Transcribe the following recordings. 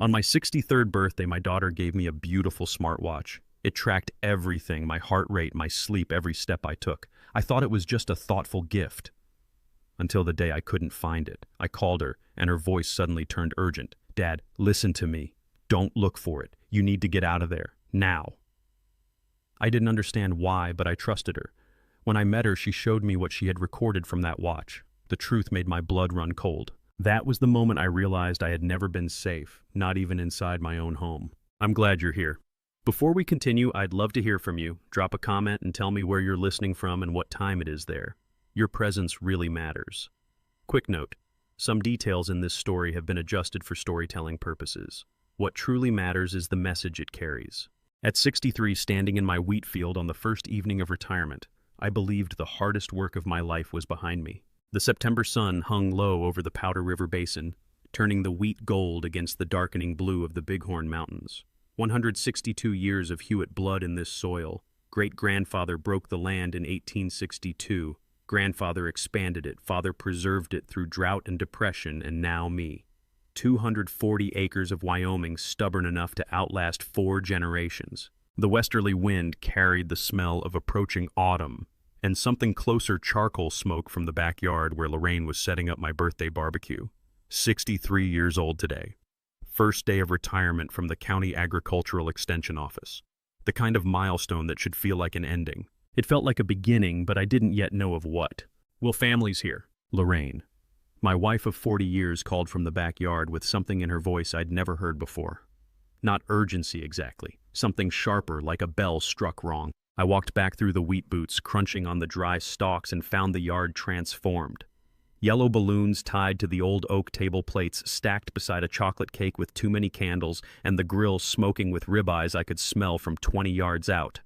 On my 63rd birthday, my daughter gave me a beautiful smartwatch. It tracked everything, my heart rate, my sleep, every step I took. I thought it was just a thoughtful gift. Until the day I couldn't find it. I called her, and her voice suddenly turned urgent. Dad, listen to me. Don't look for it. You need to get out of there. Now. I didn't understand why, but I trusted her. When I met her, she showed me what she had recorded from that watch. The truth made my blood run cold. That was the moment I realized I had never been safe, not even inside my own home. I'm glad you're here. Before we continue, I'd love to hear from you. Drop a comment and tell me where you're listening from and what time it is there. Your presence really matters. Quick note, some details in this story have been adjusted for storytelling purposes. What truly matters is the message it carries. At 63, standing in my wheat field on the first evening of retirement, I believed the hardest work of my life was behind me. The September sun hung low over the Powder River Basin, turning the wheat gold against the darkening blue of the Bighorn Mountains. 162 years of Hewitt blood in this soil. Great-grandfather broke the land in 1862. Grandfather expanded it. Father preserved it through drought and depression, and now me. 240 acres of Wyoming stubborn enough to outlast 4 generations. The westerly wind carried the smell of approaching autumn, and something closer charcoal smoke from the backyard where Lorraine was setting up my birthday barbecue. 63 years old today. First day of retirement from the County Agricultural Extension Office. The kind of milestone that should feel like an ending. It felt like a beginning, but I didn't yet know of what. Well, family's here. Lorraine. My wife of 40 years called from the backyard with something in her voice I'd never heard before. Not urgency exactly. Something sharper, like a bell struck wrong. I walked back through the wheat boots, crunching on the dry stalks, and found the yard transformed. Yellow balloons tied to the old oak table plates stacked beside a chocolate cake with too many candles, and the grill smoking with ribeyes I could smell from 20 yards out.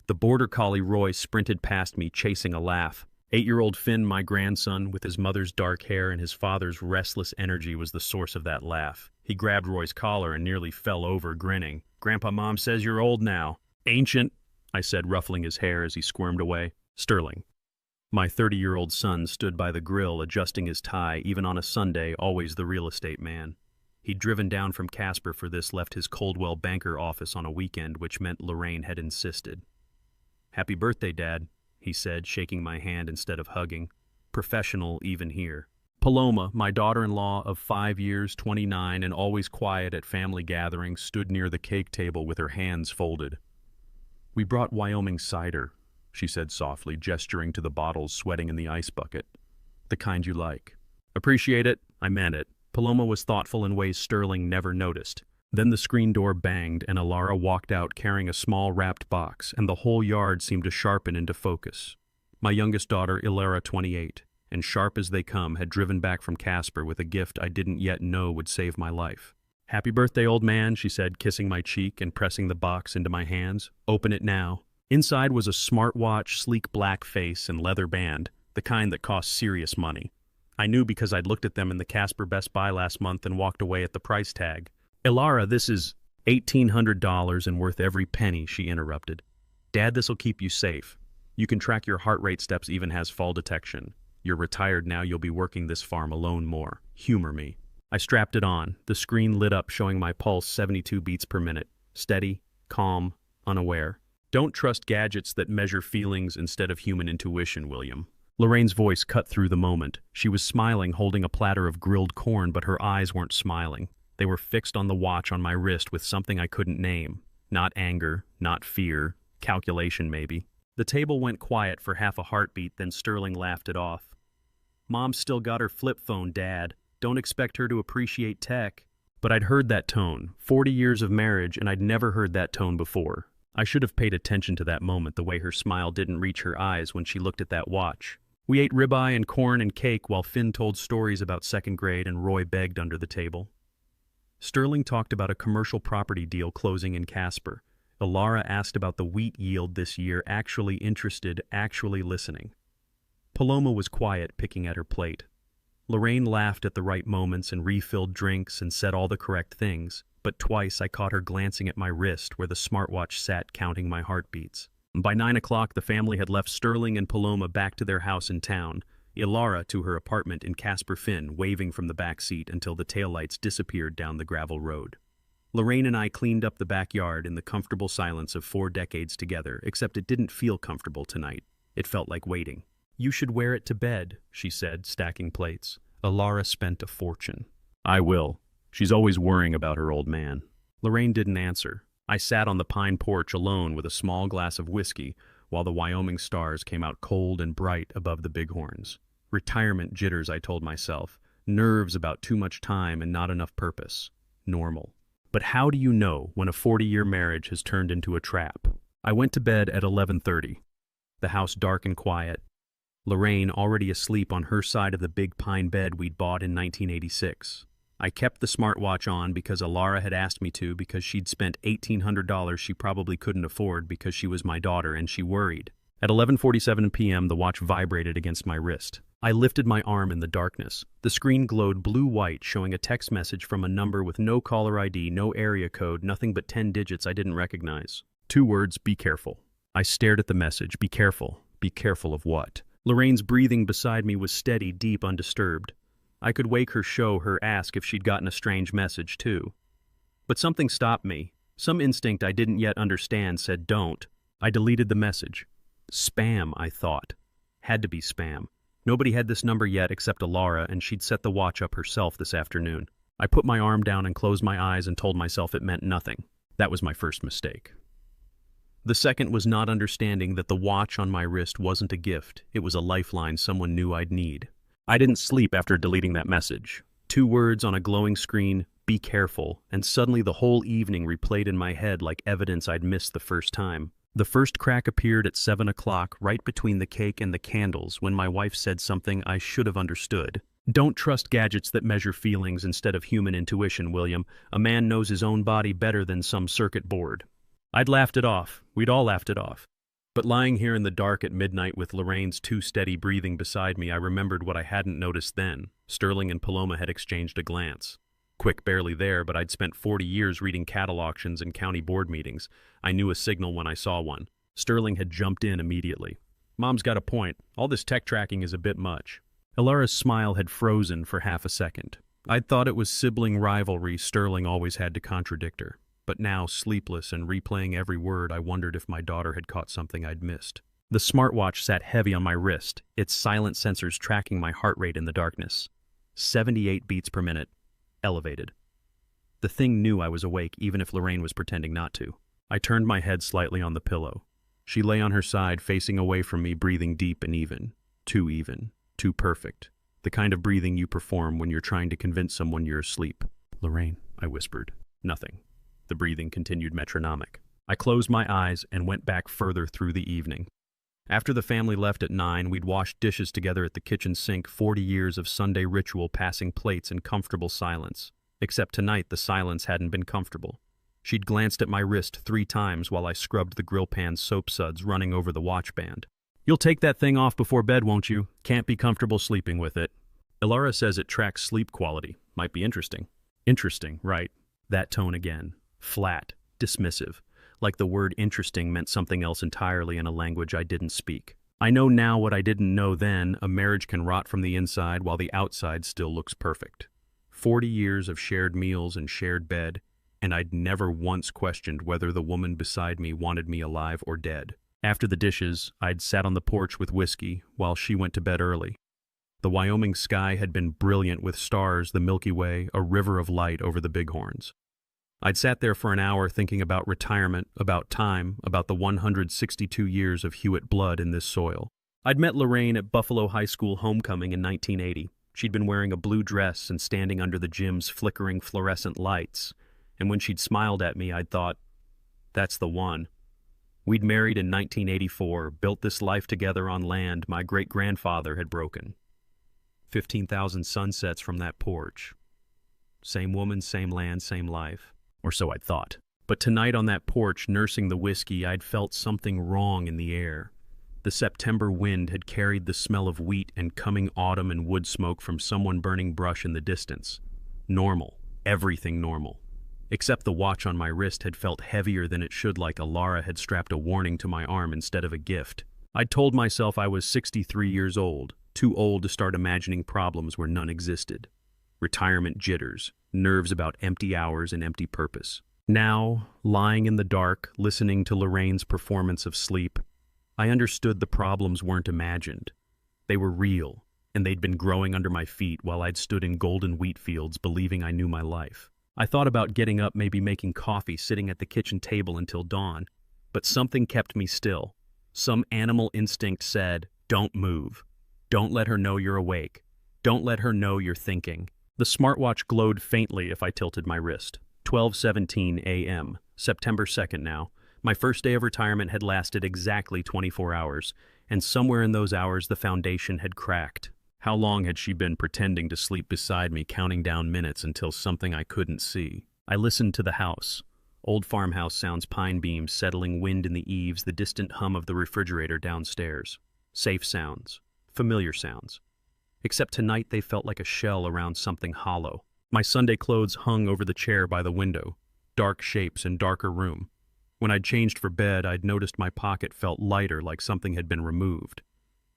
The border collie Roy sprinted past me, chasing a laugh. 8-year-old Finn, my grandson, with his mother's dark hair and his father's restless energy, was the source of that laugh. He grabbed Roy's collar and nearly fell over, grinning. "Grandpa, Mom says you're old now." "Ancient," I said, ruffling his hair as he squirmed away. Sterling. My 30-year-old son stood by the grill, adjusting his tie, even on a Sunday, always the real estate man. He'd driven down from Casper for this, left his Coldwell Banker office on a weekend, which meant Lorraine had insisted. "Happy birthday, Dad," he said, shaking my hand instead of hugging. Professional even here. Paloma, my daughter-in-law of 5 years, 29, and always quiet at family gatherings, stood near the cake table with her hands folded. "We brought Wyoming cider," she said softly, gesturing to the bottles sweating in the ice bucket. "The kind you like." "Appreciate it." I meant it. Paloma was thoughtful in ways Sterling never noticed. Then the screen door banged, and Alara walked out carrying a small wrapped box, and the whole yard seemed to sharpen into focus. My youngest daughter, Ilara, 28, and sharp as they come, had driven back from Casper with a gift I didn't yet know would save my life. "Happy birthday, old man," she said, kissing my cheek and pressing the box into my hands. "Open it now." Inside was a smartwatch, sleek black face, and leather band, the kind that cost serious money. I knew because I'd looked at them in the Casper Best Buy last month and walked away at the price tag. "Ilara, this is $1,800 and worth every penny," she interrupted. "Dad, this'll keep you safe. You can track your heart rate steps, even has fall detection. You're retired now, you'll be working this farm alone more. Humor me." I strapped it on. The screen lit up, showing my pulse 72 beats per minute. Steady, calm, unaware. "Don't trust gadgets that measure feelings instead of human intuition, William." Lorraine's voice cut through the moment. She was smiling, holding a platter of grilled corn, but her eyes weren't smiling. They were fixed on the watch on my wrist with something I couldn't name. Not anger, not fear, calculation maybe. The table went quiet for half a heartbeat, then Sterling laughed it off. "Mom's still got her flip phone, Dad. Don't expect her to appreciate tech." But I'd heard that tone. 40 years of marriage, and I'd never heard that tone before. I should have paid attention to that moment, the way her smile didn't reach her eyes when she looked at that watch. We ate ribeye and corn and cake while Finn told stories about second grade and Roy begged under the table. Sterling talked about a commercial property deal closing in Casper. Ilara asked about the wheat yield this year, actually interested, actually listening. Paloma was quiet, picking at her plate. Lorraine laughed at the right moments and refilled drinks and said all the correct things, but twice I caught her glancing at my wrist where the smartwatch sat, counting my heartbeats. By 9 o'clock, the family had left Sterling and Paloma back to their house in town, Ilara to her apartment in Casper, Finn waving from the back seat until the taillights disappeared down the gravel road. Lorraine and I cleaned up the backyard in the comfortable silence of 4 decades together, except it didn't feel comfortable tonight. It felt like waiting. "You should wear it to bed," she said, stacking plates. "Alara spent a fortune." "I will. She's always worrying about her old man." Lorraine didn't answer. I sat on the pine porch alone with a small glass of whiskey while the Wyoming stars came out cold and bright above the bighorns. Retirement jitters, I told myself. Nerves about too much time and not enough purpose. Normal. But how do you know when a 40-year marriage has turned into a trap? I went to bed at 11:30. The house dark and quiet. Lorraine already asleep on her side of the big pine bed we'd bought in 1986. I kept the smartwatch on because Alara had asked me to, because she'd spent $1,800 she probably couldn't afford because she was my daughter and she worried. At 11:47 p.m. the watch vibrated against my wrist. I lifted my arm in the darkness. The screen glowed blue-white, showing a text message from a number with no caller ID, no area code, nothing but 10 digits I didn't recognize. 2 words, "Be careful." I stared at the message. Be careful. Be careful of what? Lorraine's breathing beside me was steady, deep, undisturbed. I could wake her, show her, ask if she'd gotten a strange message too. But something stopped me. Some instinct I didn't yet understand said don't. I deleted the message. Spam, I thought. Had to be spam. Nobody had this number yet except Alara, and she'd set the watch up herself this afternoon. I put my arm down and closed my eyes and told myself it meant nothing. That was my first mistake. The second was not understanding that the watch on my wrist wasn't a gift. It was a lifeline someone knew I'd need. I didn't sleep after deleting that message. 2 words on a glowing screen, "Be careful," and suddenly the whole evening replayed in my head like evidence I'd missed the first time. The first crack appeared at 7 o'clock, right between the cake and the candles, when my wife said something I should have understood. "Don't trust gadgets that measure feelings instead of human intuition, William. A man knows his own body better than some circuit board." I'd laughed it off. We'd all laughed it off. But lying here in the dark at midnight with Lorraine's too steady breathing beside me, I remembered what I hadn't noticed then. Sterling and Paloma had exchanged a glance. Quick, barely there, but I'd spent 40 years reading cattle auctions and county board meetings. I knew a signal when I saw one. Sterling had jumped in immediately. "Mom's got a point. All this tech tracking is a bit much." Alara's smile had frozen for half a second. I'd thought it was sibling rivalry Sterling always had to contradict her. But now, sleepless and replaying every word, I wondered if my daughter had caught something I'd missed. The smartwatch sat heavy on my wrist, its silent sensors tracking my heart rate in the darkness. 78 beats per minute. Elevated. The thing knew I was awake, even if Lorraine was pretending not to. I turned my head slightly on the pillow. She lay on her side, facing away from me, breathing deep and even. Too perfect. The kind of breathing you perform when you're trying to convince someone you're asleep. "Lorraine," I whispered. Nothing. The breathing continued metronomic. I closed my eyes and went back further through the evening. After the family left at 9, we'd washed dishes together at the kitchen sink, 40 years of Sunday ritual passing plates in comfortable silence. Except tonight, the silence hadn't been comfortable. She'd glanced at my wrist 3 times while I scrubbed the grill pan soap suds running over the watch band. "You'll take that thing off before bed, won't you? Can't be comfortable sleeping with it." Alara says it tracks sleep quality. Might be interesting. Interesting, right? That tone again. Flat, dismissive, like the word interesting meant something else entirely in a language I didn't speak. I know now what I didn't know then. A marriage can rot from the inside while the outside still looks perfect. 40 years of shared meals and shared bed, and I'd never once questioned whether the woman beside me wanted me alive or dead. After the dishes, I'd sat on the porch with whiskey while she went to bed early. The Wyoming sky had been brilliant with stars, the Milky Way, a river of light over the bighorns. I'd sat there for an hour thinking about retirement, about time, about the 162 years of Hewitt blood in this soil. I'd met Lorraine at Buffalo High School homecoming in 1980. She'd been wearing a blue dress and standing under the gym's flickering fluorescent lights. And when she'd smiled at me, I'd thought, that's the one. We'd married in 1984, built this life together on land my great-grandfather had broken. 15,000 sunsets from that porch. Same woman, same land, same life. Or so I'd thought. But tonight on that porch, nursing the whiskey, I'd felt something wrong in the air. The September wind had carried the smell of wheat and coming autumn and wood smoke from someone burning brush in the distance. Normal. Everything normal. Except the watch on my wrist had felt heavier than it should, like Alara had strapped a warning to my arm instead of a gift. I'd told myself I was 63 years old, too old to start imagining problems where none existed. Retirement jitters, nerves about empty hours and empty purpose. Now, lying in the dark, listening to Lorraine's performance of sleep, I understood the problems weren't imagined. They were real, and they'd been growing under my feet while I'd stood in golden wheat fields believing I knew my life. I thought about getting up, maybe making coffee, sitting at the kitchen table until dawn, but something kept me still. Some animal instinct said, "Don't move. Don't let her know you're awake. Don't let her know you're thinking." The smartwatch glowed faintly if I tilted my wrist. 12:17 a.m., September 2nd now. My first day of retirement had lasted exactly 24 hours, and somewhere in those hours the foundation had cracked. How long had she been pretending to sleep beside me, counting down minutes until something I couldn't see? I listened to the house. Old farmhouse sounds, pine beams, settling wind in the eaves, the distant hum of the refrigerator downstairs. Safe sounds. Familiar sounds. Except tonight they felt like a shell around something hollow. My Sunday clothes hung over the chair by the window. Dark shapes in darker room. When I'd changed for bed, I'd noticed my pocket felt lighter, like something had been removed.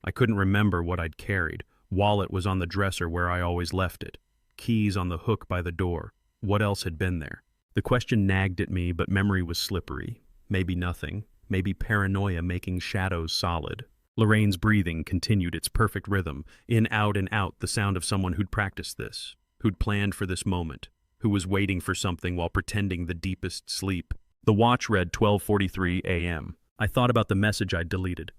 I couldn't remember what I'd carried. Wallet was on the dresser where I always left it. Keys on the hook by the door. What else had been there? The question nagged at me, but memory was slippery. Maybe nothing. Maybe paranoia making shadows solid. Lorraine's breathing continued its perfect rhythm. In, out, and out, the sound of someone who'd practiced this. Who'd planned for this moment. Who was waiting for something while pretending the deepest sleep. The watch read 12:43 a.m. I thought about the message I'd deleted.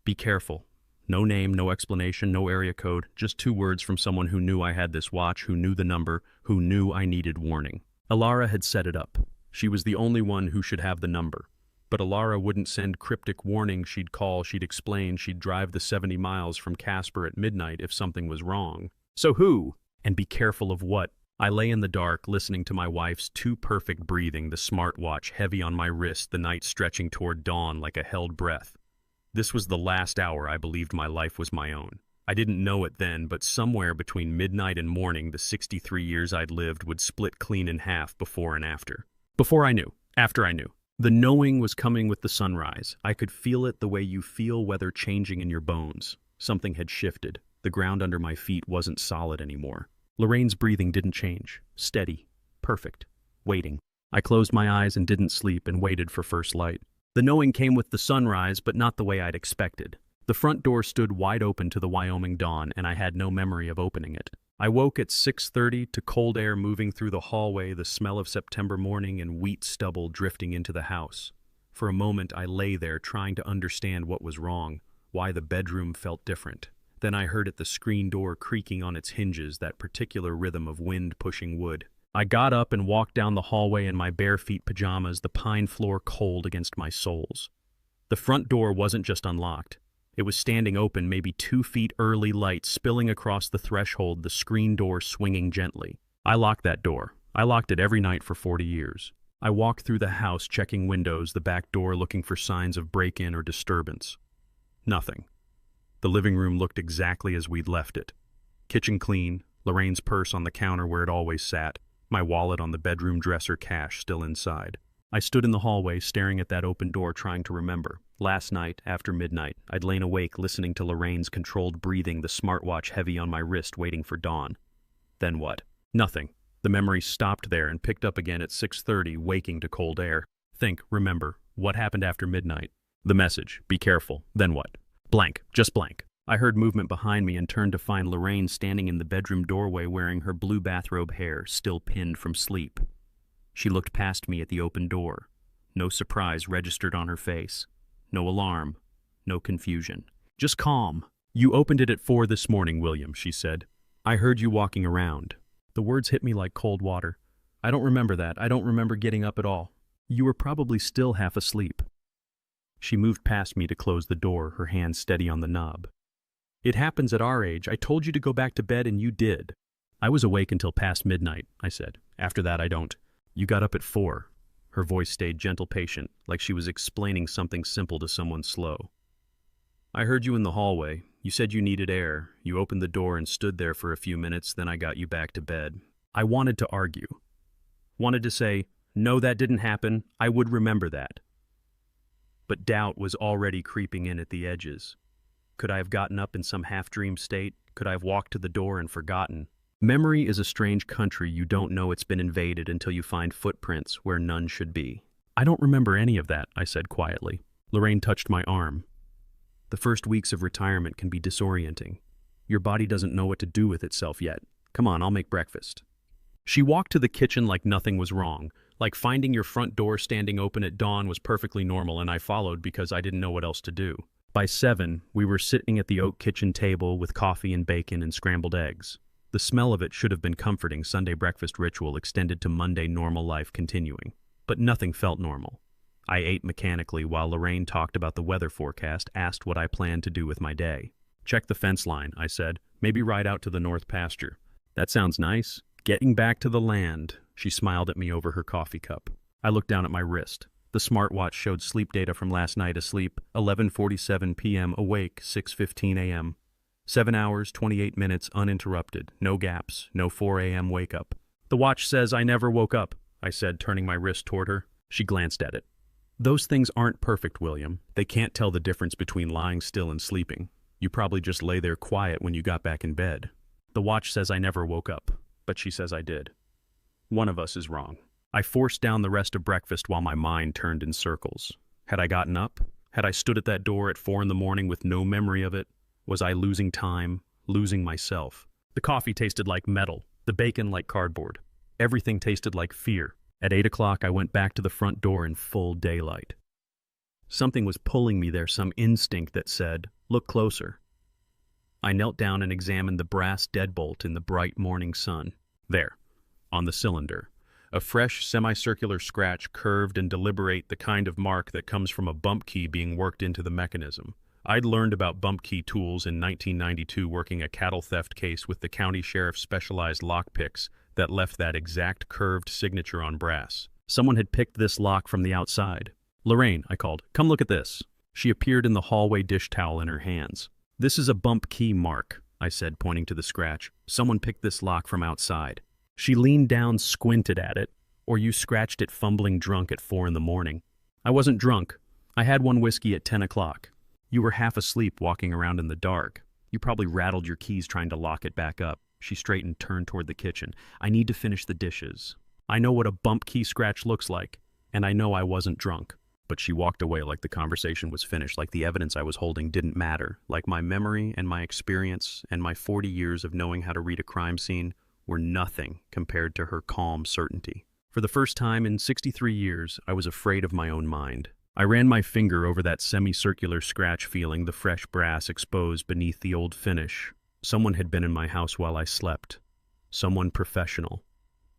Be careful. No name, no explanation, no area code, just 2 words from someone who knew I had this watch, who knew the number, who knew I needed warning. Alara had set it up. She was the only one who should have the number. But Alara wouldn't send cryptic warnings. She'd call, she'd explain, she'd drive the 70 miles from Casper at midnight if something was wrong. So who? And be careful of what? I lay in the dark, listening to my wife's too perfect breathing, the smartwatch heavy on my wrist, the night stretching toward dawn like a held breath. This was the last hour I believed my life was my own. I didn't know it then, but somewhere between midnight and morning, the 63 years I'd lived would split clean in half before and after. Before I knew. After I knew. The knowing was coming with the sunrise. I could feel it the way you feel weather changing in your bones. Something had shifted. The ground under my feet wasn't solid anymore. Lorraine's breathing didn't change. Steady. Perfect. Waiting. I closed my eyes and didn't sleep and waited for first light. The knowing came with the sunrise, but not the way I'd expected. The front door stood wide open to the Wyoming dawn, and I had no memory of opening it. I woke at 6:30 to cold air moving through the hallway, the smell of September morning and wheat stubble drifting into the house. For a moment I lay there trying to understand what was wrong, why the bedroom felt different. Then I heard the screen door creaking on its hinges, that particular rhythm of wind pushing wood. I got up and walked down the hallway in my bare feet pajamas, the pine floor cold against my soles. The front door wasn't just unlocked. It was standing open, maybe 2 feet, early light spilling across the threshold, the screen door swinging gently. I locked that door. I locked it every night for 40 years. I walked through the house, checking windows, the back door, looking for signs of break-in or disturbance. Nothing. The living room looked exactly as we'd left it. Kitchen clean, Lorraine's purse on the counter where it always sat, my wallet on the bedroom dresser, cash still inside. I stood in the hallway, staring at that open door, trying to remember. Last night, after midnight, I'd lain awake, listening to Lorraine's controlled breathing, the smartwatch heavy on my wrist, waiting for dawn. Then what? Nothing. The memory stopped there and picked up again at 6:30, waking to cold air. Think, remember, what happened after midnight? The message, be careful. Then what? Blank, just blank. I heard movement behind me and turned to find Lorraine standing in the bedroom doorway wearing her blue bathrobe, hair still pinned from sleep. She looked past me at the open door. No surprise registered on her face. No alarm. No confusion. Just calm. You opened it at 4 this morning, William, she said. I heard you walking around. The words hit me like cold water. I don't remember that. I don't remember getting up at all. You were probably still half asleep. She moved past me to close the door, her hand steady on the knob. It happens at our age. I told you to go back to bed and you did. I was awake until past midnight, I said. After that, I don't. You got up at 4. Her voice stayed gentle, patient, like she was explaining something simple to someone slow. I heard you in the hallway. You said you needed air. You opened the door and stood there for a few minutes, then I got you back to bed. I wanted to argue. Wanted to say, no, that didn't happen. I would remember that. But doubt was already creeping in at the edges. Could I have gotten up in some half-dream state? Could I have walked to the door and forgotten? Memory is a strange country. You don't know it's been invaded until you find footprints where none should be. I don't remember any of that, I said quietly. Lorraine touched my arm. The first weeks of retirement can be disorienting. Your body doesn't know what to do with itself yet. Come on, I'll make breakfast. She walked to the kitchen like nothing was wrong, like finding your front door standing open at dawn was perfectly normal, and I followed because I didn't know what else to do. By 7, we were sitting at the oak kitchen table with coffee and bacon and scrambled eggs. The smell of it should have been comforting. Sunday breakfast ritual extended to Monday normal life continuing. But nothing felt normal. I ate mechanically while Lorraine talked about the weather forecast, asked what I planned to do with my day. Check the fence line, I said. Maybe ride out to the north pasture. That sounds nice. Getting back to the land. She smiled at me over her coffee cup. I looked down at my wrist. The smartwatch showed sleep data from last night: asleep, 11:47 p.m., awake, 6:15 a.m. 7 hours, 28 minutes, uninterrupted. No gaps, no 4 a.m. wake-up. The watch says I never woke up, I said, turning my wrist toward her. She glanced at it. Those things aren't perfect, William. They can't tell the difference between lying still and sleeping. You probably just lay there quiet when you got back in bed. The watch says I never woke up, but she says I did. One of us is wrong. I forced down the rest of breakfast while my mind turned in circles. Had I gotten up? Had I stood at that door at 4 in the morning with no memory of it? Was I losing time, losing myself? The coffee tasted like metal, the bacon like cardboard. Everything tasted like fear. At 8 o'clock, I went back to the front door in full daylight. Something was pulling me there, some instinct that said, look closer. I knelt down and examined the brass deadbolt in the bright morning sun. There, on the cylinder. A fresh, semicircular scratch, curved and deliberate, the kind of mark that comes from a bump key being worked into the mechanism. I'd learned about bump key tools in 1992 working a cattle theft case with the county sheriff's specialized lockpicks that left that exact curved signature on brass. Someone had picked this lock from the outside. Lorraine, I called, come look at this. She appeared in the hallway, dish towel in her hands. This is a bump key mark, I said, pointing to the scratch. Someone picked this lock from outside. She leaned down, squinted at it. Or you scratched it fumbling drunk at 4 in the morning. I wasn't drunk. I had one whiskey at 10 o'clock. You were half asleep walking around in the dark. You probably rattled your keys trying to lock it back up. She straightened, turned toward the kitchen. I need to finish the dishes. I know what a bump key scratch looks like, and I know I wasn't drunk. But she walked away like the conversation was finished, like the evidence I was holding didn't matter, like my memory and my experience and my 40 years of knowing how to read a crime scene were nothing compared to her calm certainty. For the first time in 63 years, I was afraid of my own mind. I ran my finger over that semicircular scratch, feeling the fresh brass exposed beneath the old finish. Someone had been in my house while I slept. Someone professional.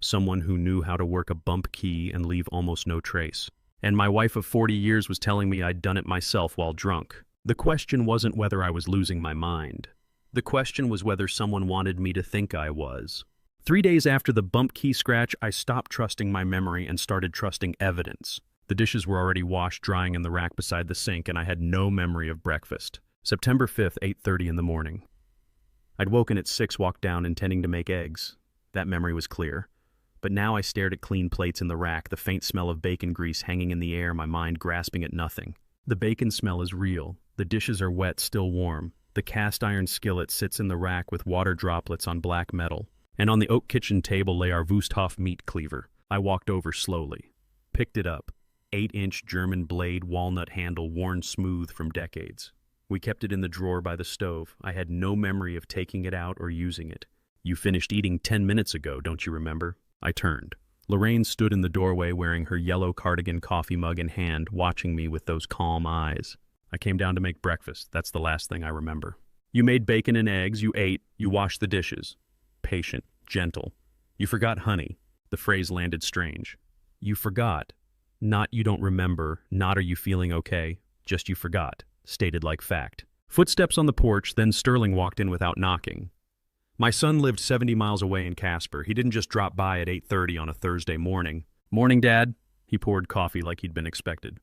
Someone who knew how to work a bump key and leave almost no trace. And my wife of 40 years was telling me I'd done it myself while drunk. The question wasn't whether I was losing my mind. The question was whether someone wanted me to think I was. 3 days after the bump key scratch, I stopped trusting my memory and started trusting evidence. The dishes were already washed, drying in the rack beside the sink, and I had no memory of breakfast. September 5th, 8:30 in the morning. I'd woken at 6, walked down intending to make eggs. That memory was clear. But now I stared at clean plates in the rack, the faint smell of bacon grease hanging in the air, my mind grasping at nothing. The bacon smell is real. The dishes are wet, still warm. The cast iron skillet sits in the rack with water droplets on black metal. And on the oak kitchen table lay our Wusthof meat cleaver. I walked over slowly. Picked it up. 8-inch German blade, walnut handle, worn smooth from decades. We kept it in the drawer by the stove. I had no memory of taking it out or using it. You finished eating 10 minutes ago, don't you remember? I turned. Lorraine stood in the doorway wearing her yellow cardigan, coffee mug in hand, watching me with those calm eyes. I came down to make breakfast. That's the last thing I remember. You made bacon and eggs, you ate, you washed the dishes. Patient, gentle. You forgot honey. The phrase landed strange. You forgot. Not you don't remember, not are you feeling okay, just you forgot, stated like fact. Footsteps on the porch, then Sterling walked in without knocking. My son lived 70 miles away in Casper. He didn't just drop by at 8:30 on a Thursday morning. Morning, Dad. He poured coffee like he'd been expected.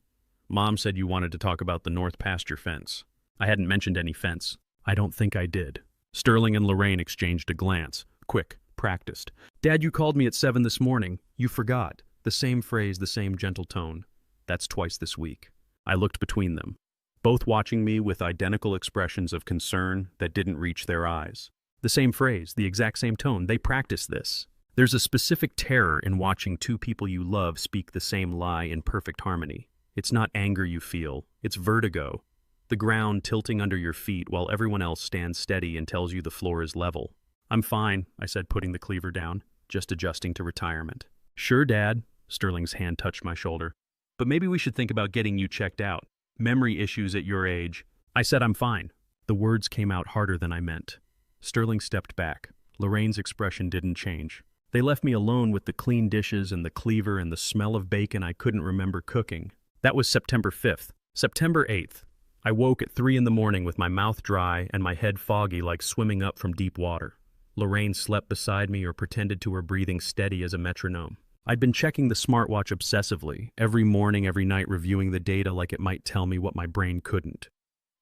Mom said you wanted to talk about the north pasture fence. I hadn't mentioned any fence. I don't think I did. Sterling and Lorraine exchanged a glance. Quick, practiced. Dad, you called me at 7 this morning. You forgot. The same phrase, the same gentle tone. That's twice this week. I looked between them, both watching me with identical expressions of concern that didn't reach their eyes. The same phrase, the exact same tone. They practice this. There's a specific terror in watching two people you love speak the same lie in perfect harmony. It's not anger you feel, it's vertigo. The ground tilting under your feet while everyone else stands steady and tells you the floor is level. "I'm fine," I said, putting the cleaver down, just adjusting to retirement. "Sure, Dad." Sterling's hand touched my shoulder. "But maybe we should think about getting you checked out. Memory issues at your age." I said I'm fine. The words came out harder than I meant. Sterling stepped back. Lorraine's expression didn't change. They left me alone with the clean dishes and the cleaver and the smell of bacon I couldn't remember cooking. That was September 5th. September 8th. I woke at 3 in the morning with my mouth dry and my head foggy like swimming up from deep water. Lorraine slept beside me or pretended to her breathing steady as a metronome. I'd been checking the smartwatch obsessively, every morning, every night reviewing the data like it might tell me what my brain couldn't.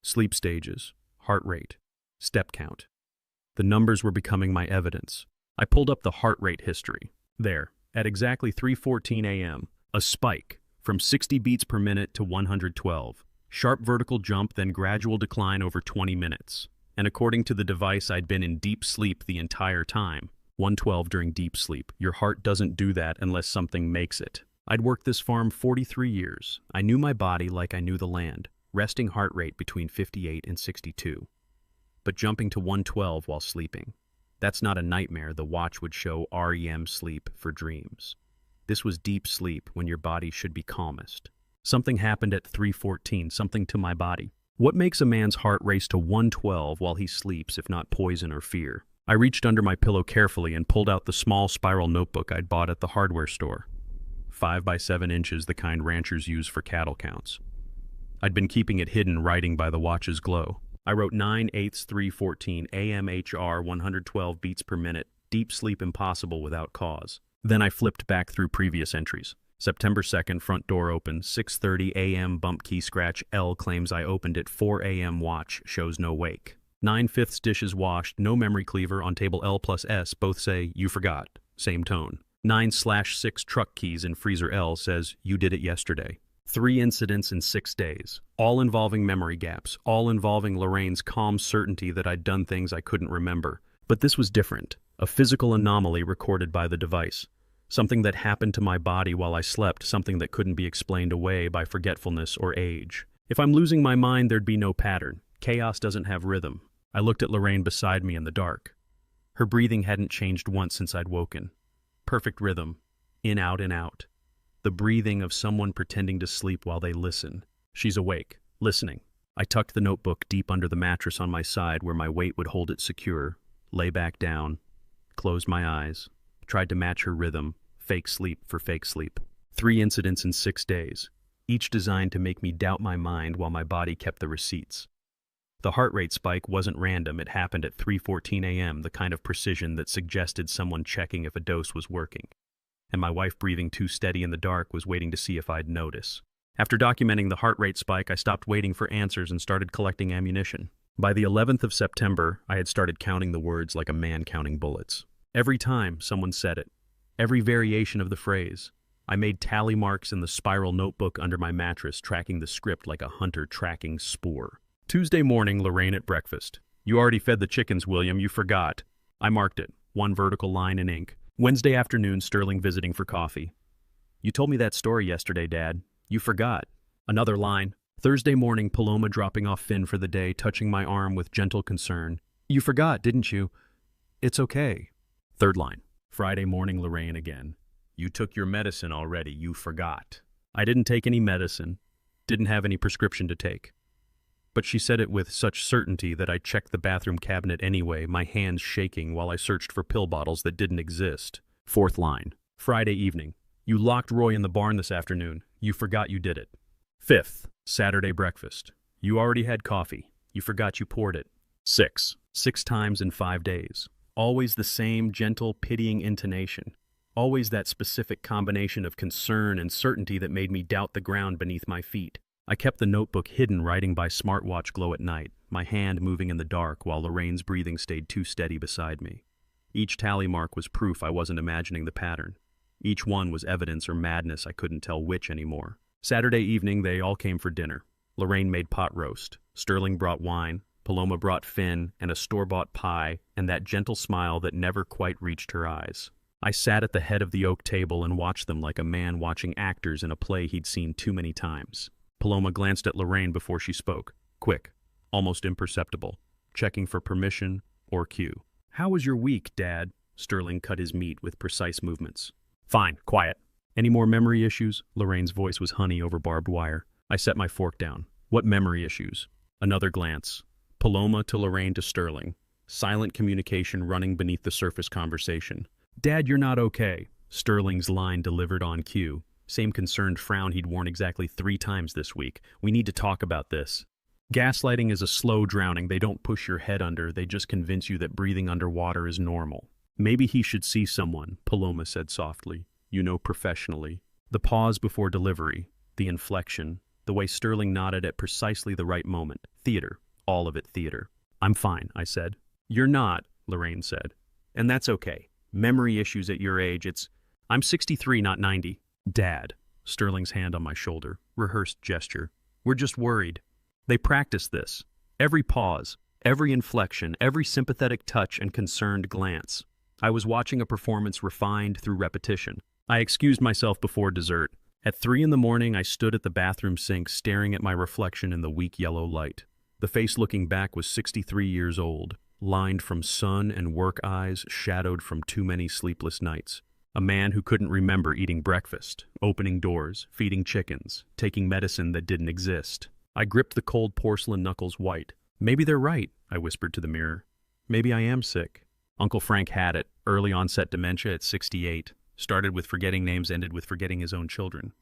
Sleep stages, heart rate, step count. The numbers were becoming my evidence. I pulled up the heart rate history. There, at exactly 3:14 a.m., a spike from 60 beats per minute to 112. Sharp vertical jump, then gradual decline over 20 minutes. And according to the device, I'd been in deep sleep the entire time. 112 during deep sleep. Your heart doesn't do that unless something makes it. I'd worked this farm 43 years. I knew my body like I knew the land. Resting heart rate between 58 and 62. But jumping to 112 while sleeping. That's not a nightmare. The watch would show REM sleep for dreams. This was deep sleep when your body should be calmest. Something happened at 3:14, something to my body. What makes a man's heart race to 112 while he sleeps if not poison or fear? I reached under my pillow carefully and pulled out the small spiral notebook I'd bought at the hardware store. 5 by 7 inches, the kind ranchers use for cattle counts. I'd been keeping it hidden, writing by the watch's glow. I wrote 9/8 3:14 AMHR 112 beats per minute, deep sleep impossible without cause. Then I flipped back through previous entries. September 2nd, front door open, 6:30 a.m. bump key scratch, L claims I opened it, 4 a.m. watch, shows no wake. 9/5 dishes washed, no memory cleaver on table L plus S, both say, "You forgot," same tone. 9/6 truck keys in freezer L says, "You did it yesterday." 3 incidents in 6 days, all involving memory gaps, all involving Lorraine's calm certainty that I'd done things I couldn't remember. But this was different, a physical anomaly recorded by the device. Something that happened to my body while I slept, something that couldn't be explained away by forgetfulness or age. If I'm losing my mind, there'd be no pattern. Chaos doesn't have rhythm. I looked at Lorraine beside me in the dark. Her breathing hadn't changed once since I'd woken. Perfect rhythm, in, out, in, out. The breathing of someone pretending to sleep while they listen. She's awake, listening. I tucked the notebook deep under the mattress on my side where my weight would hold it secure, lay back down, closed my eyes, tried to match her rhythm, fake sleep for fake sleep. 3 incidents in 6 days, each designed to make me doubt my mind while my body kept the receipts. The heart rate spike wasn't random, it happened at 3:14 a.m., the kind of precision that suggested someone checking if a dose was working. And my wife, breathing too steady in the dark, was waiting to see if I'd notice. After documenting the heart rate spike, I stopped waiting for answers and started collecting ammunition. By the 11th of September, I had started counting the words like a man counting bullets. Every time someone said it, every variation of the phrase, I made tally marks in the spiral notebook under my mattress, tracking the script like a hunter tracking spoor. Tuesday morning, Lorraine at breakfast. "You already fed the chickens, William, you forgot." I marked it, 1 vertical line in ink. Wednesday afternoon, Sterling visiting for coffee. "You told me that story yesterday, Dad. You forgot." Another line. Thursday morning, Paloma dropping off Finn for the day, touching my arm with gentle concern. "You forgot, didn't you? It's okay." Third line. Friday morning, Lorraine again. "You took your medicine already, you forgot." I didn't take any medicine, didn't have any prescription to take. But she said it with such certainty that I checked the bathroom cabinet anyway, my hands shaking while I searched for pill bottles that didn't exist. Fourth line. Friday evening. "You locked Roy in the barn this afternoon. You forgot you did it." Fifth. Saturday breakfast. "You already had coffee. You forgot you poured it." 6 times in 5 days. Always the same gentle, pitying intonation. Always that specific combination of concern and certainty that made me doubt the ground beneath my feet. I kept the notebook hidden, writing by smartwatch glow at night, my hand moving in the dark while Lorraine's breathing stayed too steady beside me. Each tally mark was proof I wasn't imagining the pattern. Each one was evidence or madness, I couldn't tell which anymore. Saturday evening, they all came for dinner. Lorraine made pot roast. Sterling brought wine. Paloma brought Finn and a store-bought pie and that gentle smile that never quite reached her eyes. I sat at the head of the oak table and watched them like a man watching actors in a play he'd seen too many times. Paloma glanced at Lorraine before she spoke. Quick, almost imperceptible, checking for permission or cue. "How was your week, Dad?" Sterling cut his meat with precise movements. "Fine, quiet." "Any more memory issues?" Lorraine's voice was honey over barbed wire. I set my fork down. "What memory issues?" Another glance. Paloma to Lorraine to Sterling. Silent communication running beneath the surface conversation. "Dad, you're not okay." Sterling's line delivered on cue. Same concerned frown he'd worn exactly 3 times this week. "We need to talk about this." Gaslighting is a slow drowning. They don't push your head under, they just convince you that breathing underwater is normal. "Maybe he should see someone," Paloma said softly. Professionally. The pause before delivery, the inflection, the way Sterling nodded at precisely the right moment. Theater. All of it theater. "I'm fine," I said. "You're not," Lorraine said. "And that's okay. Memory issues at your age, I'm 63, not 90. "Dad," Sterling's hand on my shoulder, rehearsed gesture. "We're just worried." They practice this. Every pause, every inflection, every sympathetic touch and concerned glance. I was watching a performance refined through repetition. I excused myself before dessert. At 3 in the morning, I stood at the bathroom sink staring at my reflection in the weak yellow light. The face looking back was 63 years old, lined from sun and work eyes, shadowed from too many sleepless nights. A man who couldn't remember eating breakfast, opening doors, feeding chickens, taking medicine that didn't exist. I gripped the cold porcelain knuckles white. "Maybe they're right," I whispered to the mirror. "Maybe I am sick." Uncle Frank had it. Early onset dementia at 68. Started with forgetting names, ended with forgetting his own children.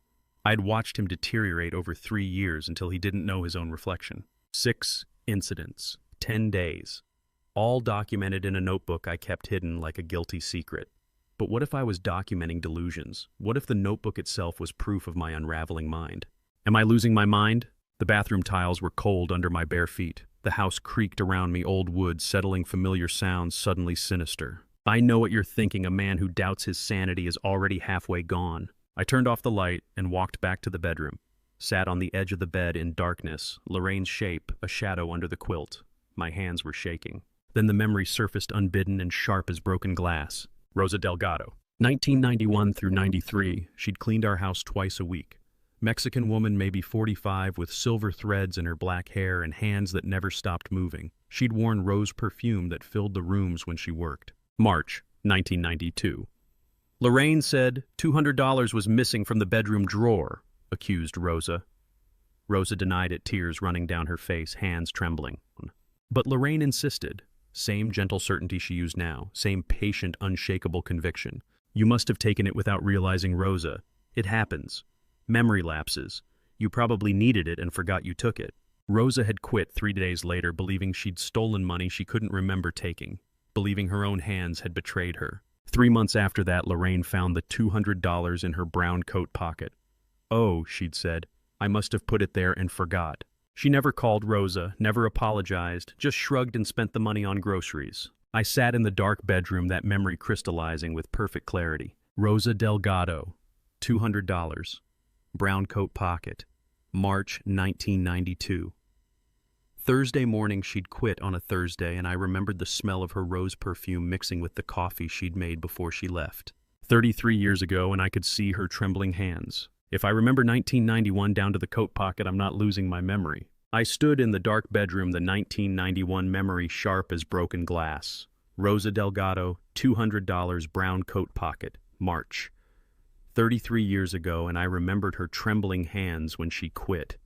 I had watched him deteriorate over 3 years until he didn't know his own reflection. 6 incidents, 10 days. All documented in a notebook I kept hidden like a guilty secret. But what if I was documenting delusions? What if the notebook itself was proof of my unraveling mind? Am I losing my mind? The bathroom tiles were cold under my bare feet. The house creaked around me, old wood, settling familiar sounds, suddenly sinister. I know what you're thinking. A man who doubts his sanity is already halfway gone. I turned off the light and walked back to the bedroom. Sat on the edge of the bed in darkness, Lorraine's shape, a shadow under the quilt. My hands were shaking. Then the memory surfaced unbidden and sharp as broken glass. Rosa Delgado. 1991 through 93, she'd cleaned our house twice a week. Mexican woman, maybe 45, with silver threads in her black hair and hands that never stopped moving. She'd worn rose perfume that filled the rooms when she worked. March 1992. Lorraine said $200 was missing from the bedroom drawer, accused Rosa. Rosa denied it, tears running down her face, hands trembling. But Lorraine insisted. Same gentle certainty she used now, same patient, unshakable conviction. "You must have taken it without realizing, Rosa. It happens. Memory lapses. You probably needed it and forgot you took it." Rosa had quit 3 days later, believing she'd stolen money she couldn't remember taking, believing her own hands had betrayed her. 3 months after that, Lorraine found the $200 in her brown coat pocket. "Oh," she'd said, "I must have put it there and forgot." She never called Rosa, never apologized, just shrugged and spent the money on groceries. I sat in the dark bedroom, that memory crystallizing with perfect clarity. Rosa Delgado, $200, brown coat pocket, March 1992. Thursday morning she'd quit on a Thursday, and I remembered the smell of her rose perfume mixing with the coffee she'd made before she left. 33 years ago, and I could see her trembling hands. If I remember 1991 down to the coat pocket, I'm not losing my memory. I stood in the dark bedroom, the 1991 memory sharp as broken glass. Rosa Delgado, $200, brown coat pocket, March. 33 years ago, and I remembered her trembling hands when she quit.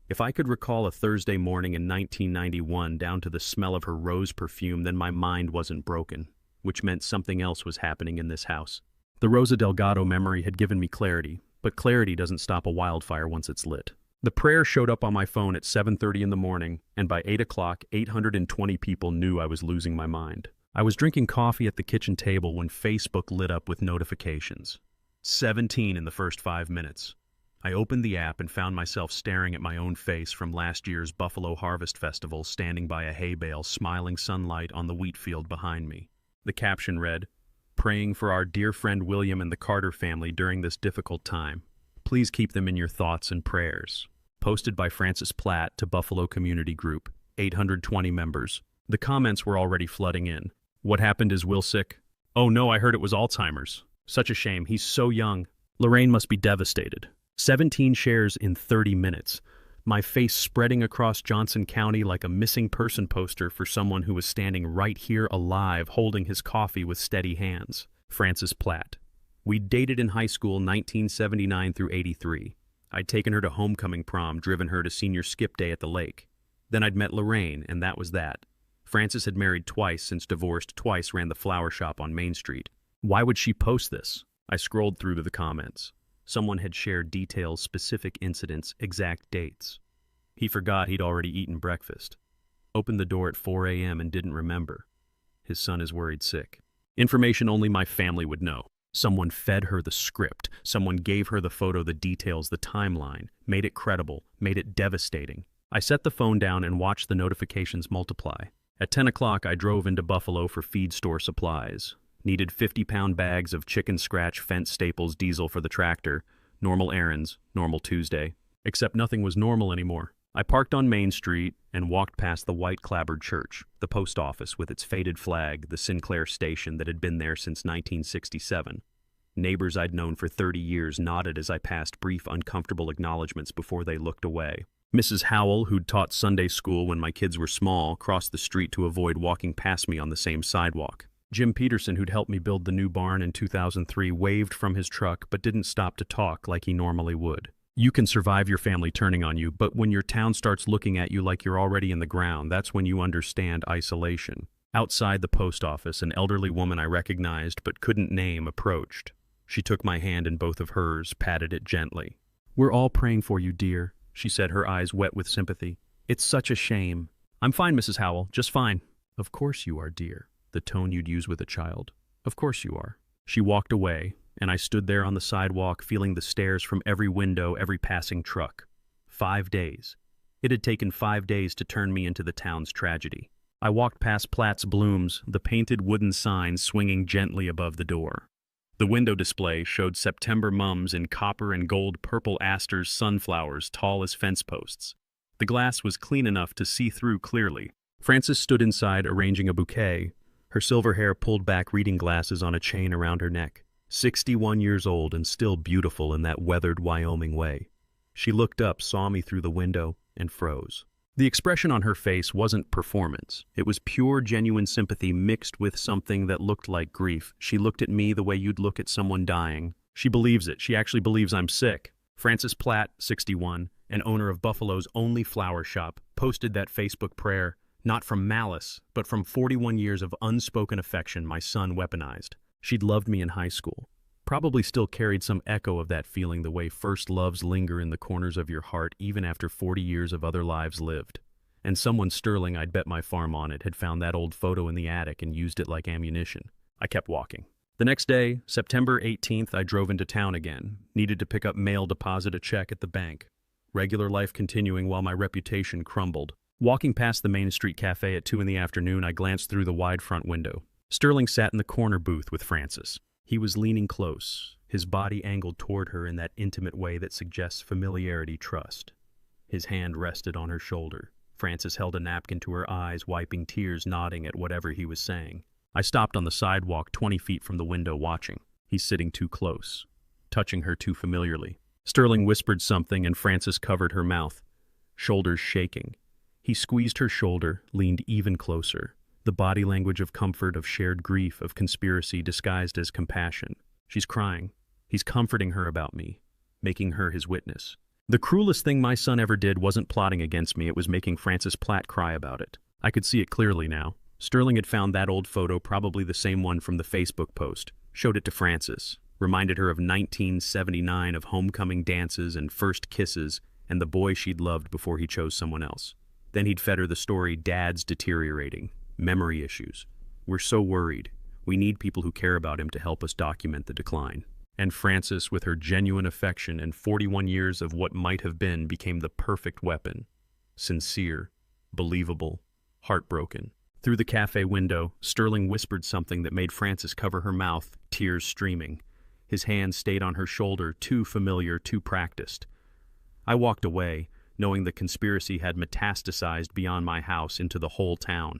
If I could recall a Thursday morning in 1991 down to the smell of her rose perfume, then my mind wasn't broken, which meant something else was happening in this house. The Rosa Delgado memory had given me clarity, but clarity doesn't stop a wildfire once it's lit. The prayer showed up on my phone at 7:30 in the morning, and by 8 o'clock, 820 people knew I was losing my mind. I was drinking coffee at the kitchen table when Facebook lit up with notifications. 17 in the first 5 minutes. I opened the app and found myself staring at my own face from last year's Buffalo Harvest Festival, standing by a hay bale, smiling sunlight on the wheat field behind me. The caption read, "Praying for our dear friend William and the Carter family during this difficult time. Please keep them in your thoughts and prayers." Posted by Francis Platt to Buffalo Community Group. 820 members. The comments were already flooding in. What happened? Is Will sick? Oh no, I heard it was Alzheimer's. Such a shame, he's so young. Lorraine must be devastated. 17 shares in 30 minutes. My face spreading across Johnson County like a missing person poster for someone who was standing right here alive holding his coffee with steady hands. Frances Platt. We'd dated in high school 1979 through 83. I'd taken her to homecoming prom, driven her to senior skip day at the lake. Then I'd met Lorraine, and that was that. Frances had married twice, since divorced twice, ran the flower shop on Main Street. Why would she post this? I scrolled through to the comments. Someone had shared details, specific incidents, exact dates. He forgot he'd already eaten breakfast. Opened the door at 4 a.m. and didn't remember. His son is worried sick. Information only my family would know. Someone fed her the script. Someone gave her the photo, the details, the timeline, made it credible, made it devastating. I set the phone down and watched the notifications multiply. At 10 o'clock, I drove into Buffalo for feed store supplies. Needed 50-pound bags of chicken scratch fence staples diesel for the tractor. Normal errands, normal Tuesday. Except nothing was normal anymore. I parked on Main Street and walked past the white clapboard church, the post office with its faded flag, the Sinclair station that had been there since 1967. Neighbors I'd known for 30 years nodded as I passed, brief, uncomfortable acknowledgments before they looked away. Mrs. Howell, who'd taught Sunday school when my kids were small, crossed the street to avoid walking past me on the same sidewalk. Jim Peterson, who'd helped me build the new barn in 2003, waved from his truck but didn't stop to talk like he normally would. You can survive your family turning on you, but when your town starts looking at you like you're already in the ground, that's when you understand isolation. Outside the post office, an elderly woman I recognized but couldn't name approached. She took my hand in both of hers, patted it gently. "We're all praying for you, dear," she said, her eyes wet with sympathy. "It's such a shame." "I'm fine, Mrs. Howell, just fine." "Of course you are, dear." The tone you'd use with a child. "Of course you are." She walked away, and I stood there on the sidewalk, feeling the stares from every window, every passing truck. 5 days. It had taken 5 days to turn me into the town's tragedy. I walked past Platt's Blooms, the painted wooden sign swinging gently above the door. The window display showed September mums in copper and gold purple asters, sunflowers tall as fence posts. The glass was clean enough to see through clearly. Frances stood inside arranging a bouquet, her silver hair pulled back, reading glasses on a chain around her neck. 61 years old and still beautiful in that weathered Wyoming way. She looked up, saw me through the window, and froze. The expression on her face wasn't performance. It was pure, genuine sympathy mixed with something that looked like grief. She looked at me the way you'd look at someone dying. She believes it. She actually believes I'm sick. Frances Platt, 61, and owner of Buffalo's only flower shop, posted that Facebook prayer, not from malice, but from 41 years of unspoken affection my son weaponized. She'd loved me in high school. Probably still carried some echo of that feeling, the way first loves linger in the corners of your heart even after 40 years of other lives lived. And someone sterling, I'd bet my farm on it, had found that old photo in the attic and used it like ammunition. I kept walking. The next day, September 18th, I drove into town again. Needed to pick up mail, deposit a check at the bank. Regular life continuing while my reputation crumbled. Walking past the Main Street Cafe at 2 in the afternoon, I glanced through the wide front window. Sterling sat in the corner booth with Frances. He was leaning close, his body angled toward her in that intimate way that suggests familiarity, trust. His hand rested on her shoulder. Frances held a napkin to her eyes, wiping tears, nodding at whatever he was saying. I stopped on the sidewalk 20 feet from the window, watching. He's sitting too close, touching her too familiarly. Sterling whispered something and Frances covered her mouth, shoulders shaking. He squeezed her shoulder, leaned even closer. The body language of comfort, of shared grief, of conspiracy disguised as compassion. She's crying. He's comforting her about me, making her his witness. The cruelest thing my son ever did wasn't plotting against me, it was making Frances Platt cry about it. I could see it clearly now. Sterling had found that old photo, probably the same one from the Facebook post, showed it to Frances, reminded her of 1979, of homecoming dances and first kisses, and the boy she'd loved before he chose someone else. Then he'd fed her the story, Dad's deteriorating. Memory issues. We're so worried. We need people who care about him to help us document the decline. And Frances, with her genuine affection and 41 years of what might have been, became the perfect weapon. Sincere, believable, heartbroken. Through the cafe window, Sterling whispered something that made Frances cover her mouth, tears streaming. His hand stayed on her shoulder, too familiar, too practiced. I walked away, knowing the conspiracy had metastasized beyond my house into the whole town.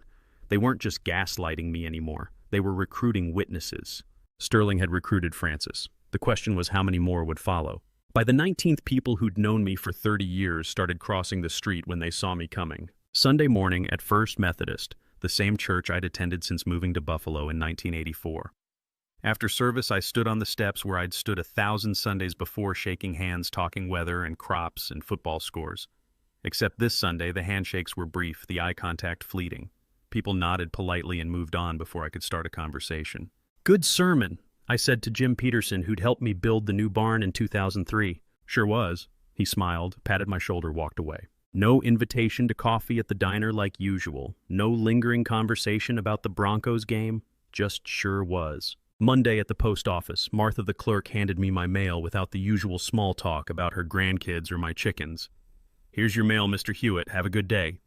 They weren't just gaslighting me anymore. They were recruiting witnesses. Sterling had recruited Francis. The question was how many more would follow. By the 19th, people who'd known me for 30 years started crossing the street when they saw me coming. Sunday morning at First Methodist, the same church I'd attended since moving to Buffalo in 1984. After service, I stood on the steps where I'd stood 1,000 Sundays before, shaking hands, talking weather and crops and football scores. Except this Sunday, the handshakes were brief, the eye contact fleeting. People nodded politely and moved on before I could start a conversation. "Good sermon," I said to Jim Peterson, who'd helped me build the new barn in 2003. "Sure was." He smiled, patted my shoulder, walked away. No invitation to coffee at the diner like usual. No lingering conversation about the Broncos game. Just sure was. Monday at the post office, Martha the clerk handed me my mail without the usual small talk about her grandkids or my chickens. "Here's your mail, Mr. Hewitt. Have a good day."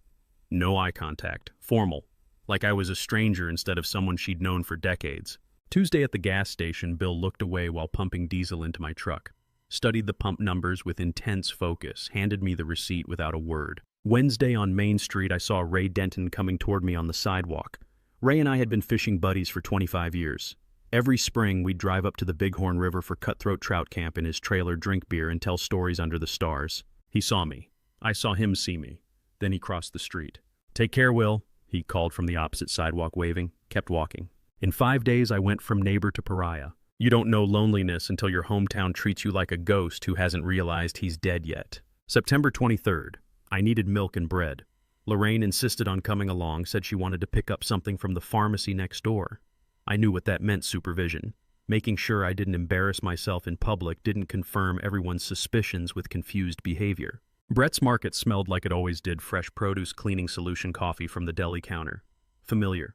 No eye contact. Formal. Like I was a stranger instead of someone she'd known for decades. Tuesday at the gas station, Bill looked away while pumping diesel into my truck. Studied the pump numbers with intense focus, handed me the receipt without a word. Wednesday on Main Street, I saw Ray Denton coming toward me on the sidewalk. Ray and I had been fishing buddies for 25 years. Every spring, we'd drive up to the Bighorn River for cutthroat trout camp in his trailer, drink beer, and tell stories under the stars. He saw me. I saw him see me. Then he crossed the street. "Take care, Will," he called from the opposite sidewalk, waving. Kept walking. In 5 days, I went from neighbor to pariah. You don't know loneliness until your hometown treats you like a ghost who hasn't realized he's dead yet. September 23rd. I needed milk and bread. Lorraine insisted on coming along, said she wanted to pick up something from the pharmacy next door. I knew what that meant, supervision. Making sure I didn't embarrass myself in public, didn't confirm everyone's suspicions with confused behavior. Brett's Market smelled like it always did, fresh produce, cleaning solution coffee from the deli counter. Familiar.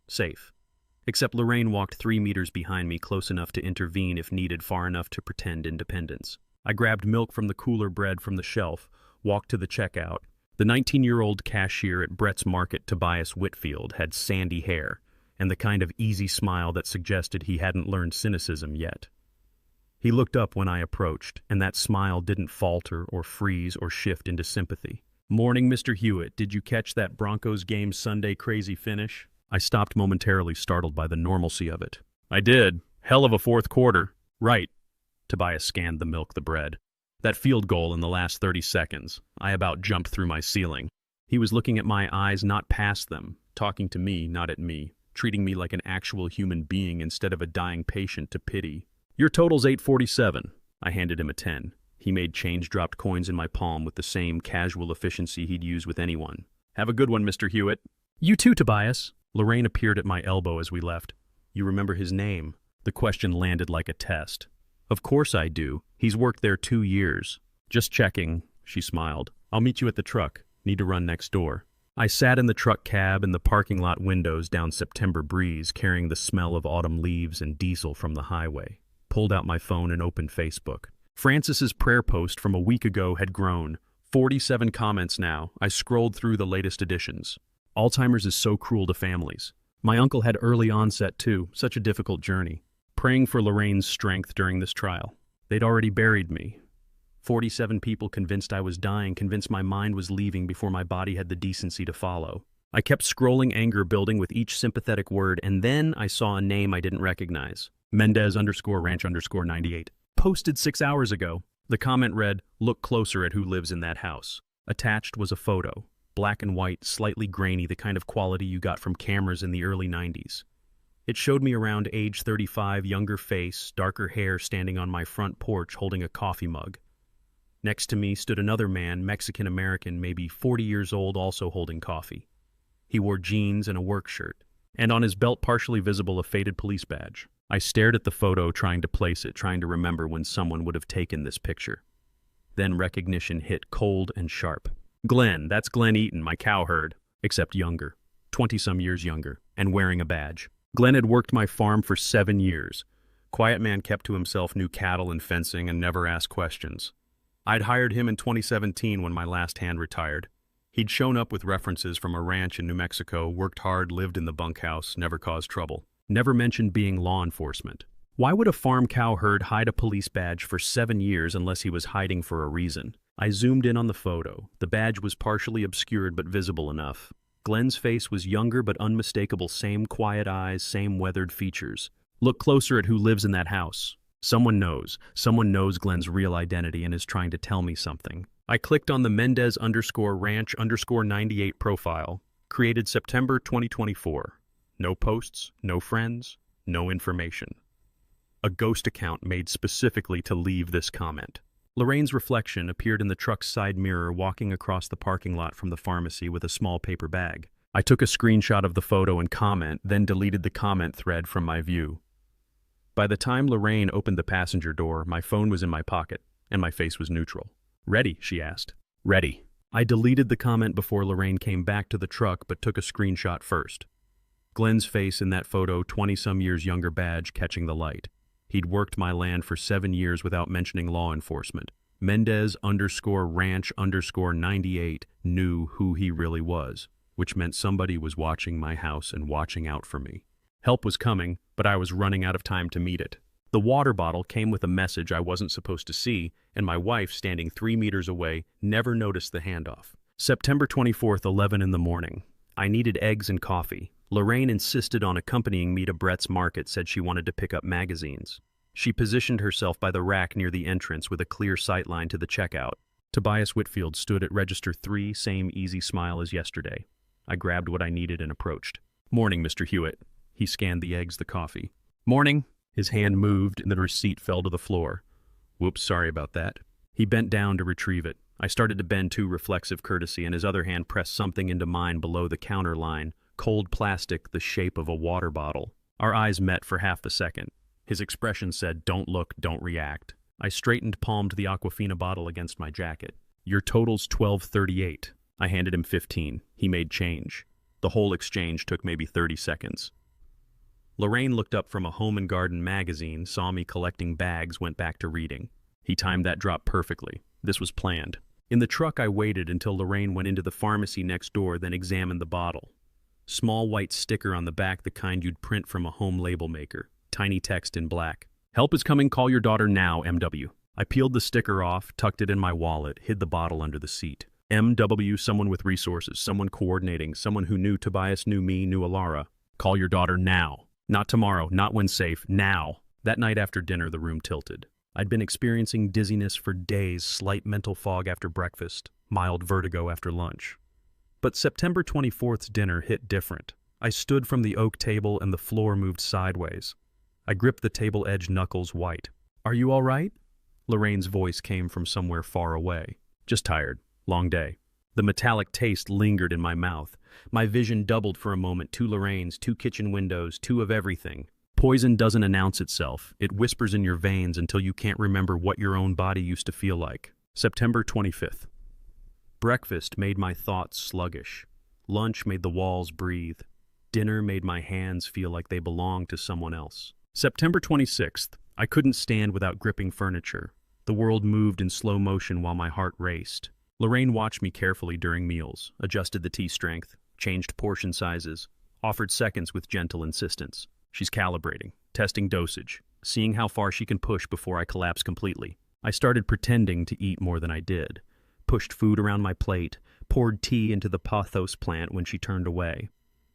Safe. Except Lorraine walked 3 meters behind me, close enough to intervene if needed, far enough to pretend independence. I grabbed milk from the cooler, bread from the shelf, walked to the checkout. The 19-year-old cashier at Brett's Market, Tobias Whitfield, had sandy hair and the kind of easy smile that suggested he hadn't learned cynicism yet. He looked up when I approached, and that smile didn't falter or freeze or shift into sympathy. "Morning, Mr. Hewitt. Did you catch that Broncos game Sunday crazy finish?" I stopped momentarily, startled by the normalcy of it. "I did. Hell of a fourth quarter." "Right." Tobias scanned the milk, the bread. "That field goal in the last 30 seconds. I about jumped through my ceiling." He was looking at my eyes, not past them, talking to me, not at me, treating me like an actual human being instead of a dying patient to pity. "Your total's $847. I handed him a 10. He made change, dropped coins in my palm with the same casual efficiency he'd use with anyone. "Have a good one, Mr. Hewitt." "You too, Tobias." Lorraine appeared at my elbow as we left. "You remember his name?" The question landed like a test. "Of course I do. He's worked there 2 years. "Just checking," she smiled. "I'll meet you at the truck. Need to run next door." I sat in the truck cab in the parking lot windows down September breeze, carrying the smell of autumn leaves and diesel from the highway. Pulled out my phone and opened Facebook. Francis's prayer post from a week ago had grown. 47 comments now. I scrolled through the latest editions. Alzheimer's is so cruel to families. My uncle had early onset too, such a difficult journey. Praying for Lorraine's strength during this trial. They'd already buried me. 47 people convinced I was dying, convinced my mind was leaving before my body had the decency to follow. I kept scrolling, anger building with each sympathetic word, and then I saw a name I didn't recognize. Mendez_ranch_98. Posted 6 hours ago. The comment read, "Look closer at who lives in that house." Attached was a photo. Black and white, slightly grainy, the kind of quality you got from cameras in the early 90s. It showed me around age 35, younger face, darker hair, standing on my front porch holding a coffee mug. Next to me stood another man, Mexican-American, maybe 40 years old, also holding coffee. He wore jeans and a work shirt, and on his belt, partially visible, a faded police badge. I stared at the photo, trying to place it, trying to remember when someone would have taken this picture. Then recognition hit, cold and sharp. Glenn, that's Glenn Eaton, my cowherd, except younger, 20-some years younger, and wearing a badge. Glenn had worked my farm for 7 years. Quiet man, kept to himself, knew cattle and fencing, and never asked questions. I'd hired him in 2017 when my last hand retired. He'd shown up with references from a ranch in New Mexico, worked hard, lived in the bunkhouse, never caused trouble. Never mentioned being law enforcement. Why would a farm cow herd hide a police badge for 7 years unless he was hiding for a reason? I zoomed in on the photo. The badge was partially obscured but visible enough. Glenn's face was younger but unmistakable, same quiet eyes, same weathered features. Look closer at who lives in that house. Someone knows. Someone knows Glenn's real identity and is trying to tell me something. I clicked on the Mendez_Ranch_98 profile, created September 2024. No posts, no friends, no information. A ghost account made specifically to leave this comment. Lorraine's reflection appeared in the truck's side mirror walking across the parking lot from the pharmacy with a small paper bag. I took a screenshot of the photo and comment, then deleted the comment thread from my view. By the time Lorraine opened the passenger door, my phone was in my pocket, and my face was neutral. "Ready?" she asked. "Ready." I deleted the comment before Lorraine came back to the truck but took a screenshot first. Glenn's face in that photo, 20-some years younger badge catching the light. He'd worked my land for 7 years without mentioning law enforcement. Mendez_Ranch_98 knew who he really was, which meant somebody was watching my house and watching out for me. Help was coming, but I was running out of time to meet it. The water bottle came with a message I wasn't supposed to see, and my wife, standing 3 meters away, never noticed the handoff. September 24th, 11 in the morning. I needed eggs and coffee. Lorraine insisted on accompanying me to Brett's Market, said she wanted to pick up magazines. She positioned herself by the rack near the entrance with a clear sightline to the checkout. Tobias Whitfield stood at register 3, same easy smile as yesterday. I grabbed what I needed and approached. "Morning, Mr. Hewitt." He scanned the eggs, the coffee. "Morning." His hand moved and the receipt fell to the floor. "Whoops, sorry about that." He bent down to retrieve it. I started to bend to reflexive courtesy, and his other hand pressed something into mine below the counter line. Cold plastic, the shape of a water bottle. Our eyes met for half a second. His expression said, "Don't look, don't react." I straightened, palmed the Aquafina bottle against my jacket. "Your total's $12.38. I handed him 15. He made change. The whole exchange took maybe 30 seconds. Lorraine looked up from a Home and Garden magazine, saw me collecting bags, went back to reading. He timed that drop perfectly. This was planned. In the truck, I waited until Lorraine went into the pharmacy next door, then examined the bottle. Small white sticker on the back, the kind you'd print from a home label maker. Tiny text in black. "Help is coming, call your daughter now, MW." I peeled the sticker off, tucked it in my wallet, hid the bottle under the seat. MW, someone with resources, someone coordinating, someone who knew Tobias, knew me, knew Alara. Call your daughter now. Not tomorrow, not when safe, now. That night after dinner, the room tilted. I'd been experiencing dizziness for days, slight mental fog after breakfast, mild vertigo after lunch. But September 24th's dinner hit different. I stood from the oak table and the floor moved sideways. I gripped the table edge, knuckles white. "Are you all right?" Lorraine's voice came from somewhere far away. "Just tired. Long day." The metallic taste lingered in my mouth. My vision doubled for a moment. 2 Lorraines, 2 kitchen windows, 2 of everything. Poison doesn't announce itself. It whispers in your veins until you can't remember what your own body used to feel like. September 25th. Breakfast made my thoughts sluggish. Lunch made the walls breathe. Dinner made my hands feel like they belonged to someone else. September 26th. I couldn't stand without gripping furniture. The world moved in slow motion while my heart raced. Lorraine watched me carefully during meals, adjusted the tea strength, changed portion sizes, offered seconds with gentle insistence. She's calibrating, testing dosage, seeing how far she can push before I collapse completely. I started pretending to eat more than I did. Pushed food around my plate, poured tea into the pothos plant when she turned away.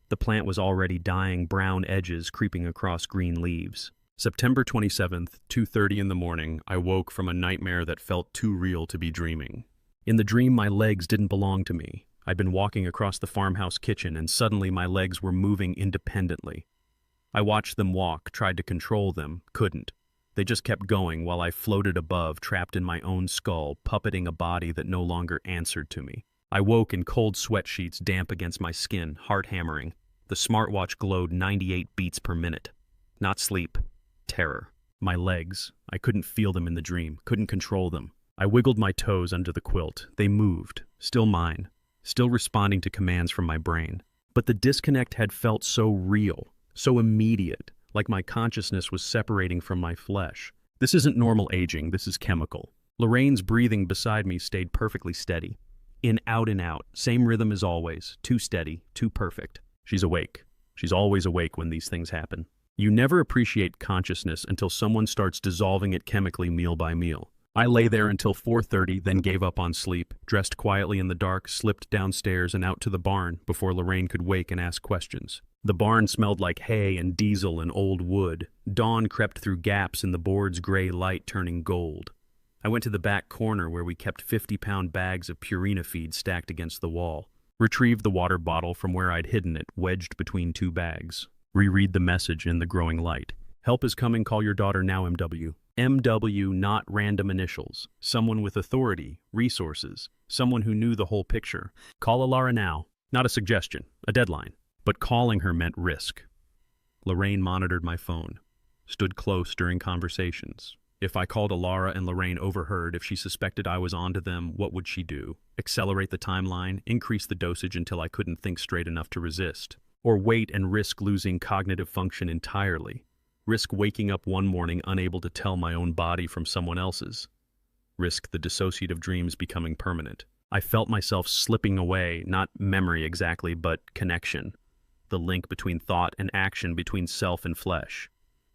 The plant was already dying, brown edges creeping across green leaves. September 27th, 2:30 in the morning, I woke from a nightmare that felt too real to be dreaming. In the dream, my legs didn't belong to me. I'd been walking across the farmhouse kitchen, and suddenly my legs were moving independently. I watched them walk, tried to control them, couldn't. They just kept going while I floated above, trapped in my own skull, puppeting a body that no longer answered to me. I woke in cold sweat sheets damp against my skin, heart hammering. The smartwatch glowed 98 beats per minute. Not sleep, terror. My legs, I couldn't feel them in the dream, couldn't control them. I wiggled my toes under the quilt. They moved, still mine, still responding to commands from my brain. But the disconnect had felt so real, so immediate, like my consciousness was separating from my flesh. This isn't normal aging, this is chemical. Lorraine's breathing beside me stayed perfectly steady. In, out, same rhythm as always, too steady, too perfect. She's awake. She's always awake when these things happen. You never appreciate consciousness until someone starts dissolving it chemically meal by meal. I lay there until 4:30, then gave up on sleep, dressed quietly in the dark, slipped downstairs and out to the barn before Lorraine could wake and ask questions. The barn smelled like hay and diesel and old wood. Dawn crept through gaps in the board's gray light turning gold. I went to the back corner where we kept 50-pound bags of Purina feed stacked against the wall. Retrieved the water bottle from where I'd hidden it, wedged between two bags. Reread the message in the growing light. Help is coming, call your daughter now, MW. MW, not random initials. Someone with authority, resources, someone who knew the whole picture. Call Alara now. Not a suggestion, a deadline. But calling her meant risk. Lorraine monitored my phone, stood close during conversations. If I called Alara and Lorraine overheard, if she suspected I was onto them, what would she do? Accelerate the timeline, increase the dosage until I couldn't think straight enough to resist? Or wait and risk losing cognitive function entirely? Risk waking up one morning unable to tell my own body from someone else's? Risk the dissociative dreams becoming permanent? I felt myself slipping away, not memory exactly, but connection. The link between thought and action, between self and flesh.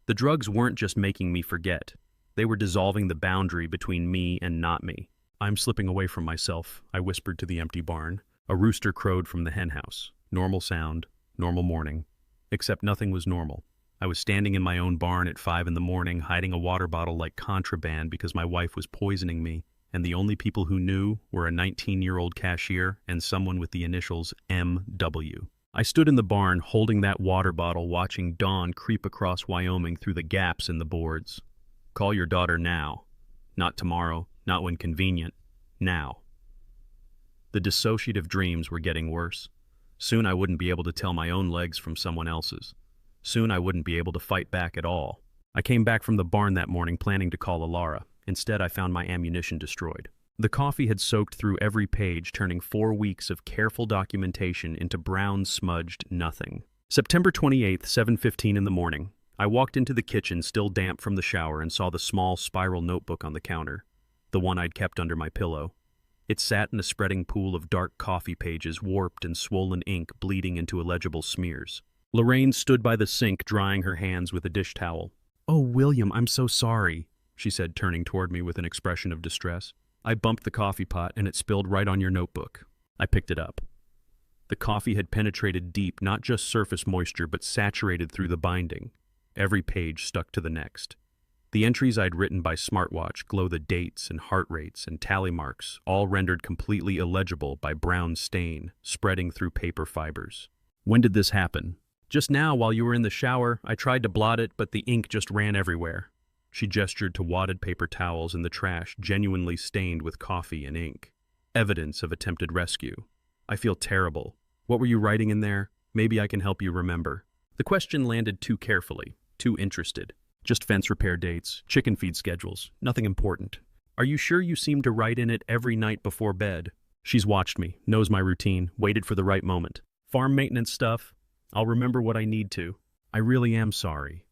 The drugs weren't just making me forget. They were dissolving the boundary between me and not me. I'm slipping away from myself, I whispered to the empty barn. A rooster crowed from the henhouse. Normal sound, normal morning. Except nothing was normal. I was standing in my own barn at 5 in the morning, hiding a water bottle like contraband because my wife was poisoning me, and the only people who knew were a 19-year-old cashier and someone with the initials MW. I stood in the barn holding that water bottle, watching dawn creep across Wyoming through the gaps in the boards. Call your daughter now. Not tomorrow, not when convenient. Now. The dissociative dreams were getting worse. Soon I wouldn't be able to tell my own legs from someone else's. Soon I wouldn't be able to fight back at all. I came back from the barn that morning planning to call Alara. Instead, I found my ammunition destroyed. The coffee had soaked through every page, turning 4 weeks of careful documentation into brown smudged nothing. September 28th, 7:15 in the morning. I walked into the kitchen, still damp from the shower, and saw the small spiral notebook on the counter, the one I'd kept under my pillow. It sat in a spreading pool of dark coffee pages, warped and swollen ink bleeding into illegible smears. Lorraine stood by the sink, drying her hands with a dish towel. "Oh, William, I'm so sorry," she said, turning toward me with an expression of distress. "I bumped the coffee pot and it spilled right on your notebook." I picked it up. The coffee had penetrated deep, not just surface moisture, but saturated through the binding. Every page stuck to the next. The entries I'd written by Smartwatch glow the dates and heart rates and tally marks, all rendered completely illegible by brown stain spreading through paper fibers. "When did this happen?" "Just now, while you were in the shower. I tried to blot it, but the ink just ran everywhere." She gestured to wadded paper towels in the trash, genuinely stained with coffee and ink. Evidence of attempted rescue. "I feel terrible. What were you writing in there? Maybe I can help you remember." The question landed too carefully, too interested. "Just fence repair dates, chicken feed schedules, nothing important." "Are you sure you seem to write in it every night before bed?" She's watched me, knows my routine, waited for the right moment. "Farm maintenance stuff. I'll remember what I need to." "I really am sorry."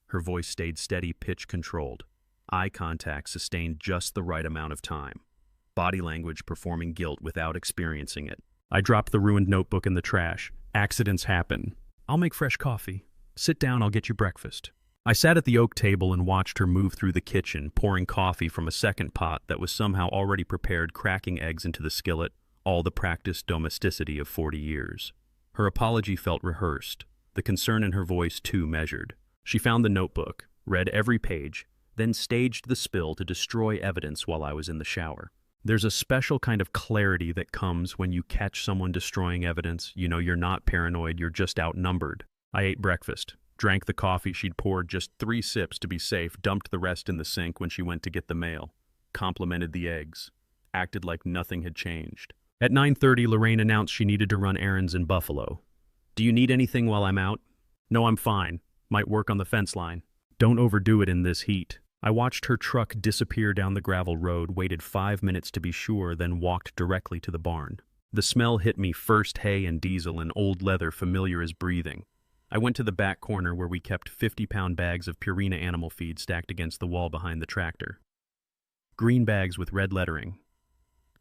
Her voice stayed steady, pitch-controlled. Eye contact sustained just the right amount of time. Body language performing guilt without experiencing it. I dropped the ruined notebook in the trash. Accidents happen. "I'll make fresh coffee. Sit down, I'll get you breakfast." I sat at the oak table and watched her move through the kitchen, pouring coffee from a second pot that was somehow already prepared, cracking eggs into the skillet, all the practiced domesticity of 40 years. Her apology felt rehearsed, the concern in her voice too measured. She found the notebook, read every page, then staged the spill to destroy evidence while I was in the shower. There's a special kind of clarity that comes when you catch someone destroying evidence. You know you're not paranoid, you're just outnumbered. I ate breakfast, drank the coffee she'd poured, just 3 sips to be safe, dumped the rest in the sink when she went to get the mail, complimented the eggs, acted like nothing had changed. At 9:30, Lorraine announced she needed to run errands in Buffalo. "Do you need anything while I'm out?" "No, I'm fine. Might work on the fence line." "Don't overdo it in this heat." I watched her truck disappear down the gravel road, waited 5 minutes to be sure, then walked directly to the barn. The smell hit me, first hay and diesel and old leather, familiar as breathing. I went to the back corner where we kept 50-pound bags of Purina animal feed stacked against the wall behind the tractor. Green bags with red lettering.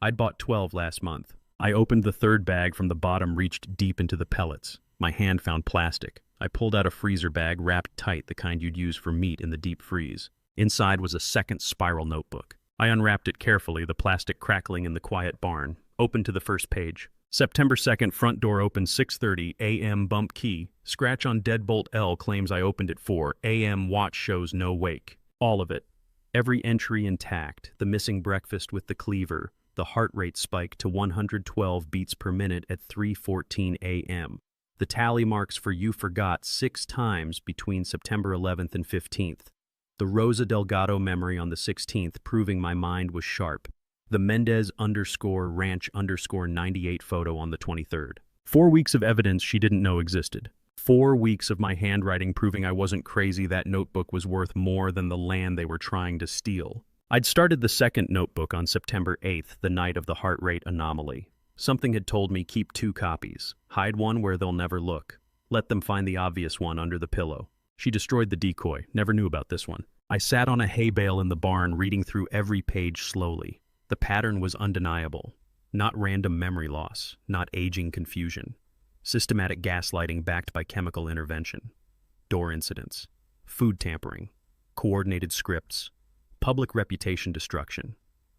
I'd bought 12 last month. I opened the third bag from the bottom, reached deep into the pellets. My hand found plastic, I pulled out a freezer bag wrapped tight, the kind you'd use for meat in the deep freeze. Inside was a second spiral notebook. I unwrapped it carefully, the plastic crackling in the quiet barn. Opened to the first page. September 2nd, front door opened 6:30 a.m. bump key. Scratch on deadbolt L claims I opened at 4 a.m. Watch shows no wake. All of it. Every entry intact. The missing breakfast with the cleaver. The heart rate spike to 112 beats per minute at 3:14 a.m. The tally marks for you forgot 6 times between September 11th and 15th. The Rosa Delgado memory on the 16th proving my mind was sharp. The Mendez_Ranch_98 photo on the 23rd. 4 weeks of evidence she didn't know existed. 4 weeks of my handwriting proving I wasn't crazy, that notebook was worth more than the land they were trying to steal. I'd started the second notebook on September 8th, the night of the heart rate anomaly. Something had told me keep 2 copies. Hide one where they'll never look. Let them find the obvious one under the pillow. She destroyed the decoy. Never knew about this one. I sat on a hay bale in the barn reading through every page slowly. The pattern was undeniable. Not random memory loss, not aging confusion. Systematic gaslighting backed by chemical intervention. Door incidents. Food tampering. Coordinated scripts. Public reputation destruction.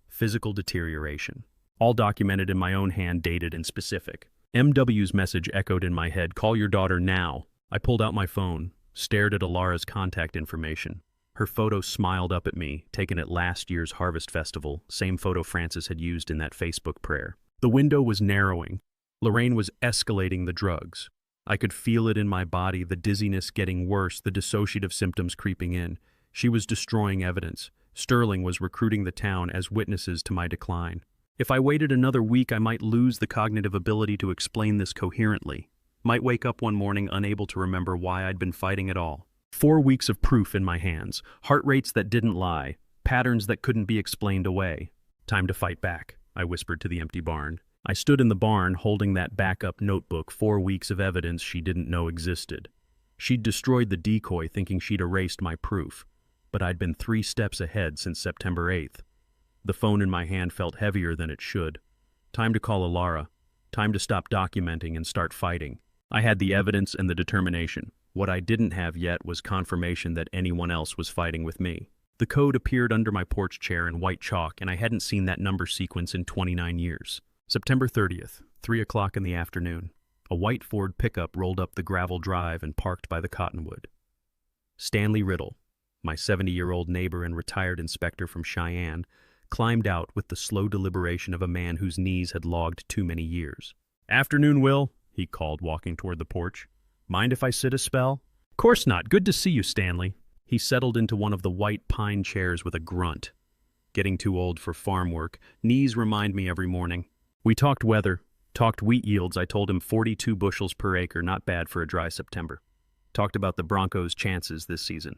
Physical deterioration. All documented in my own hand, dated and specific. MW's message echoed in my head, "Call your daughter now." I pulled out my phone, stared at Alara's contact information. Her photo smiled up at me, taken at last year's Harvest Festival, same photo Francis had used in that Facebook prayer. The window was narrowing. Lorraine was escalating the drugs. I could feel it in my body, the dizziness getting worse, the dissociative symptoms creeping in. She was destroying evidence. Sterling was recruiting the town as witnesses to my decline. If I waited another week, I might lose the cognitive ability to explain this coherently. Might wake up one morning unable to remember why I'd been fighting at all. 4 weeks of proof in my hands, heart rates that didn't lie, patterns that couldn't be explained away. Time to fight back, I whispered to the empty barn. I stood in the barn holding that backup notebook, 4 weeks of evidence she didn't know existed. She'd destroyed the decoy thinking she'd erased my proof, but I'd been 3 steps ahead since September 8th. The phone in my hand felt heavier than it should. Time to call Alara. Time to stop documenting and start fighting. I had the evidence and the determination. What I didn't have yet was confirmation that anyone else was fighting with me. The code appeared under my porch chair in white chalk, and I hadn't seen that number sequence in 29 years. September 30th, 3 o'clock in the afternoon. A white Ford pickup rolled up the gravel drive and parked by the cottonwood. Stanley Riddle, my 70-year-old neighbor and retired inspector from Cheyenne, climbed out with the slow deliberation of a man whose knees had logged too many years. "Afternoon, Will," he called, walking toward the porch. "Mind if I sit a spell?" "Course not. Good to see you, Stanley." He settled into one of the white pine chairs with a grunt. Getting too old for farm work, knees remind me every morning. We talked weather, talked wheat yields. I told him 42 bushels per acre, not bad for a dry September. Talked about the Broncos' chances this season.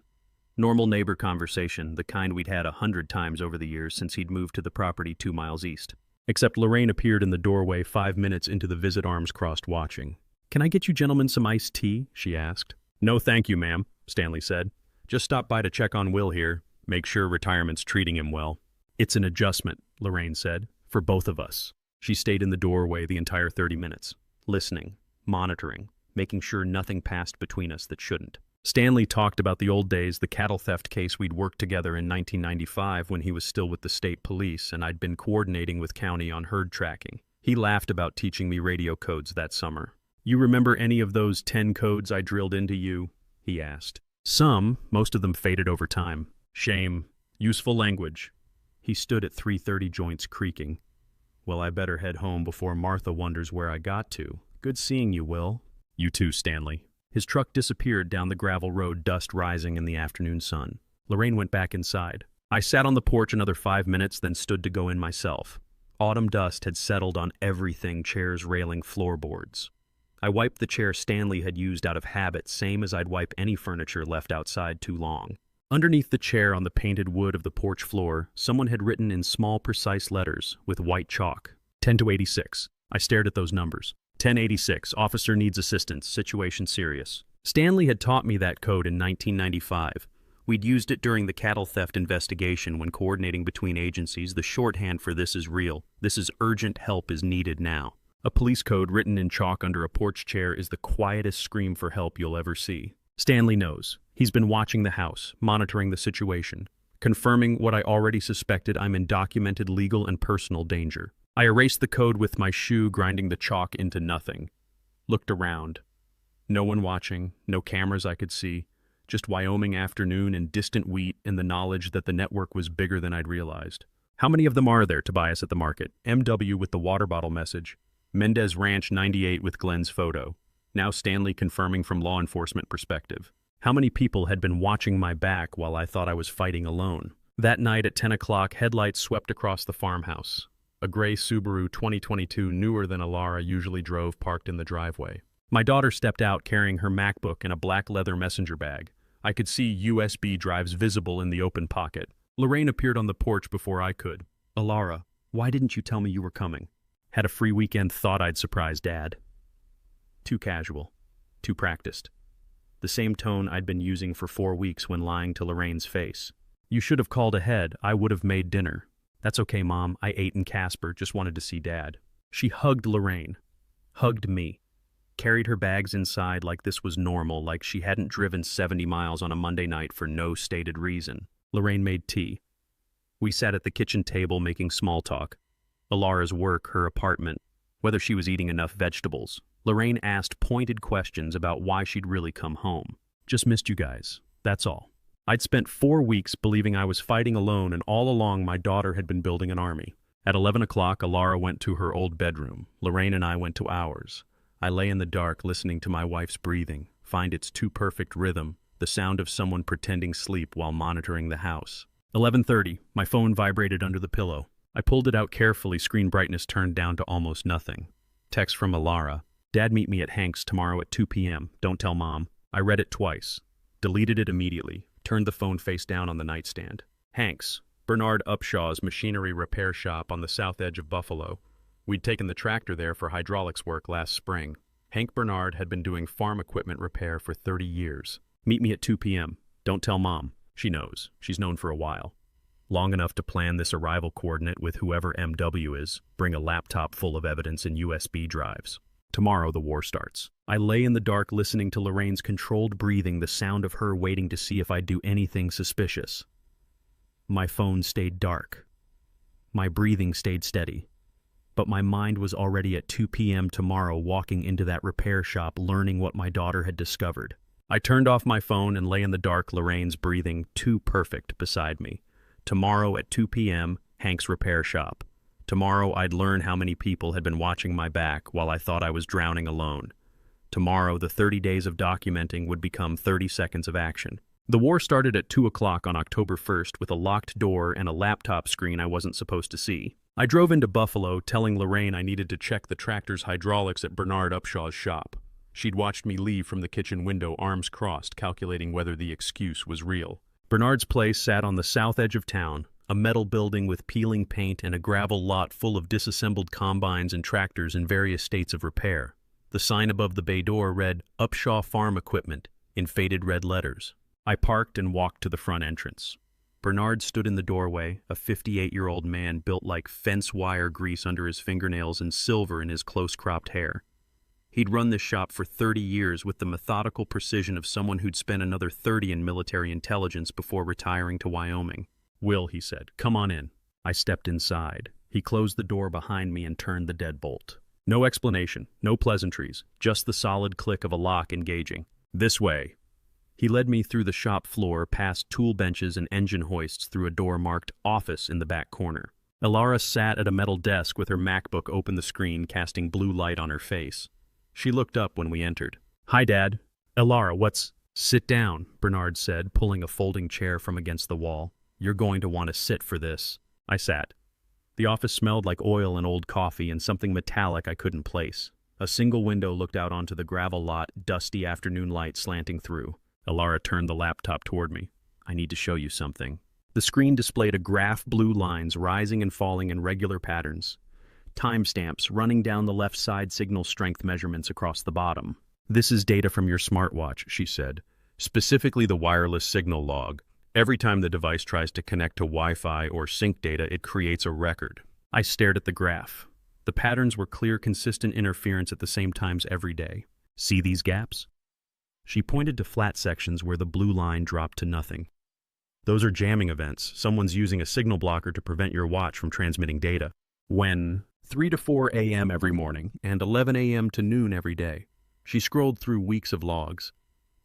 Normal neighbor conversation, the kind we'd had 100 times over the years since he'd moved to the property 2 miles east. Except Lorraine appeared in the doorway 5 minutes into the visit, arms crossed, watching. "Can I get you gentlemen some iced tea?" she asked. "No thank you, ma'am," Stanley said. "Just stop by to check on Will here. Make sure retirement's treating him well." "It's an adjustment," Lorraine said, "for both of us." She stayed in the doorway the entire 30 minutes, listening, monitoring, making sure nothing passed between us that shouldn't. Stanley talked about the old days, the cattle theft case we'd worked together in 1995 when he was still with the state police and I'd been coordinating with county on herd tracking. He laughed about teaching me radio codes that summer. "You remember any of those 10 codes I drilled into you?" he asked. "Some, most of them faded over time. Shame. Useful language." He stood at 3:30, joints creaking. "Well, I better head home before Martha wonders where I got to. Good seeing you, Will." "You too, Stanley." His truck disappeared down the gravel road, dust rising in the afternoon sun. Lorraine went back inside. I sat on the porch another 5 minutes, then stood to go in myself. Autumn dust had settled on everything, chairs, railing, floorboards. I wiped the chair Stanley had used out of habit, same as I'd wipe any furniture left outside too long. Underneath the chair on the painted wood of the porch floor, someone had written in small, precise letters with white chalk, 10 to 86. I stared at those numbers. 1086, officer needs assistance, situation serious. Stanley had taught me that code in 1995. We'd used it during the cattle theft investigation when coordinating between agencies. The shorthand for "this is real. This is urgent, help is needed now." A police code written in chalk under a porch chair is the quietest scream for help you'll ever see. Stanley knows. He's been watching the house, monitoring the situation, confirming what I already suspected: I'm in documented legal and personal danger. I erased the code with my shoe, grinding the chalk into nothing. Looked around. No one watching, no cameras I could see, just Wyoming afternoon and distant wheat and the knowledge that the network was bigger than I'd realized. How many of them are there, Tobias at the market? MW with the water bottle message. Mendez Ranch 98 with Glenn's photo. Now Stanley confirming from law enforcement perspective. How many people had been watching my back while I thought I was fighting alone? That night at 10 o'clock, headlights swept across the farmhouse. A gray Subaru 2022, newer than Alara usually drove, parked in the driveway. My daughter stepped out carrying her MacBook and a black leather messenger bag. I could see USB drives visible in the open pocket. Lorraine appeared on the porch before I could. Alara, why didn't you tell me you were coming? Had a free weekend, thought I'd surprise Dad. Too casual. Too practiced. The same tone I'd been using for 4 weeks when lying to Lorraine's face. You should have called ahead. I would have made dinner. That's okay, Mom. I ate in Casper. Just wanted to see Dad. She hugged Lorraine. Hugged me. Carried her bags inside like this was normal, like she hadn't driven 70 miles on a Monday night for no stated reason. Lorraine made tea. We sat at the kitchen table making small talk. Alara's work, her apartment, whether she was eating enough vegetables. Lorraine asked pointed questions about why she'd really come home. Just missed you guys. That's all. I'd spent 4 weeks believing I was fighting alone, and all along my daughter had been building an army. At 11 o'clock, Alara went to her old bedroom. Lorraine and I went to ours. I lay in the dark listening to my wife's breathing, find its too perfect rhythm, the sound of someone pretending sleep while monitoring the house. 11:30, my phone vibrated under the pillow. I pulled it out carefully, screen brightness turned down to almost nothing. Text from Alara. Dad, meet me at Hank's tomorrow at 2 p.m. Don't tell Mom. I read it twice. Deleted it immediately. Turned the phone face down on the nightstand. Hank's, Bernard Upshaw's machinery repair shop on the south edge of Buffalo. We'd taken the tractor there for hydraulics work last spring. Hank Bernard had been doing farm equipment repair for 30 years. Meet me at 2 p.m. Don't tell Mom. She knows. She's known for a while. Long enough to plan this arrival coordinate with whoever MW is, bring a laptop full of evidence and USB drives. Tomorrow the war starts. I lay in the dark listening to Lorraine's controlled breathing, the sound of her waiting to see if I'd do anything suspicious. My phone stayed dark. My breathing stayed steady. But my mind was already at 2 p.m. tomorrow, walking into that repair shop, learning what my daughter had discovered. I turned off my phone and lay in the dark, Lorraine's breathing too perfect beside me. Tomorrow at 2 p.m., Hank's repair shop. Tomorrow I'd learn how many people had been watching my back while I thought I was drowning alone. Tomorrow the 30 days of documenting would become 30 seconds of action. The war started at 2 o'clock on October 1st with a locked door and a laptop screen I wasn't supposed to see. I drove into Buffalo, telling Lorraine I needed to check the tractor's hydraulics at Bernard Upshaw's shop. She'd watched me leave from the kitchen window, arms crossed, calculating whether the excuse was real. Bernard's place sat on the south edge of town, a metal building with peeling paint and a gravel lot full of disassembled combines and tractors in various states of repair. The sign above the bay door read, Upshaw Farm Equipment, in faded red letters. I parked and walked to the front entrance. Bernard stood in the doorway, a 58-year-old man built like fence wire grease under his fingernails and silver in his close-cropped hair. He'd run this shop for 30 years with the methodical precision of someone who'd spent another 30 in military intelligence before retiring to Wyoming. Will, he said, come on in. I stepped inside. He closed the door behind me and turned the deadbolt. No explanation, no pleasantries, just the solid click of a lock engaging. This way. He led me through the shop floor, past tool benches and engine hoists, through a door marked Office in the back corner. Alara sat at a metal desk with her MacBook open, the screen casting blue light on her face. She looked up when we entered. Hi, Dad. Alara, what's... Sit down, Bernard said, pulling a folding chair from against the wall. You're going to want to sit for this. I sat. The office smelled like oil and old coffee and something metallic I couldn't place. A single window looked out onto the gravel lot, dusty afternoon light slanting through. Alara turned the laptop toward me. I need to show you something. The screen displayed a graph, blue lines rising and falling in regular patterns. Timestamps running down the left side, signal strength measurements across the bottom. This is data from your smartwatch, she said. Specifically the wireless signal log. Every time the device tries to connect to Wi-Fi or sync data, it creates a record. I stared at the graph. The patterns were clear, consistent interference at the same times every day. See these gaps? She pointed to flat sections where the blue line dropped to nothing. Those are jamming events. Someone's using a signal blocker to prevent your watch from transmitting data. When 3 to 4 a.m. every morning and 11 a.m. to noon every day. She scrolled through weeks of logs.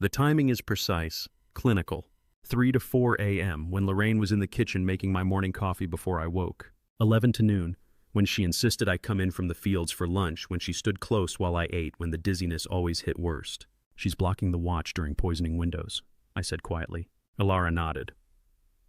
The timing is precise, clinical. 3 to 4 a.m. when Lorraine was in the kitchen making my morning coffee before I woke. 11 to noon when she insisted I come in from the fields for lunch, when she stood close while I ate, when the dizziness always hit worst. She's blocking the watch during poisoning windows, I said quietly. Alara nodded.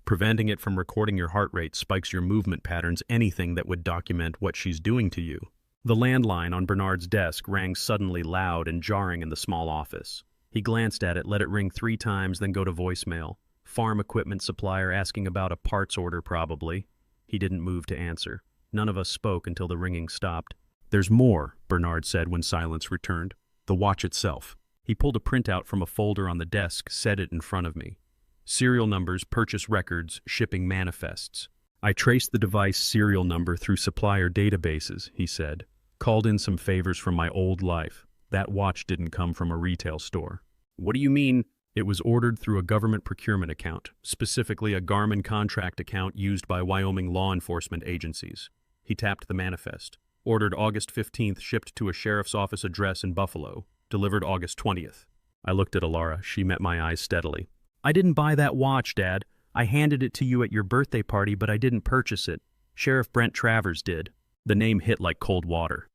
Preventing it from recording your heart rate, spikes your movement patterns, anything that would document what she's doing to you. The landline on Bernard's desk rang suddenly loud and jarring in the small office. He glanced at it, let it ring 3 times, then go to voicemail. Farm equipment supplier asking about a parts order, probably. He didn't move to answer. None of us spoke until the ringing stopped. There's more, Bernard said when silence returned. The watch itself. He pulled a printout from a folder on the desk, set it in front of me. Serial numbers, purchase records, shipping manifests. I traced the device serial number through supplier databases, he said. Called in some favors from my old life. That watch didn't come from a retail store. What do you mean? It was ordered through a government procurement account, specifically a Garmin contract account used by Wyoming law enforcement agencies. He tapped the manifest. Ordered August 15th, shipped to a sheriff's office address in Buffalo. Delivered August 20th. I looked at Alara. She met my eyes steadily. I didn't buy that watch, Dad. I handed it to you at your birthday party, but I didn't purchase it. Sheriff Brent Travers did. The name hit like cold water.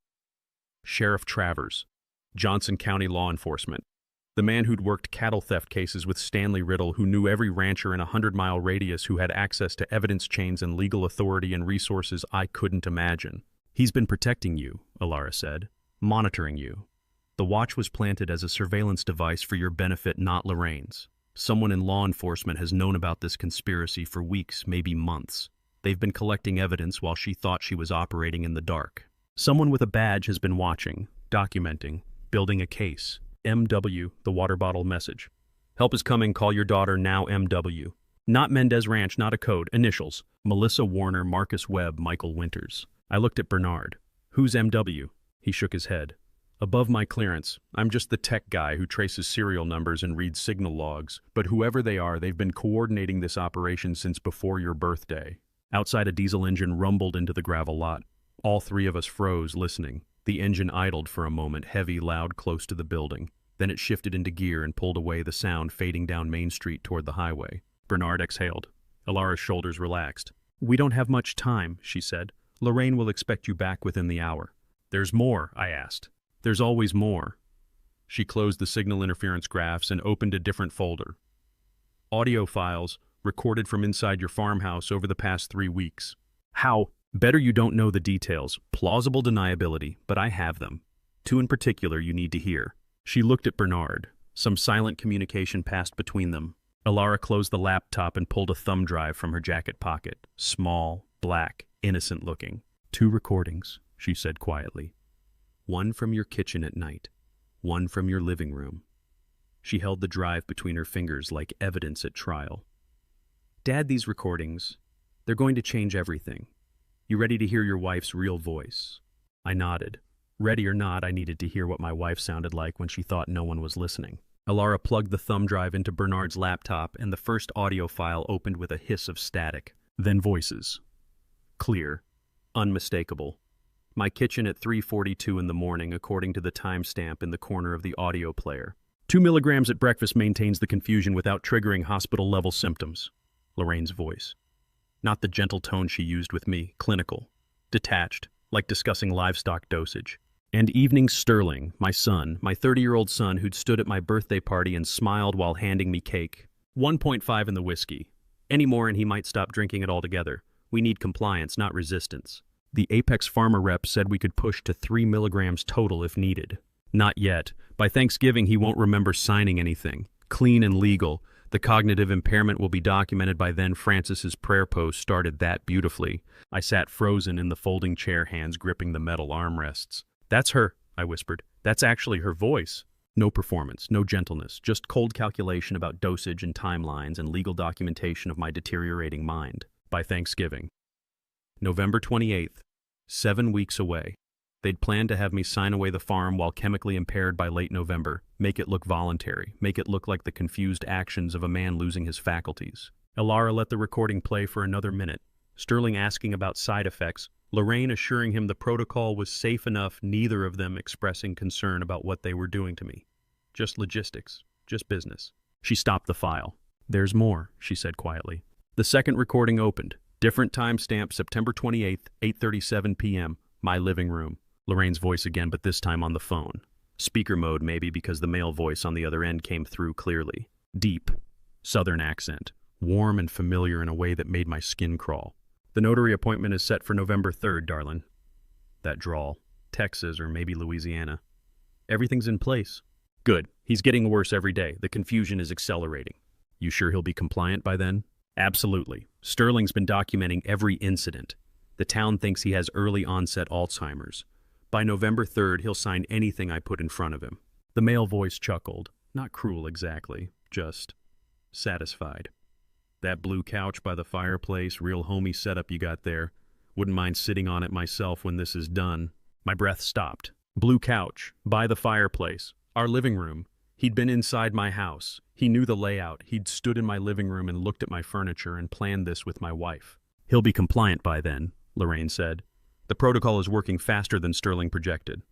Sheriff Travers. Johnson County Law Enforcement. The man who'd worked cattle theft cases with Stanley Riddle, who knew every rancher in a 100-mile radius, who had access to evidence chains and legal authority and resources I couldn't imagine. He's been protecting you, Alara said. Monitoring you. The watch was planted as a surveillance device for your benefit, not Lorraine's. Someone in law enforcement has known about this conspiracy for weeks, maybe months. They've been collecting evidence while she thought she was operating in the dark. Someone with a badge has been watching, documenting, building a case. MW, the water bottle message. Help is coming, call your daughter now, MW. Not Mendez Ranch, not a code, initials. Melissa Warner, Marcus Webb, Michael Winters. I looked at Bernard. Who's MW? He shook his head. Above my clearance. I'm just the tech guy who traces serial numbers and reads signal logs. But whoever they are, they've been coordinating this operation since before your birthday. Outside, a diesel engine rumbled into the gravel lot. All 3 of us froze, listening. The engine idled for a moment, heavy, loud, close to the building. Then it shifted into gear and pulled away, the sound fading down Main Street toward the highway. Bernard exhaled. Alara's shoulders relaxed. We don't have much time, she said. Lorraine will expect you back within the hour. There's more, I asked. There's always more. She closed the signal interference graphs and opened a different folder. Audio files recorded from inside your farmhouse over the past 3 weeks. How? Better you don't know the details. Plausible deniability, but I have them. 2 in particular you need to hear. She looked at Bernard. Some silent communication passed between them. Alara closed the laptop and pulled a thumb drive from her jacket pocket. Small, black, innocent looking. 2 recordings, she said quietly. 1 from your kitchen at night. 1 from your living room. She held the drive between her fingers like evidence at trial. Dad, these recordings, they're going to change everything. You ready to hear your wife's real voice? I nodded. Ready or not, I needed to hear what my wife sounded like when she thought no one was listening. Alara plugged the thumb drive into Bernard's laptop, and the first audio file opened with a hiss of static. Then voices. Clear. Unmistakable. My kitchen at 3:42 in the morning, according to the timestamp in the corner of the audio player. 2 milligrams at breakfast maintains the confusion without triggering hospital-level symptoms. Lorraine's voice. Not the gentle tone she used with me, clinical. Detached, like discussing livestock dosage. And Evening Sterling, my son, my 30-year-old son who'd stood at my birthday party and smiled while handing me cake. 1.5 in the whiskey. Any more and he might stop drinking it altogether. We need compliance, not resistance. The Apex Pharma rep said we could push to 3 milligrams total if needed. Not yet. By Thanksgiving, he won't remember signing anything. Clean and legal. The cognitive impairment will be documented by then. Francis's prayer post started that beautifully. I sat frozen in the folding chair, hands gripping the metal armrests. That's her, I whispered. That's actually her voice. No performance, no gentleness, just cold calculation about dosage and timelines and legal documentation of my deteriorating mind. By Thanksgiving. November 28th, 7 weeks away. They'd planned to have me sign away the farm while chemically impaired by late November, make it look voluntary, make it look like the confused actions of a man losing his faculties. Elara let the recording play for another minute, Sterling asking about side effects, Lorraine assuring him the protocol was safe enough, neither of them expressing concern about what they were doing to me. Just logistics, just business. She stopped the file. "There's more," she said quietly. The second recording opened. Different timestamp, September 28th, 8:37 p.m., my living room. Lorraine's voice again, but this time on the phone. Speaker mode maybe because the male voice on the other end came through clearly. Deep, southern accent, warm and familiar in a way that made my skin crawl. "The notary appointment is set for November 3rd, darlin'." That drawl. Texas or maybe Louisiana. "Everything's in place." "Good. He's getting worse every day. The confusion is accelerating." "You sure he'll be compliant by then?" "Absolutely. Sterling's been documenting every incident. The town thinks he has early onset Alzheimer's. By November 3rd, he'll sign anything I put in front of him." The male voice chuckled. Not cruel exactly, just satisfied. "That blue couch by the fireplace, real homey setup you got there. Wouldn't mind sitting on it myself when this is done." My breath stopped. Blue couch, by the fireplace, our living room. He'd been inside my house. He knew the layout. He'd stood in my living room and looked at my furniture and planned this with my wife. "He'll be compliant by then," Lorraine said. "The protocol is working faster than Sterling projected.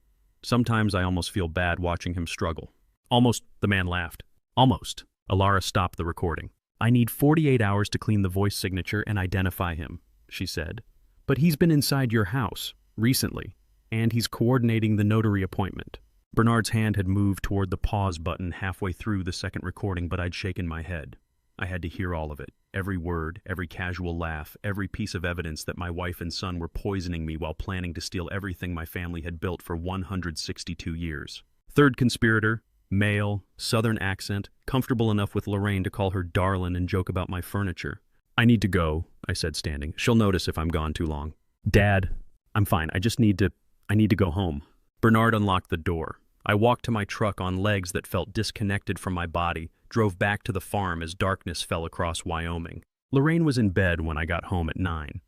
Sometimes I almost feel bad watching him struggle." "Almost," the man laughed. "Almost." Elara stopped the recording. "I need 48 hours to clean the voice signature and identify him," she said. "But he's been inside your house, recently, and he's coordinating the notary appointment." Bernard's hand had moved toward the pause button halfway through the second recording, but I'd shaken my head. I had to hear all of it. Every word, every casual laugh, every piece of evidence that my wife and son were poisoning me while planning to steal everything my family had built for 162 years. Third conspirator, male, southern accent, comfortable enough with Lorraine to call her darlin' and joke about my furniture. "I need to go," I said, standing. "She'll notice if I'm gone too long." "Dad, I'm fine. I need to go home." Bernard unlocked the door. I walked to my truck on legs that felt disconnected from my body, drove back to the farm as darkness fell across Wyoming. Lorraine was in bed when I got home at 9.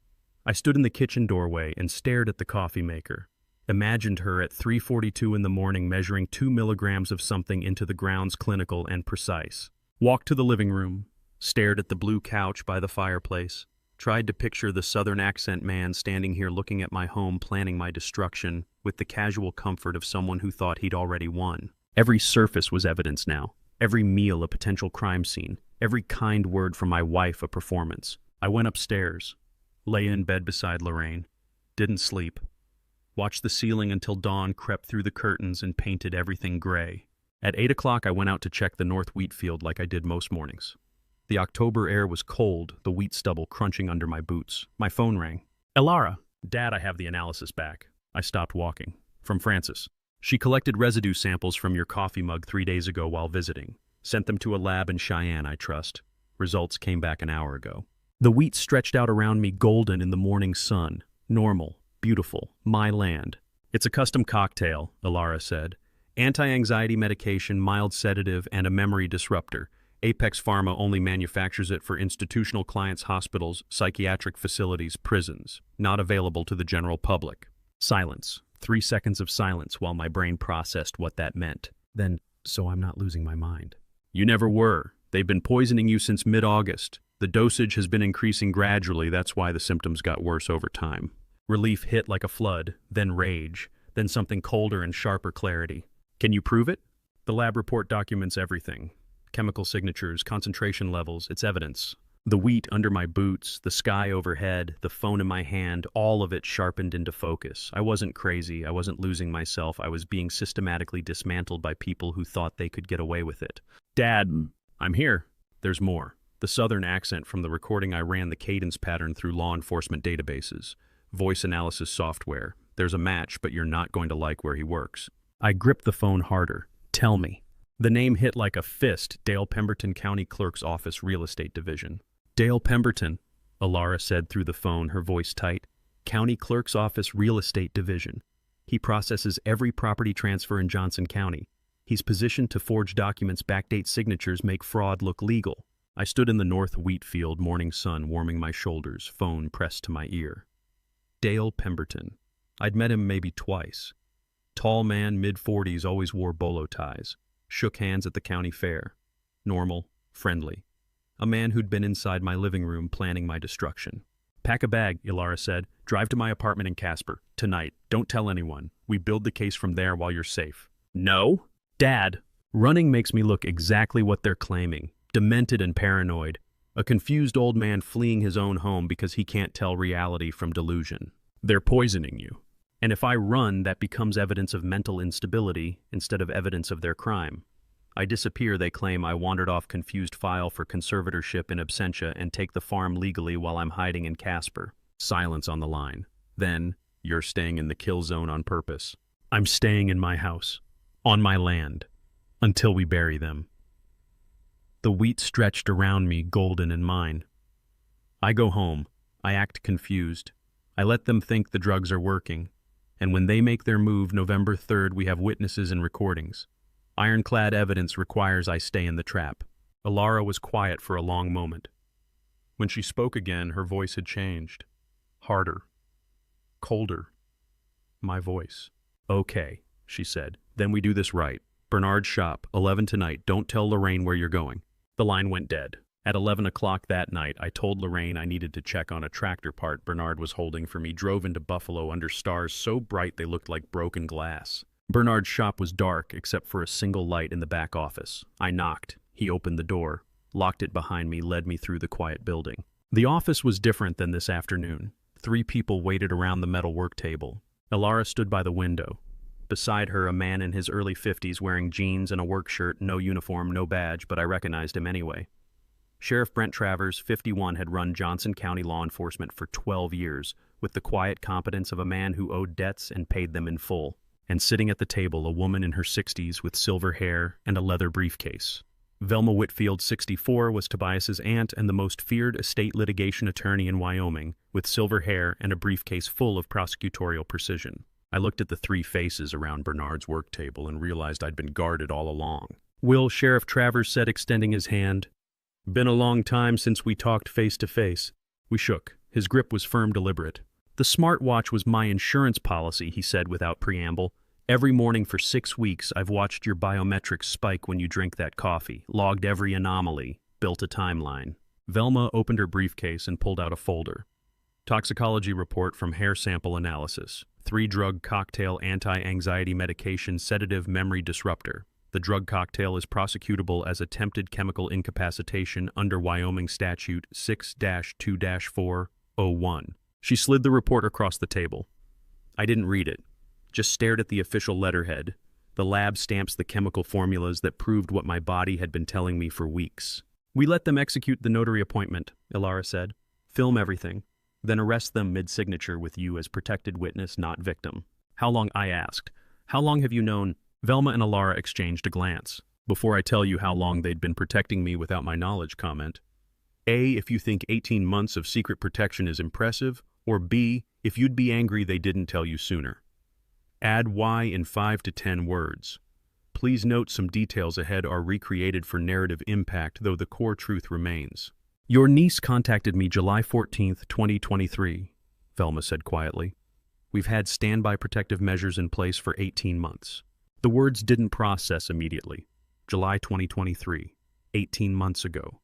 I stood in the kitchen doorway and stared at the coffee maker. Imagined her at 3:42 in the morning measuring 2 milligrams of something into the grounds clinical and precise. Walked to the living room, stared at the blue couch by the fireplace, tried to picture the southern accent man standing here looking at my home planning my destruction with the casual comfort of someone who thought he'd already won. Every surface was evidence now. Every meal a potential crime scene. Every kind word from my wife a performance. I went upstairs, lay in bed beside Lorraine, didn't sleep. Watched the ceiling until dawn crept through the curtains and painted everything gray. At 8 o'clock I went out to check the north wheat field like I did most mornings. The October air was cold, the wheat stubble crunching under my boots. My phone rang. "Elara." "Dad, I have the analysis back." I stopped walking. "From Frances. She collected residue samples from your coffee mug 3 days ago while visiting. Sent them to a lab in Cheyenne, I trust. Results came back an hour ago." The wheat stretched out around me golden in the morning sun. Normal, beautiful, my land. "It's a custom cocktail," Elara said. "Anti-anxiety medication, mild sedative, and a memory disruptor. Apex Pharma only manufactures it for institutional clients, hospitals, psychiatric facilities, prisons. Not available to the general public." Silence. 3 seconds of silence while my brain processed what that meant. Then, so I'm not losing my mind. "You never were. They've been poisoning you since mid-August. The dosage has been increasing gradually, that's why the symptoms got worse over time." Relief hit like a flood, then rage, then something colder and sharper clarity. "Can you prove it?" "The lab report documents everything. Chemical signatures, concentration levels, it's evidence." The wheat under my boots, the sky overhead, the phone in my hand, all of it sharpened into focus. I wasn't crazy, I wasn't losing myself, I was being systematically dismantled by people who thought they could get away with it. "Dad, I'm here." There's more. The southern accent from the recording, I ran the cadence pattern through law enforcement databases. Voice analysis software. There's a match, but you're not going to like where he works. I gripped the phone harder. "Tell me." The name hit like a fist. Dale Pemberton County Clerk's Office Real Estate Division. "Dale Pemberton," Elara said through the phone, her voice tight. "County Clerk's Office Real Estate Division. He processes every property transfer in Johnson County. He's positioned to forge documents, backdate signatures, make fraud look legal." I stood in the north wheat field, morning sun warming my shoulders, phone pressed to my ear. Dale Pemberton. I'd met him maybe twice. Tall man, mid-40s, always wore bolo ties. Shook hands at the county fair. Normal, friendly. A man who'd been inside my living room planning my destruction. "Pack a bag," Ilara said. "Drive to my apartment in Casper. Tonight. Don't tell anyone. We build the case from there while you're safe." "No." "Dad." Running makes me look exactly what they're claiming. Demented and paranoid. A confused old man fleeing his own home because he can't tell reality from delusion. They're poisoning you. And if I run, that becomes evidence of mental instability instead of evidence of their crime. I disappear, they claim I wandered off confused file for conservatorship in absentia and take the farm legally while I'm hiding in Casper. Silence on the line. Then, "You're staying in the kill zone on purpose." "I'm staying in my house. On my land. Until we bury them." The wheat stretched around me, golden and mine. I go home. I act confused. I let them think the drugs are working. And when they make their move November 3rd, we have witnesses and recordings. Ironclad evidence requires I stay in the trap. Ilara was quiet for a long moment. When she spoke again, her voice had changed. Harder. Colder. My voice. "Okay," she said. "Then we do this right. Bernard's shop, 11 tonight. Don't tell Lorraine where you're going." The line went dead. At 11 o'clock that night, I told Lorraine I needed to check on a tractor part Bernard was holding for me. Drove into Buffalo under stars so bright they looked like broken glass. Bernard's shop was dark except for a single light in the back office. I knocked. He opened the door, locked it behind me, led me through the quiet building. The office was different than this afternoon. 3 people waited around the metal work table. Ilara stood by the window. Beside her, a man in his early 50s wearing jeans and a work shirt, no uniform, no badge, but I recognized him anyway. Sheriff Brent Travers, 51, had run Johnson County law enforcement for 12 years, with the quiet competence of a man who owed debts and paid them in full. And sitting at the table, a woman in her 60s with silver hair and a leather briefcase. Velma Whitfield, 64, was Tobias's aunt and the most feared estate litigation attorney in Wyoming, with silver hair and a briefcase full of prosecutorial precision. I looked at the 3 faces around Bernard's work table and realized I'd been guarded all along. "Will," Sheriff Travers said, extending his hand. "Been a long time since we talked face to face." We shook. His grip was firm, deliberate. "The Smartwatch was my insurance policy," he said without preamble. "Every morning for 6 weeks, I've watched your biometrics spike when you drink that coffee, logged every anomaly, built a timeline." Velma opened her briefcase and pulled out a folder. Toxicology report from hair sample analysis. 3-drug cocktail anti-anxiety medication sedative memory disruptor. The drug cocktail is prosecutable as attempted chemical incapacitation under Wyoming Statute 6-2-401. She slid the report across the table. I didn't read it, just stared at the official letterhead. The lab stamps the chemical formulas that proved what my body had been telling me for weeks. "We let them execute the notary appointment," Ilara said. "Film everything. Then arrest them mid-signature with you as protected witness, not victim." "How long?" I asked. "How long have you known?" Velma and Ilara exchanged a glance. "Before I tell you how long they'd been protecting me without my knowledge," comment. A, if you think 18 months of secret protection is impressive, or B, if you'd be angry they didn't tell you sooner. Add why in 5 to 10 words. Please note some details ahead are recreated for narrative impact, though the core truth remains. "Your niece contacted me July 14th, 2023, Velma said quietly. "We've had standby protective measures in place for 18 months. The words didn't process immediately. July 2023, 18 months ago.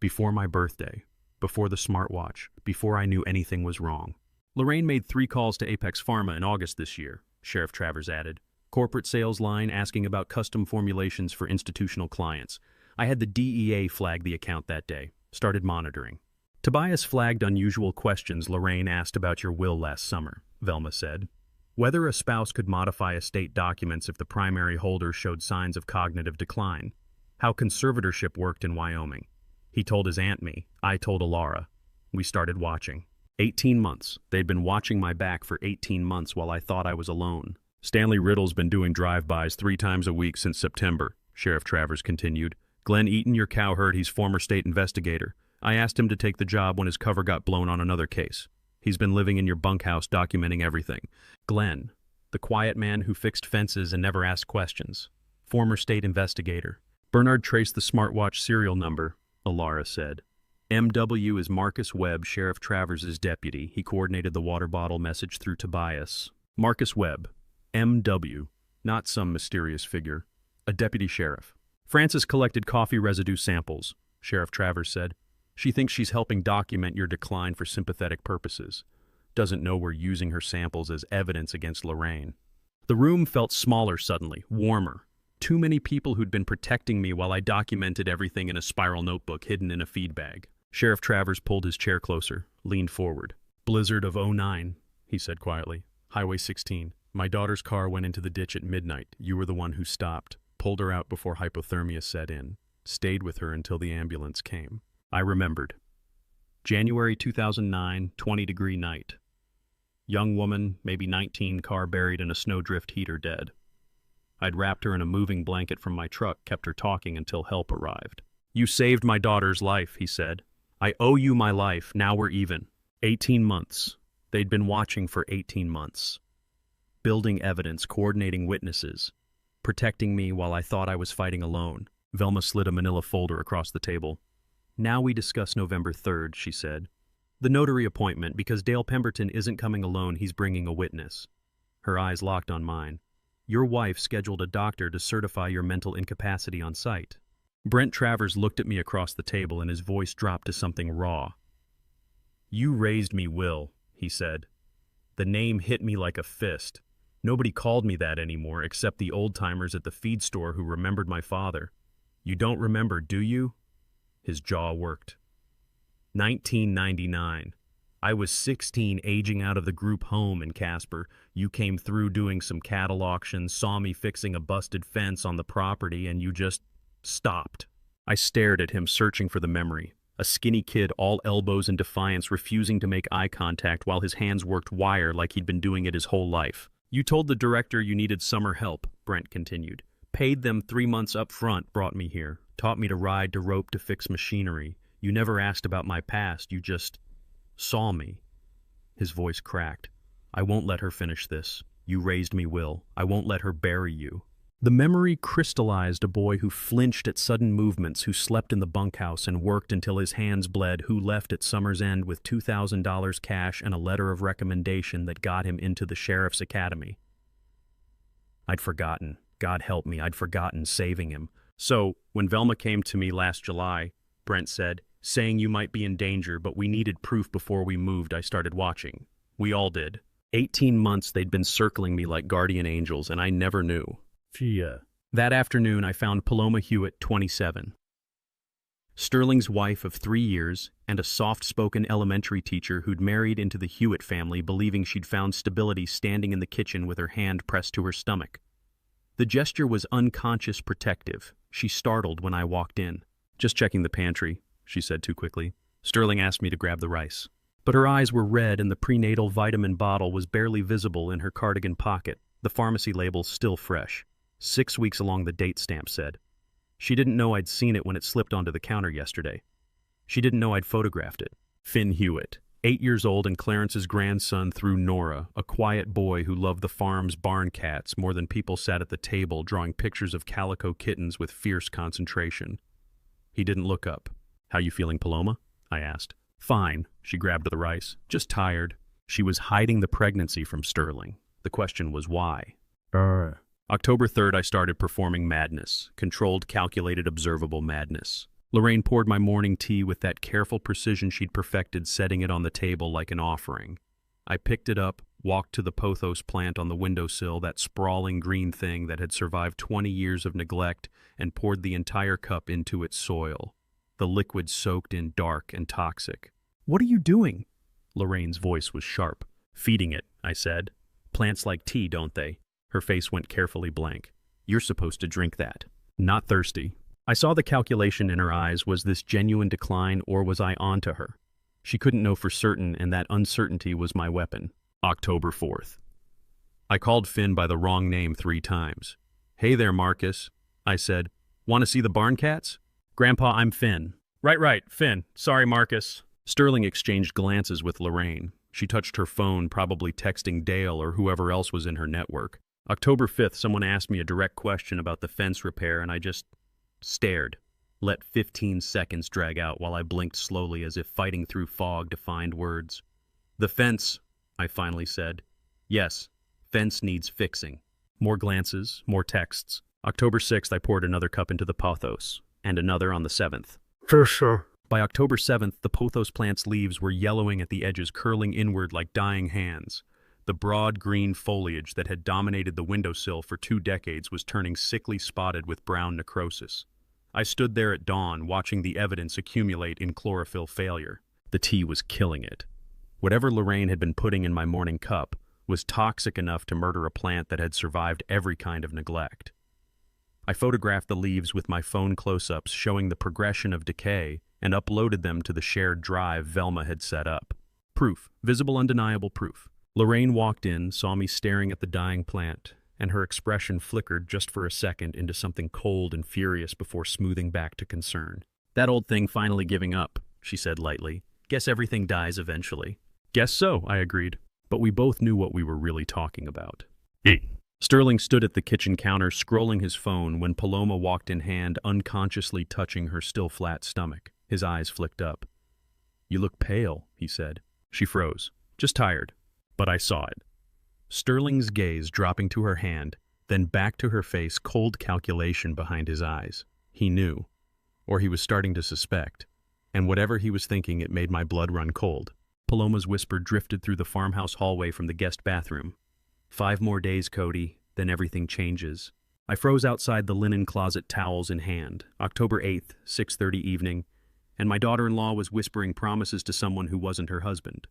Before my birthday, before the smartwatch, before I knew anything was wrong. Lorraine made 3 calls to Apex Pharma in August this year," Sheriff Travers added. "Corporate sales line asking about custom formulations for institutional clients. I had the DEA flag the account that day. Started monitoring. Tobias flagged unusual questions Lorraine asked about your will last summer," Velma said. "Whether a spouse could modify estate documents if the primary holder showed signs of cognitive decline. How conservatorship worked in Wyoming. He told his aunt me. I told Ilara. We started watching. 18 months. They'd been watching my back for 18 months while I thought I was alone. Stanley Riddle's been doing drive-bys 3 times a week since September," Sheriff Travers continued. "Glenn Eaton, your cowherd, he's former state investigator. I asked him to take the job when his cover got blown on another case. He's been living in your bunkhouse documenting everything. Glenn, the quiet man who fixed fences and never asked questions. Former state investigator. Bernard traced the smartwatch serial number," Ilara said. "MW is Marcus Webb, Sheriff Travers' deputy. He coordinated the water bottle message through Tobias. Marcus Webb, M.W., not some mysterious figure, a deputy sheriff. Frances collected coffee residue samples, Sheriff Travers said. She thinks she's helping document your decline for sympathetic purposes. Doesn't know we're using her samples as evidence against Lorraine. The room felt smaller suddenly, warmer. Too many people who'd been protecting me while I documented everything in a spiral notebook hidden in a feed bag. Sheriff Travers pulled his chair closer, leaned forward. Blizzard of '09, he said quietly. Highway 16. My daughter's car went into the ditch at midnight. You were the one who stopped, pulled her out before hypothermia set in, stayed with her until the ambulance came. I remembered. January 2009, 20-degree night. Young woman, maybe 19, car buried in a snowdrift heater dead. I'd wrapped her in a moving blanket from my truck, kept her talking until help arrived. You saved my daughter's life, he said. I owe you my life, now we're even. 18 months. They'd been watching for 18 months. Building evidence, coordinating witnesses, protecting me while I thought I was fighting alone. Velma slid a manila folder across the table. Now we discuss November 3rd, she said. The notary appointment, because Dale Pemberton isn't coming alone, he's bringing a witness. Her eyes locked on mine. Your wife scheduled a doctor to certify your mental incapacity on site. Brent Travers looked at me across the table and his voice dropped to something raw. You raised me, Will, he said. The name hit me like a fist. Nobody called me that anymore except the old-timers at the feed store who remembered my father. You don't remember, do you? His jaw worked. 1999. I was 16, aging out of the group home in Casper. You came through doing some cattle auctions, saw me fixing a busted fence on the property, and you just stopped. I stared at him, searching for the memory. A skinny kid, all elbows and defiance, refusing to make eye contact while his hands worked wire like he'd been doing it his whole life. You told the director you needed summer help, Brent continued. Paid them 3 months up front, brought me here. Taught me to ride, to rope, to fix machinery. You never asked about my past, you just saw me. His voice cracked. I won't let her finish this. You raised me, Will. I won't let her bury you. The memory crystallized a boy who flinched at sudden movements, who slept in the bunkhouse and worked until his hands bled, who left at summer's end with $2,000 cash and a letter of recommendation that got him into the sheriff's academy. I'd forgotten. God help me, I'd forgotten saving him. So, when Velma came to me last July, Brent said, saying you might be in danger, but we needed proof before we moved, I started watching. We all did. 18 months they'd been circling me like guardian angels, and I never knew. That afternoon, I found Paloma Hewitt, 27. Sterling's wife of 3 years and a soft-spoken elementary teacher who'd married into the Hewitt family, believing she'd found stability standing in the kitchen with her hand pressed to her stomach. The gesture was unconscious protective. She startled when I walked in. Just checking the pantry, she said too quickly. Sterling asked me to grab the rice. But her eyes were red and the prenatal vitamin bottle was barely visible in her cardigan pocket, the pharmacy label still fresh. 6 weeks along the date stamp said. She didn't know I'd seen it when it slipped onto the counter yesterday. She didn't know I'd photographed it. Finn Hewitt, 8 years old and Clarence's grandson through Nora, a quiet boy who loved the farm's barn cats more than people sat at the table drawing pictures of calico kittens with fierce concentration. He didn't look up. How you feeling, Paloma? I asked. Fine, she grabbed the rice. Just tired. She was hiding the pregnancy from Sterling. The question was why. October 3rd, I started performing madness, controlled, calculated, observable madness. Lorraine poured my morning tea with that careful precision she'd perfected, setting it on the table like an offering. I picked it up, walked to the pothos plant on the windowsill, that sprawling green thing that had survived 20 years of neglect, and poured the entire cup into its soil. The liquid soaked in, dark and toxic. What are you doing? Lorraine's voice was sharp. Feeding it, I said. Plants like tea, don't they? Her face went carefully blank. You're supposed to drink that. Not thirsty. I saw the calculation in her eyes. Was this genuine decline, or was I onto her? She couldn't know for certain, and that uncertainty was my weapon. October 4th. I called Finn by the wrong name 3 times. Hey there, Marcus, I said. Want to see the barn cats? Grandpa, I'm Finn. Right, Finn. Sorry, Marcus. Sterling exchanged glances with Lorraine. She touched her phone, probably texting Dale or whoever else was in her network. October 5th, someone asked me a direct question about the fence repair, and I just stared. Let 15 seconds drag out while I blinked slowly as if fighting through fog to find words. The fence, I finally said. Yes, Fence needs fixing. More glances, more texts. October 6th, I poured another cup into the pothos, and another on the 7th. For sure. By October 7th, the pothos plant's leaves were yellowing at the edges, curling inward like dying hands. The broad green foliage that had dominated the windowsill for 2 decades was turning sickly spotted with brown necrosis. I stood there at dawn, watching the evidence accumulate in chlorophyll failure. The tea was killing it. Whatever Lorraine had been putting in my morning cup was toxic enough to murder a plant that had survived every kind of neglect. I photographed the leaves with my phone close-ups showing the progression of decay and uploaded them to the shared drive Velma had set up. Proof, visible, undeniable proof. Lorraine walked in, saw me staring at the dying plant, and her expression flickered just for a second into something cold and furious before smoothing back to concern. "That old thing finally giving up," she said lightly. "Guess everything dies eventually." "Guess so," I agreed. But we both knew what we were really talking about. Sterling stood at the kitchen counter, scrolling his phone, when Paloma walked in hand, unconsciously touching her still flat stomach. His eyes flicked up. "You look pale," he said. She froze. "Just tired." But I saw it. Sterling's gaze dropping to her hand, then back to her face, cold calculation behind his eyes. He knew. Or he was starting to suspect. And whatever he was thinking, it made my blood run cold. Paloma's whisper drifted through the farmhouse hallway from the guest bathroom. 5 more days, Cody, then everything changes." I froze outside the linen closet, towels in hand. October 8th, 6:30 evening, and my daughter-in-law was whispering promises to someone who wasn't her husband.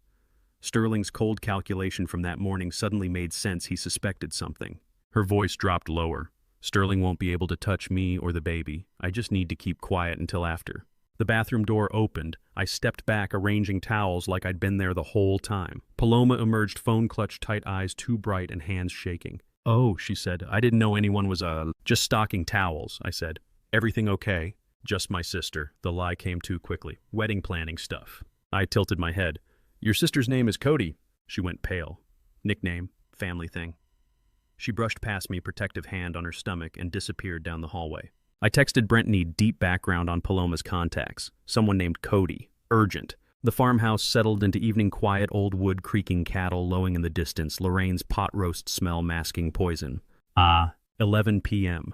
Sterling's cold calculation from that morning suddenly made sense. He suspected something. Her voice dropped lower. "Sterling won't be able to touch me or the baby. I just need to keep quiet until after." The bathroom door opened. I stepped back, arranging towels like I'd been there the whole time. Paloma emerged, phone clutched tight, eyes too bright and hands shaking. "Oh," she said. "I didn't know anyone was, just stocking towels," I said. "Everything okay?" "Just my sister." The lie came too quickly. "Wedding planning stuff." I tilted my head. "Your sister's name is Cody." She went pale. "Nickname, family thing." She brushed past me, protective hand on her stomach, and disappeared down the hallway. I texted Brent, need deep background on Paloma's contacts. Someone named Cody. Urgent. The farmhouse settled into evening quiet, old wood creaking, cattle lowing in the distance, Lorraine's pot roast smell masking poison. 11 p.m.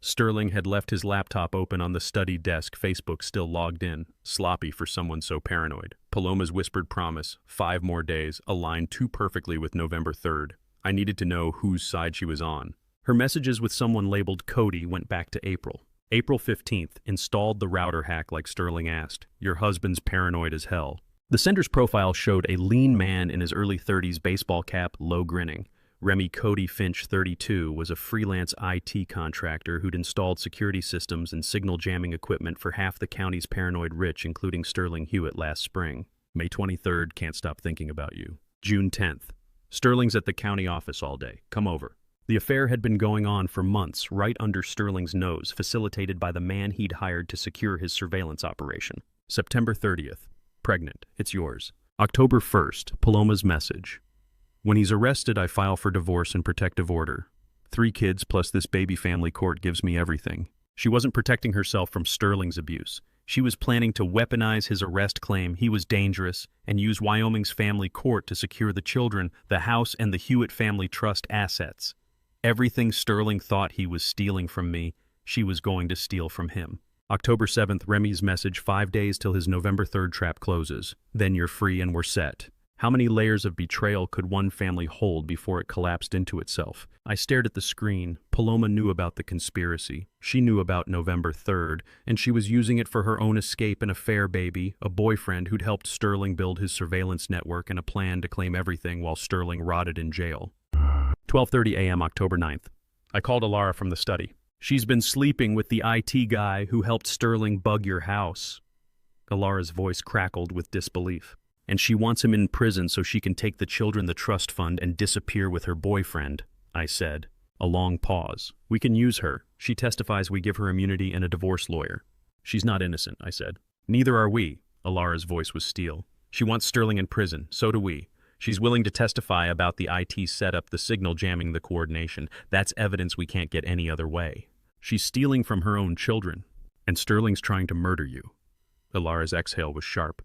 Sterling had left his laptop open on the study desk, Facebook still logged in. Sloppy for someone so paranoid. Paloma's whispered promise, 5 more days, aligned too perfectly with November 3rd. I needed to know whose side she was on. Her messages with someone labeled Cody went back to April. April 15th, installed the router hack like Sterling asked. Your husband's paranoid as hell. The sender's profile showed a lean man in his early 30s, baseball cap, low grinning. Remy Cody Finch, 32, was a freelance IT contractor who'd installed security systems and signal jamming equipment for half the county's paranoid rich, including Sterling Hewitt last spring. May 23rd, can't stop thinking about you. June 10th. Sterling's at the county office all day. Come over. The affair had been going on for months, right under Sterling's nose, facilitated by the man he'd hired to secure his surveillance operation. September 30th. Pregnant. It's yours. October 1st. Paloma's message. When he's arrested, I file for divorce and protective order. 3 kids plus this baby, family court gives me everything. She wasn't protecting herself from Sterling's abuse. She was planning to weaponize his arrest claim he was dangerous and use Wyoming's family court to secure the children, the house, and the Hewitt family trust assets. Everything Sterling thought he was stealing from me, she was going to steal from him. October 7th, Remy's message, 5 days till his November 3rd trap closes. Then you're free and we're set. How many layers of betrayal could one family hold before it collapsed into itself? I stared at the screen. Paloma knew about the conspiracy. She knew about November 3rd, and she was using it for her own escape, an affair baby, a boyfriend who'd helped Sterling build his surveillance network, and a plan to claim everything while Sterling rotted in jail. 12:30 a.m. October 9th. I called Alara from the study. She's been sleeping with the IT guy who helped Sterling bug your house. Alara's voice crackled with disbelief. And she wants him in prison so she can take the children, the trust fund, and disappear with her boyfriend, I said. A long pause. We can use her. She testifies we give her immunity and a divorce lawyer. She's not innocent, I said. Neither are we. Alara's voice was steel. She wants Sterling in prison. So do we. She's willing to testify about the IT setup, the signal jamming, the coordination. That's evidence we can't get any other way. She's stealing from her own children. And Sterling's trying to murder you. Alara's exhale was sharp.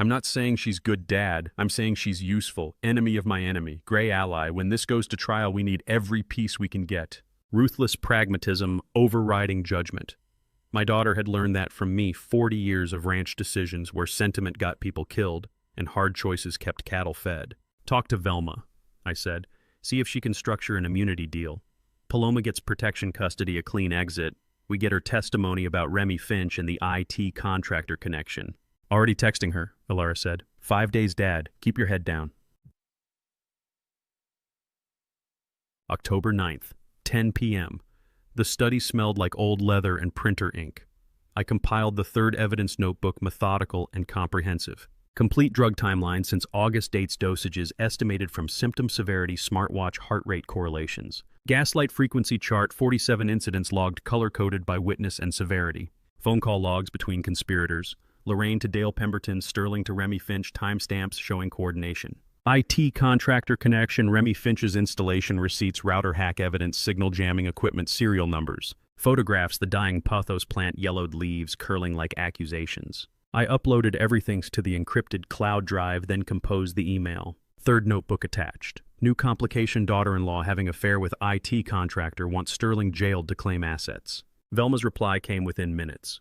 I'm not saying she's good dad. I'm saying she's useful. Enemy of my enemy. Gray ally. When this goes to trial, we need every piece we can get. Ruthless pragmatism overriding judgment. My daughter had learned that from me. 40 years of ranch decisions where sentiment got people killed and hard choices kept cattle fed. Talk to Velma, I said. See if she can structure an immunity deal. Paloma gets protection custody, a clean exit. We get her testimony about Remy Finch and the IT contractor connection. Already texting her, Alara said. 5 days, Dad. Keep your head down. October 9th, 10 p.m. The study smelled like old leather and printer ink. I compiled the third evidence notebook, methodical and comprehensive. Complete drug timeline since August, dates, dosages estimated from symptom severity, smartwatch heart rate correlations. Gaslight frequency chart, 47 incidents logged, color-coded by witness and severity. Phone call logs between conspirators. Lorraine to Dale Pemberton, Sterling to Remy Finch, timestamps showing coordination. IT contractor connection, Remy Finch's installation receipts, router hack evidence, signal jamming equipment, serial numbers. Photographs, the dying pothos plant, yellowed leaves curling like accusations. I uploaded everything to the encrypted cloud drive, then composed the email. Third notebook attached. New complication, daughter-in-law having affair with IT contractor, wants Sterling jailed to claim assets. Velma's reply came within minutes.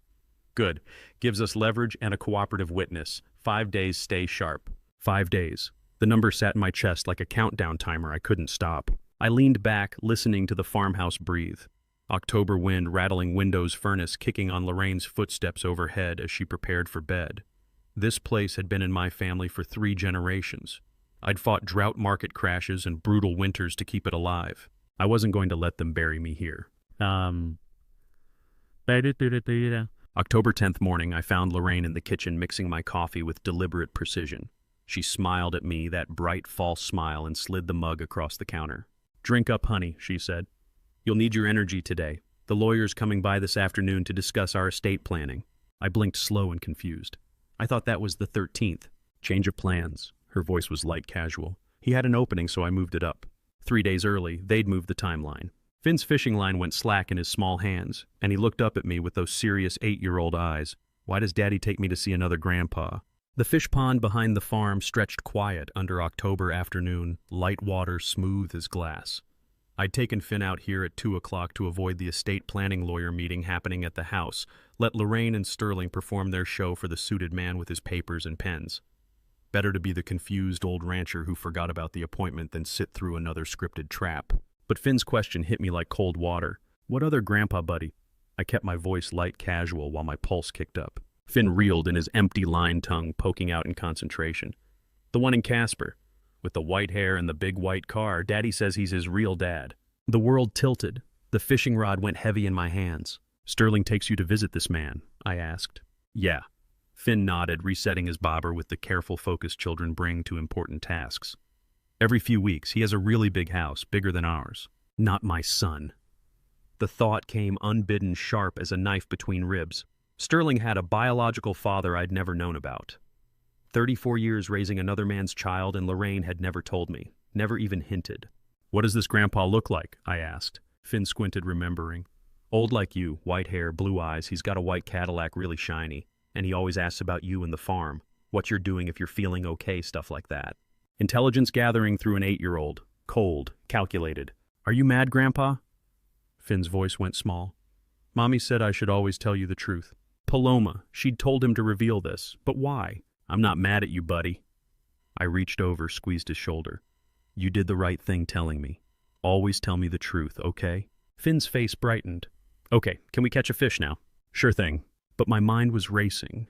Good. Gives us leverage and a cooperative witness. 5 days, stay sharp. 5 days. The number sat in my chest like a countdown timer. I couldn't stop. I leaned back, listening to the farmhouse breathe. October wind rattling windows, furnace kicking on Lorraine's footsteps overhead as she prepared for bed. This place had been in my family for 3 generations. I'd fought drought market crashes and brutal winters to keep it alive. I wasn't going to let them bury me here. October 10th morning, I found Lorraine in the kitchen mixing my coffee with deliberate precision. She smiled at me, that bright, false smile, and slid the mug across the counter. Drink up, honey, she said. You'll need your energy today. The lawyer's coming by this afternoon to discuss our estate planning. I blinked slow and confused. I thought that was the 13th. Change of plans. Her voice was light casual. He had an opening, so I moved it up. 3 days early, they'd moved the timeline. Finn's fishing line went slack in his small hands, and he looked up at me with those serious 8-year-old eyes. Why does Daddy take me to see another grandpa? The fish pond behind the farm stretched quiet under October afternoon, light water smooth as glass. I'd taken Finn out here at 2 o'clock to avoid the estate planning lawyer meeting happening at the house, let Lorraine and Sterling perform their show for the suited man with his papers and pens. Better to be the confused old rancher who forgot about the appointment than sit through another scripted trap. But Finn's question hit me like cold water. What other grandpa buddy? I kept my voice light casual while my pulse kicked up. Finn reeled in his empty line tongue, poking out in concentration. The one in Casper, with the white hair and the big white car. Daddy says he's his real dad. The world tilted. The fishing rod went heavy in my hands. Sterling takes you to visit this man, I asked. Yeah. Finn nodded, resetting his bobber with the careful focus children bring to important tasks. Every few weeks, he has a really big house, bigger than ours. Not my son. The thought came unbidden, sharp as a knife between ribs. Sterling had a biological father I'd never known about. 34 years raising another man's child, and Lorraine had never told me, never even hinted. What does this grandpa look like? I asked. Finn squinted, remembering. Old like you, white hair, blue eyes, he's got a white Cadillac, really shiny, and he always asks about you and the farm, what you're doing, if you're feeling okay, stuff like that. Intelligence gathering through an 8-year-old. Cold, calculated. Are you mad, Grandpa? Finn's voice went small. Mommy said I should always tell you the truth. Paloma, she'd told him to reveal this, but why? I'm not mad at you, buddy. I reached over, squeezed his shoulder. You did the right thing telling me. Always tell me the truth, okay? Finn's face brightened. Okay, can we catch a fish now? Sure thing. But my mind was racing.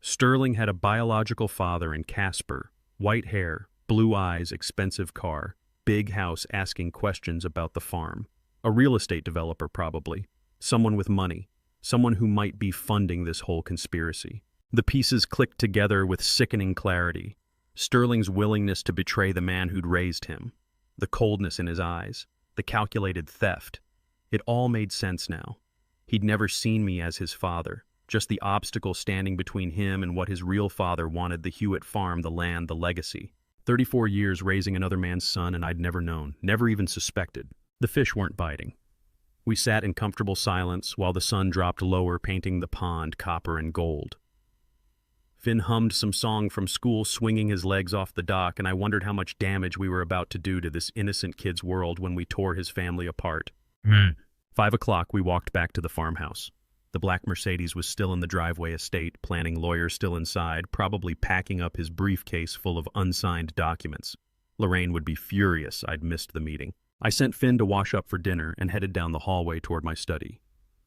Sterling had a biological father in Casper. White hair, blue eyes, expensive car, big house asking questions about the farm. A real estate developer, probably. Someone with money. Someone who might be funding this whole conspiracy. The pieces clicked together with sickening clarity. Sterling's willingness to betray the man who'd raised him. The coldness in his eyes. The calculated theft. It all made sense now. He'd never seen me as his father. Just the obstacle standing between him and what his real father wanted, the Hewitt farm, the land, the legacy. 34 years raising another man's son, and I'd never known, never even suspected. The fish weren't biting. We sat in comfortable silence while the sun dropped lower, painting the pond copper and gold. Finn hummed some song from school, swinging his legs off the dock, and I wondered how much damage we were about to do to this innocent kid's world when we tore his family apart. 5 o'clock, we walked back to the farmhouse. The black Mercedes was still in the driveway estate, planning lawyer still inside, probably packing up his briefcase full of unsigned documents. Lorraine would be furious I'd missed the meeting. I sent Finn to wash up for dinner and headed down the hallway toward my study.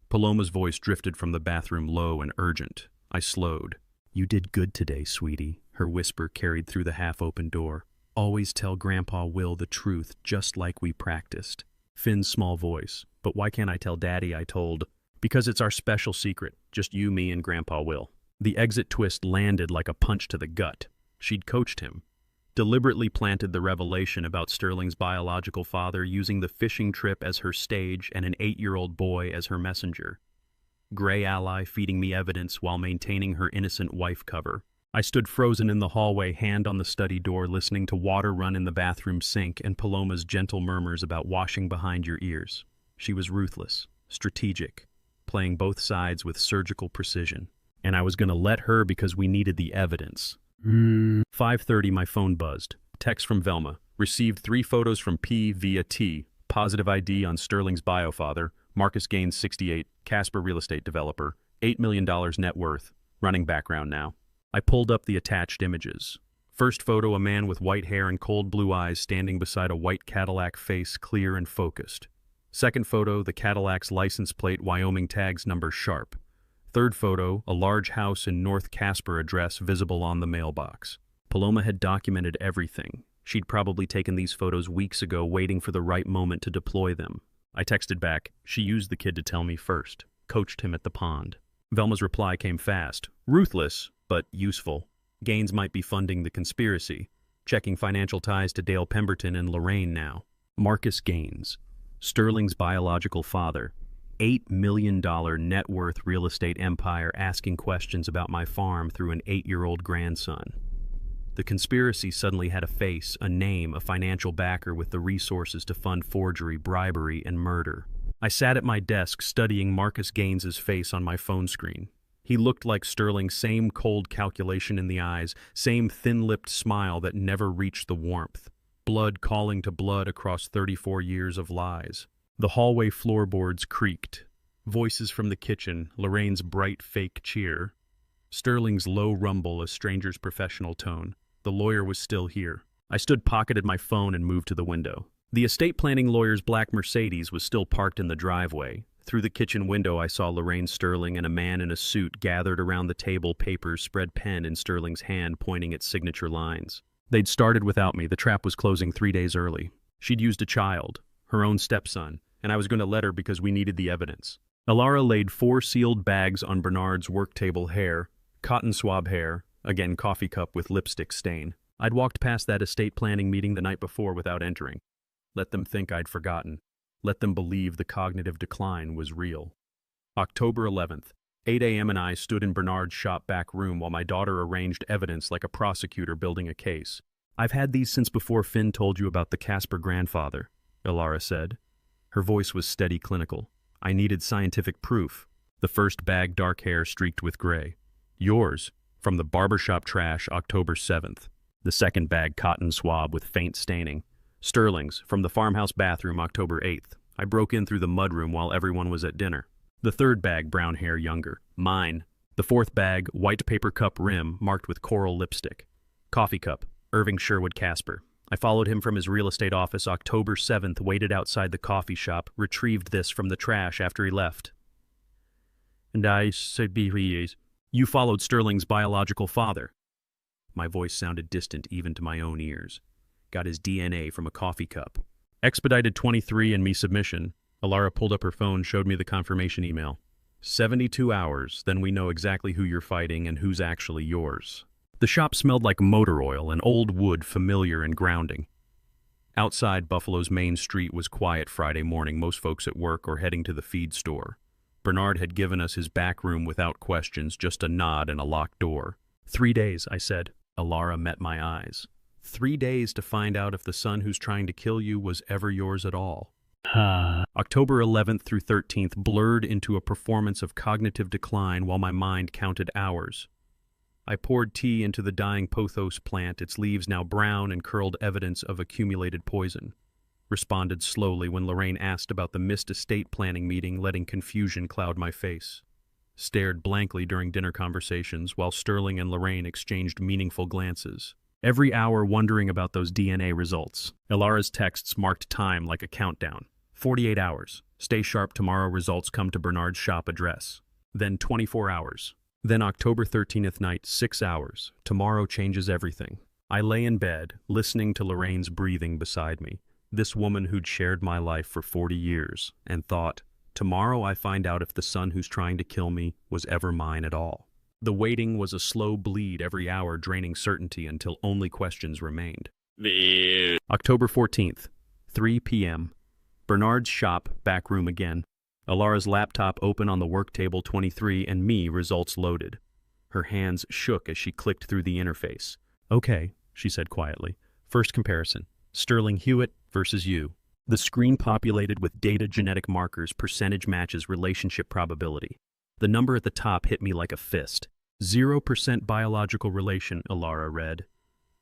Paloma's voice drifted from the bathroom low and urgent. I slowed. "You did good today, sweetie," her whisper carried through the half-open door. "Always tell Grandpa Will the truth, just like we practiced." Finn's small voice. "But why can't I tell Daddy?" I told. "Because it's our special secret, just you, me, and Grandpa Will." The exit twist landed like a punch to the gut. She'd coached him. Deliberately planted the revelation about Sterling's biological father, using the fishing trip as her stage and an 8-year-old boy as her messenger. Gray ally feeding me evidence while maintaining her innocent wife cover. I stood frozen in the hallway, hand on the study door, listening to water run in the bathroom sink and Paloma's gentle murmurs about washing behind your ears. She was ruthless, strategic, playing both sides with surgical precision. And I was going to let her because we needed the evidence. 5:30, my phone buzzed. Text from Velma. Received 3 photos from P via T. Positive ID on Sterling's biofather. Marcus Gaines, 68, Casper real estate developer. $8 million net worth. Running background now. I pulled up the attached images. First photo, a man with white hair and cold blue eyes standing beside a white Cadillac, face clear and focused. Second photo, the Cadillac's license plate, Wyoming tags number sharp. Third photo, a large house in North Casper address visible on the mailbox. Paloma had documented everything. She'd probably taken these photos weeks ago, waiting for the right moment to deploy them. I texted back, "She used the kid to tell me first. Coached him at the pond." Velma's reply came fast. Ruthless, but useful. Gaines might be funding the conspiracy. Checking financial ties to Dale Pemberton and Lorraine now. Marcus Gaines, Sterling's biological father. $8 million net worth real estate empire, asking questions about my farm through an 8-year-old grandson. The conspiracy suddenly had a face, a name, a financial backer with the resources to fund forgery, bribery, and murder. I sat at my desk studying Marcus Gaines's face on my phone screen. He looked like Sterling, same cold calculation in the eyes, same thin-lipped smile that never reached the warmth. Blood calling to blood across 34 years of lies. The hallway floorboards creaked. Voices from the kitchen, Lorraine's bright fake cheer. Sterling's low rumble, a stranger's professional tone. The lawyer was still here. I stood, pocketed my phone, and moved to the window. The estate planning lawyer's black Mercedes was still parked in the driveway. Through the kitchen window, I saw Lorraine Sterling and a man in a suit gathered around the table, papers spread, pen in Sterling's hand pointing at signature lines. They'd started without me. The trap was closing 3 days early. She'd used a child, her own stepson, and I was going to let her because we needed the evidence. Alara laid 4 sealed bags on Bernard's work table, hair, cotton swab hair, again coffee cup with lipstick stain. I'd walked past that estate planning meeting the night before without entering. Let them think I'd forgotten. Let them believe the cognitive decline was real. October 11th, 8 a.m. and I stood in Bernard's shop back room while my daughter arranged evidence like a prosecutor building a case. "I've had these since before Finn told you about the Casper grandfather," Alara said. Her voice was steady, clinical. I needed scientific proof. The first bag, dark hair streaked with gray. "Yours, from the barbershop trash, October 7th. The second bag, cotton swab with faint staining. Sterling's, from the farmhouse bathroom, October 8th. I broke in through the mudroom while everyone was at dinner. The third bag, brown hair, younger. Mine. The fourth bag, white paper cup rim, marked with coral lipstick. Coffee cup, Irving Sherwood Casper. I followed him from his real estate office October 7th, waited outside the coffee shop, retrieved this from the trash after he left. And I said, "You followed Sterling's biological father." My voice sounded distant even to my own ears. Got his DNA from a coffee cup. Expedited 23andMe submission. Alara pulled up her phone, showed me the confirmation email. 72 hours, then we know exactly who you're fighting and who's actually yours. The shop smelled like motor oil and old wood, familiar and grounding. Outside Buffalo's main street was quiet Friday morning, most folks at work or heading to the feed store. Bernard had given us his back room without questions, just a nod and a locked door. 3 days, I said. Alara met my eyes. 3 days to find out if the son who's trying to kill you was ever yours at all. October 11th through 13th blurred into a performance of cognitive decline while my mind counted hours. I poured tea into the dying pothos plant, its leaves now brown and curled evidence of accumulated poison. Responded slowly when Lorraine asked about the missed estate planning meeting, letting confusion cloud my face. Stared blankly during dinner conversations while Sterling and Lorraine exchanged meaningful glances. Every hour wondering about those DNA results. Ilara's texts marked time like a countdown. 48 hours. Stay sharp, tomorrow results come to Bernard's shop address. Then 24 hours. Then October 13th night, 6 hours. Tomorrow changes everything. I lay in bed, listening to Lorraine's breathing beside me. This woman who'd shared my life for 40 years, and thought, tomorrow I find out if the son who's trying to kill me was ever mine at all. The waiting was a slow bleed every hour, draining certainty until only questions remained. October 14th, 3 p.m. Bernard's shop, back room again. Ilara's laptop open on the work table 23 and me, results loaded. Her hands shook as she clicked through the interface. Okay, she said quietly. First comparison. Sterling Hewitt versus you. The screen populated with data, genetic markers, percentage matches, relationship probability. The number at the top hit me like a fist. 0% biological relation, Ilara read.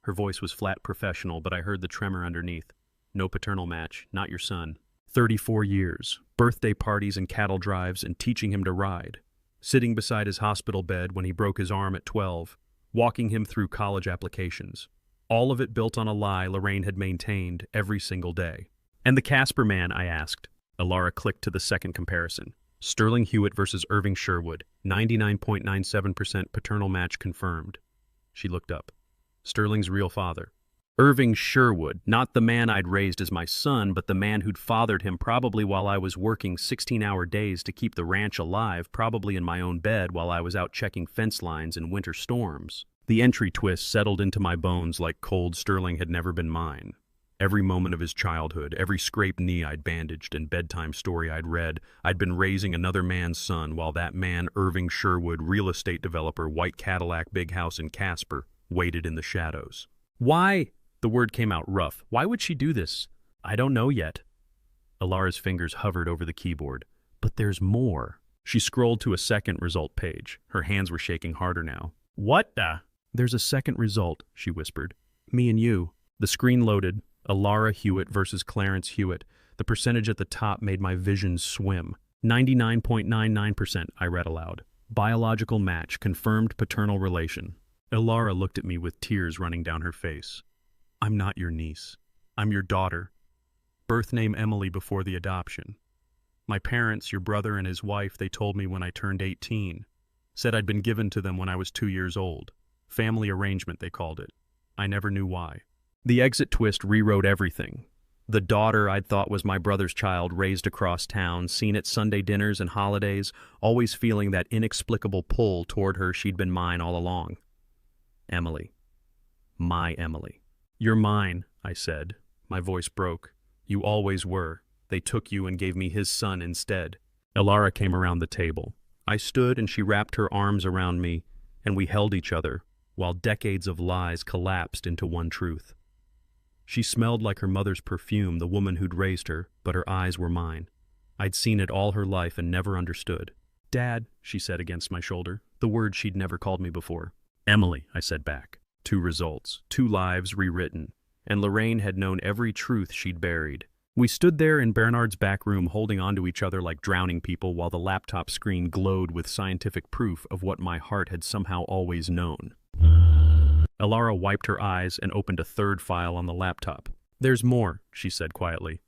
Her voice was flat professional, but I heard the tremor underneath. No paternal match, not your son. 34 years, birthday parties and cattle drives and teaching him to ride. Sitting beside his hospital bed when he broke his arm at 12. Walking him through college applications. All of it built on a lie Lorraine had maintained every single day. And the Casper man, I asked. Ilara clicked to the second comparison. Sterling Hewitt versus Irving Sherwood. 99.97% paternal match confirmed. She looked up. Sterling's real father. Irving Sherwood, not the man I'd raised as my son, but the man who'd fathered him probably while I was working 16-hour days to keep the ranch alive, probably in my own bed while I was out checking fence lines in winter storms. The entry twist settled into my bones like cold. Sterling had never been mine. Every moment of his childhood, every scraped knee I'd bandaged and bedtime story I'd read, I'd been raising another man's son while that man, Irving Sherwood, real estate developer, white Cadillac, big house in Casper, waited in the shadows. Why? The word came out rough. Why would she do this? I don't know yet. Ilara's fingers hovered over the keyboard. But there's more. She scrolled to a second result page. Her hands were shaking harder now. What the? There's a second result, she whispered. Me and you. The screen loaded. Ilara Hewitt versus Clarence Hewitt. The percentage at the top made my vision swim. 99.99%, I read aloud. Biological match, confirmed paternal relation. Ilara looked at me with tears running down her face. I'm not your niece. I'm your daughter. Birth name Emily before the adoption. My parents, your brother and his wife, they told me when I turned 18. Said I'd been given to them when I was 2 years old. Family arrangement, they called it. I never knew why. The exit twist rewrote everything. The daughter I'd thought was my brother's child, raised across town, seen at Sunday dinners and holidays, always feeling that inexplicable pull toward her. She'd been mine all along. Emily. My Emily. You're mine, I said. My voice broke. You always were. They took you and gave me his son instead. Ilara came around the table. I stood and she wrapped her arms around me, and we held each other, while decades of lies collapsed into one truth. She smelled like her mother's perfume, the woman who'd raised her, but her eyes were mine. I'd seen it all her life and never understood. Dad, she said against my shoulder, the word she'd never called me before. Emily, I said back. 2 results, 2 lives rewritten, and Lorraine had known every truth she'd buried. We stood there in Bernard's back room holding onto each other like drowning people while the laptop screen glowed with scientific proof of what my heart had somehow always known. Ilara wiped her eyes and opened a third file on the laptop. There's more, she said quietly.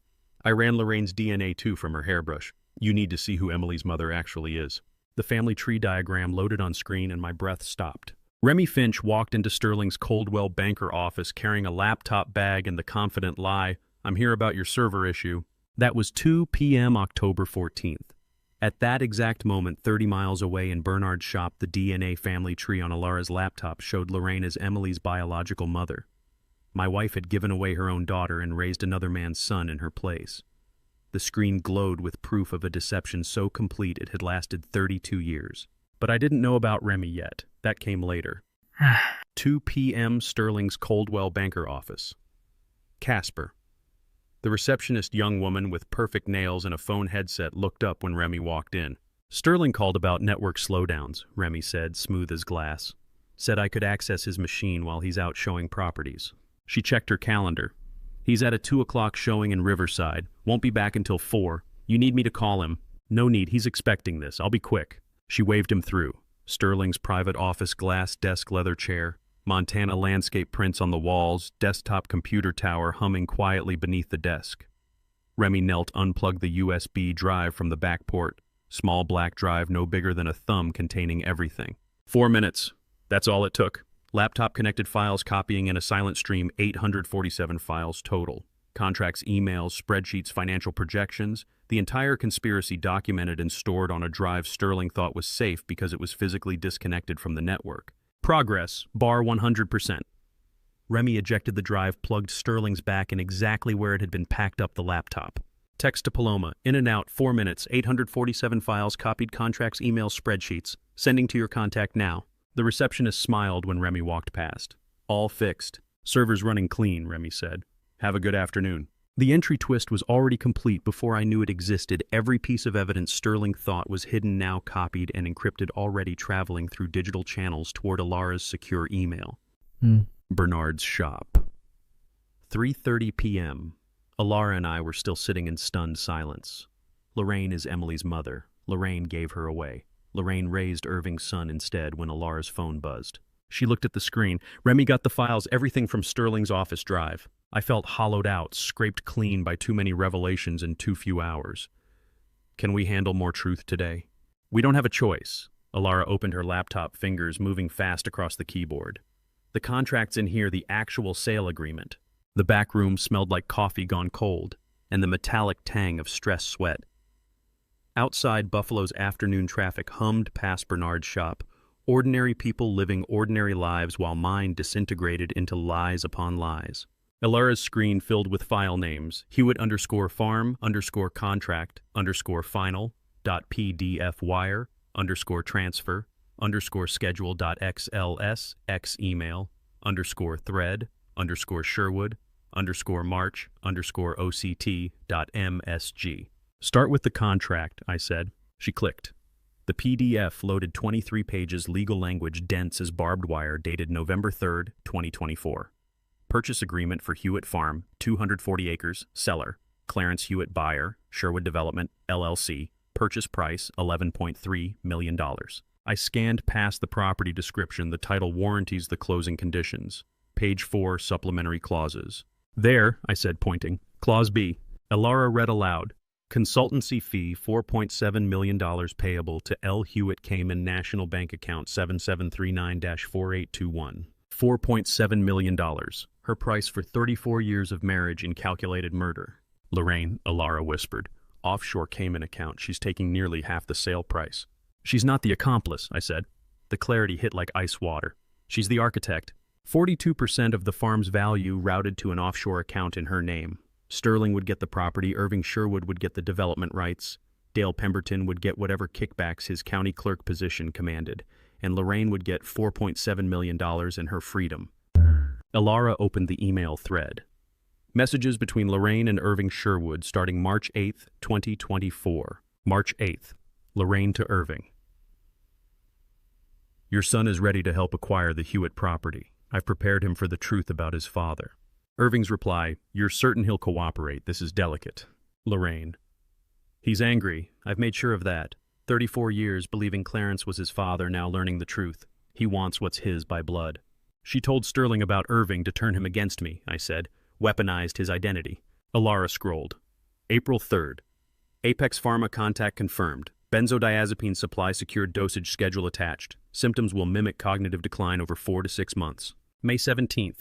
I ran Lorraine's DNA too from her hairbrush. You need to see who Emily's mother actually is. The family tree diagram loaded on screen and my breath stopped. Remy Finch walked into Sterling's Coldwell Banker office carrying a laptop bag and the confident lie, I'm here about your server issue. That was 2 p.m. October 14th. At that exact moment, 30 miles away in Bernard's shop, the DNA family tree on Ilara's laptop showed Lorraine as Emily's biological mother. My wife had given away her own daughter and raised another man's son in her place. The screen glowed with proof of a deception so complete it had lasted 32 years. But I didn't know about Remy yet. That came later. 2 p.m. Sterling's Coldwell Banker office. Casper. The receptionist, young woman with perfect nails and a phone headset, looked up when Remy walked in. Sterling called about network slowdowns, Remy said, smooth as glass. Said I could access his machine while he's out showing properties. She checked her calendar. He's at a 2 o'clock showing in Riverside. Won't be back until 4. You need me to call him? No need, he's expecting this. I'll be quick. She waved him through. Sterling's private office glass desk leather chair, Montana landscape prints on the walls, desktop computer tower humming quietly beneath the desk. Remy knelt, unplugged the USB drive from the back port. Small black drive no bigger than a thumb containing everything. 4 minutes. That's all it took. Laptop connected files copying in a silent stream, 847 files total. Contracts, emails, spreadsheets, financial projections. The entire conspiracy documented and stored on a drive Sterling thought was safe because it was physically disconnected from the network. Progress, bar 100%. Remy ejected the drive, plugged Sterling's back in exactly where it had been packed up the laptop. Text to Paloma, in and out, 4 minutes, 847 files, copied contracts, emails, spreadsheets. Sending to your contact now. The receptionist smiled when Remy walked past. All fixed. Server's running clean, Remy said. Have a good afternoon. The entry twist was already complete before I knew it existed. Every piece of evidence Sterling thought was hidden now copied and encrypted, already traveling through digital channels toward Alara's secure email. Bernard's shop. 3:30 p.m. Alara and I were still sitting in stunned silence. Lorraine is Emily's mother. Lorraine gave her away. Lorraine raised Irving's son instead when Alara's phone buzzed. She looked at the screen. Remy got the files, everything from Sterling's office drive. I felt hollowed out, scraped clean by too many revelations in too few hours. Can we handle more truth today? We don't have a choice. Alara opened her laptop, fingers moving fast across the keyboard. The contract's in here, the actual sale agreement. The back room smelled like coffee gone cold, and the metallic tang of stress sweat. Outside, Buffalo's afternoon traffic hummed past Bernard's shop. Ordinary people living ordinary lives while mine disintegrated into lies upon lies. Alara's screen filled with file names, Hewitt_farm_contract_final.pdf wire_transfer_schedule.xls x email_thread_March_oct.msg. Start with the contract, I said. She clicked. The PDF loaded 23 pages, legal language dense as barbed wire, dated November 3rd, 2024. Purchase agreement for Hewitt Farm, 240 acres, seller, Clarence Hewitt buyer, Sherwood Development, LLC, purchase price $11.3 million. I scanned past the property description. The title warranties the closing conditions. Page 4, supplementary clauses. There, I said, pointing. Clause B. Alara read aloud. Consultancy fee $4.7 million payable to L. Hewitt Cayman National Bank Account 7739-4821. $4.7 million. Her price for 34 years of marriage in calculated murder. Lorraine, Alara whispered. Offshore Cayman account. She's taking nearly half the sale price. She's not the accomplice, I said. The clarity hit like ice water. She's the architect. 42% of the farm's value routed to an offshore account in her name. Sterling would get the property, Irving Sherwood would get the development rights, Dale Pemberton would get whatever kickbacks his county clerk position commanded, and Lorraine would get $4.7 million in her freedom. Alara opened the email thread. Messages between Lorraine and Irving Sherwood starting March 8th, 2024. March 8th. Lorraine to Irving. Your son is ready to help acquire the Hewitt property. I've prepared him for the truth about his father. Irving's reply, you're certain he'll cooperate. This is delicate. Lorraine. He's angry. I've made sure of that. 34 years believing Clarence was his father, now learning the truth. He wants what's his by blood. She told Sterling about Irving to turn him against me, I said. Weaponized his identity. Alara scrolled. April 3rd. Apex Pharma contact confirmed. Benzodiazepine supply secured, dosage schedule attached. Symptoms will mimic cognitive decline over 4 to 6 months. May 17th.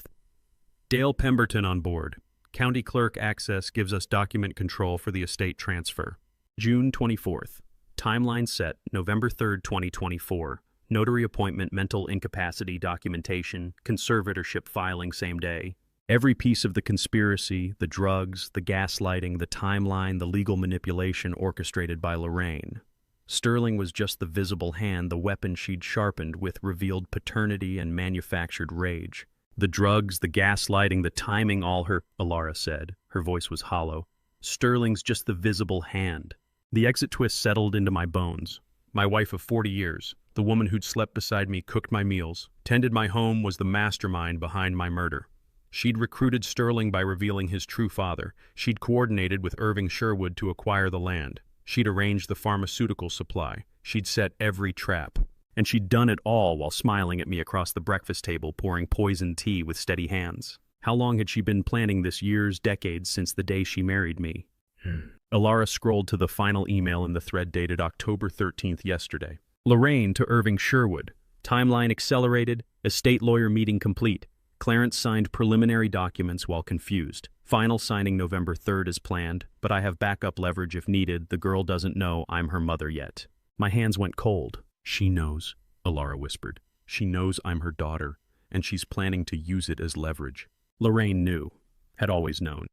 Dale Pemberton on board. County clerk access gives us document control for the estate transfer. June 24th. Timeline set, November 3rd, 2024. Notary appointment, mental incapacity documentation, conservatorship filing same day. Every piece of the conspiracy, the drugs, the gaslighting, the timeline, the legal manipulation orchestrated by Lorraine. Sterling was just the visible hand, the weapon she'd sharpened with revealed paternity and manufactured rage. The drugs, the gaslighting, the timing, all her, Alara said. Her voice was hollow. Sterling's just the visible hand. The exit twist settled into my bones. My wife of 40 years, the woman who'd slept beside me, cooked my meals, tended my home, was the mastermind behind my murder. She'd recruited Sterling by revealing his true father. She'd coordinated with Irving Sherwood to acquire the land. She'd arranged the pharmaceutical supply. She'd set every trap. And she'd done it all while smiling at me across the breakfast table, pouring poisoned tea with steady hands. How long had she been planning this? Years, decades, since the day she married me. Alara scrolled to the final email in the thread dated October 13th yesterday. Lorraine to Irving Sherwood. Timeline accelerated. Estate lawyer meeting complete. Clarence signed preliminary documents while confused. Final signing November 3rd as planned, but I have backup leverage if needed. The girl doesn't know I'm her mother yet. My hands went cold. She knows, Alara whispered. She knows I'm her daughter, and she's planning to use it as leverage. Lorraine knew, had always known.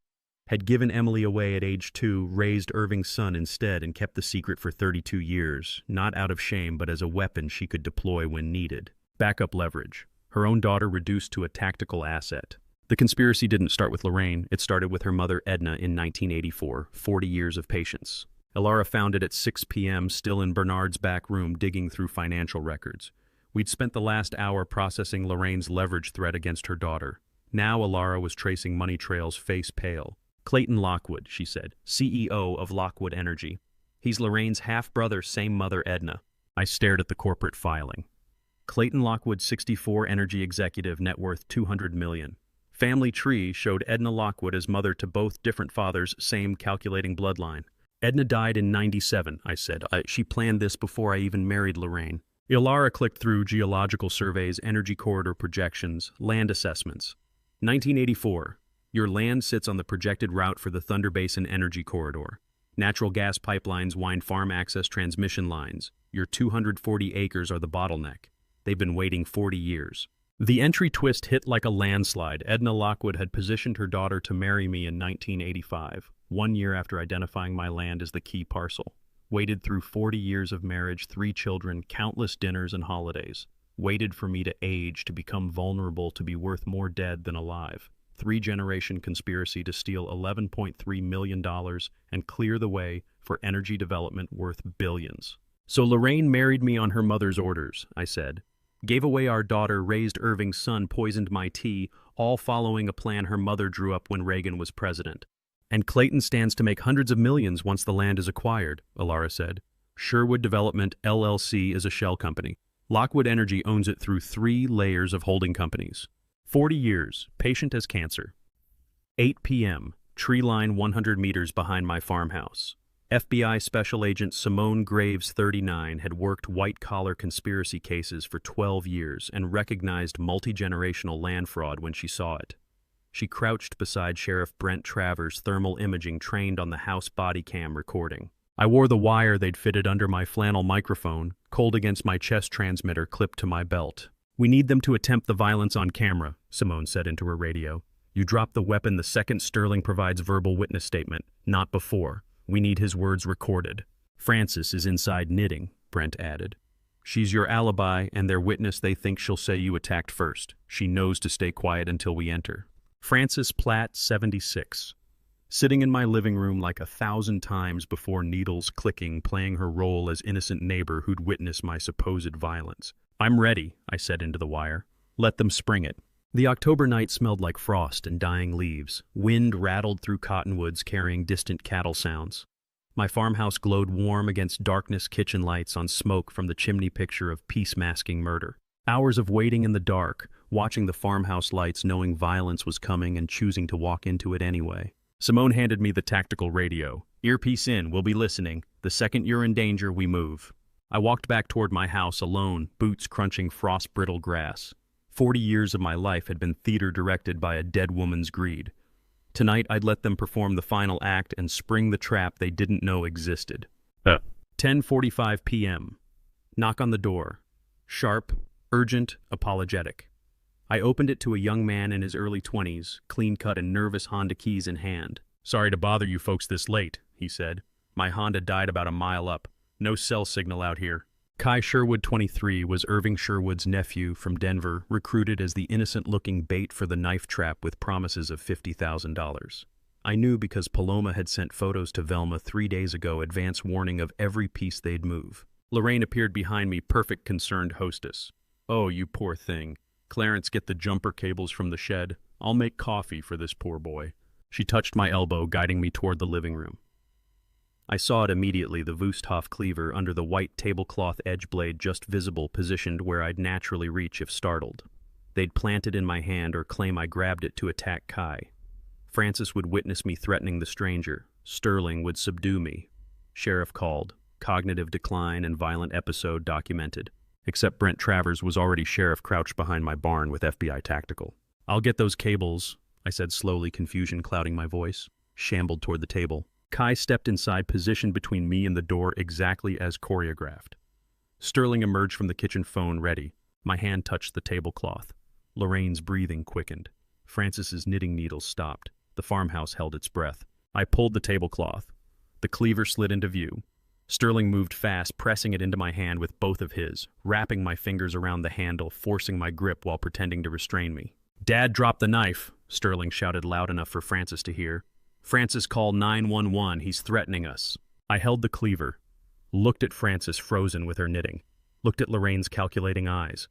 Had given Emily away at age 2, raised Irving's son instead, and kept the secret for 32 years, not out of shame but as a weapon she could deploy when needed. Backup leverage. Her own daughter reduced to a tactical asset. The conspiracy didn't start with Lorraine. It started with her mother Edna in 1984, 40 years of patience. Alara found it at 6 p.m., still in Bernard's back room, digging through financial records. We'd spent the last hour processing Lorraine's leverage threat against her daughter. Now Alara was tracing money trails, face pale. Clayton Lockwood, she said, CEO of Lockwood Energy. He's Lorraine's half-brother, same mother Edna. I stared at the corporate filing. Clayton Lockwood, 64, energy executive, net worth $200 million. Family tree showed Edna Lockwood as mother to both different fathers, same calculating bloodline. Edna died in 97, I said. She planned this before I even married Lorraine. Alara clicked through geological surveys, energy corridor projections, land assessments. 1984. Your land sits on the projected route for the Thunder Basin Energy Corridor. Natural gas pipelines wind farm access transmission lines. Your 240 acres are the bottleneck. They've been waiting 40 years. The entry twist hit like a landslide. Edna Lockwood had positioned her daughter to marry me in 1985, 1 year after identifying my land as the key parcel. Waited through 40 years of marriage, 3 children, countless dinners and holidays. Waited for me to age, to become vulnerable, to be worth more dead than alive. 3-generation conspiracy to steal $11.3 million and clear the way for energy development worth billions. So Lorraine married me on her mother's orders, I said. Gave away our daughter, raised Irving's son, poisoned my tea, all following a plan her mother drew up when Reagan was president. And Clayton stands to make hundreds of millions once the land is acquired, Alara said. Sherwood Development, LLC is a shell company. Lockwood Energy owns it through 3 layers of holding companies. 40 years, patient as cancer. 8 p.m., tree line 100 meters behind my farmhouse. FBI Special Agent Simone Graves, 39, had worked white-collar conspiracy cases for 12 years and recognized multi-generational land fraud when she saw it. She crouched beside Sheriff Brent Travers, thermal imaging trained on the house body cam recording. I wore the wire they'd fitted under my flannel microphone, cold against my chest transmitter clipped to my belt. We need them to attempt the violence on camera, Simone said into her radio. You drop the weapon the second Sterling provides verbal witness statement, not before. We need his words recorded. Frances is inside knitting, Brent added. She's your alibi and their witness. They think she'll say you attacked first. She knows to stay quiet until we enter. Frances Platt, 76. Sitting in my living room like 1,000 times before, needles clicking, playing her role as innocent neighbor who'd witnessed my supposed violence. I'm ready, I said into the wire. Let them spring it. The October night smelled like frost and dying leaves. Wind rattled through cottonwoods carrying distant cattle sounds. My farmhouse glowed warm against darkness, kitchen lights on smoke from the chimney, picture of peace-masking murder. Hours of waiting in the dark, watching the farmhouse lights, knowing violence was coming and choosing to walk into it anyway. Simone handed me the tactical radio. Earpiece in, we'll be listening. The second you're in danger, we move. I walked back toward my house alone, boots crunching frost-brittle grass. 40 years of my life had been theater directed by a dead woman's greed. Tonight I'd let them perform the final act and spring the trap they didn't know existed. 10:45 p.m. Knock on the door. Sharp, urgent, apologetic. I opened it to a young man in his early 20s, clean-cut and nervous, Honda keys in hand. Sorry to bother you folks this late, he said. My Honda died about a mile up. No cell signal out here. Kai Sherwood, 23, was Irving Sherwood's nephew from Denver, recruited as the innocent-looking bait for the knife trap with promises of $50,000. I knew because Paloma had sent photos to Velma 3 days ago, advance warning of every piece they'd move. Lorraine appeared behind me, perfect concerned hostess. Oh, you poor thing. Clarence, get the jumper cables from the shed. I'll make coffee for this poor boy. She touched my elbow, guiding me toward the living room. I saw it immediately, the Wusthof cleaver under the white tablecloth edge blade just visible, positioned where I'd naturally reach if startled. They'd plant it in my hand or claim I grabbed it to attack Kai. Francis would witness me threatening the stranger. Sterling would subdue me. Sheriff called. Cognitive decline and violent episode documented. Except Brent Travers was already sheriff, crouched behind my barn with FBI tactical. I'll get those cables, I said slowly, confusion clouding my voice. Shambled toward the table. Kai stepped inside, positioned between me and the door exactly as choreographed. Sterling emerged from the kitchen phone, ready. My hand touched the tablecloth. Lorraine's breathing quickened. Francis's knitting needles stopped. The farmhouse held its breath. I pulled the tablecloth. The cleaver slid into view. Sterling moved fast, pressing it into my hand with both of his, wrapping my fingers around the handle, forcing my grip while pretending to restrain me. "Dad, drop the knife," Sterling shouted loud enough for Francis to hear. "Francis, call 911, he's threatening us." I held the cleaver, looked at Francis frozen with her knitting, looked at Lorraine's calculating eyes,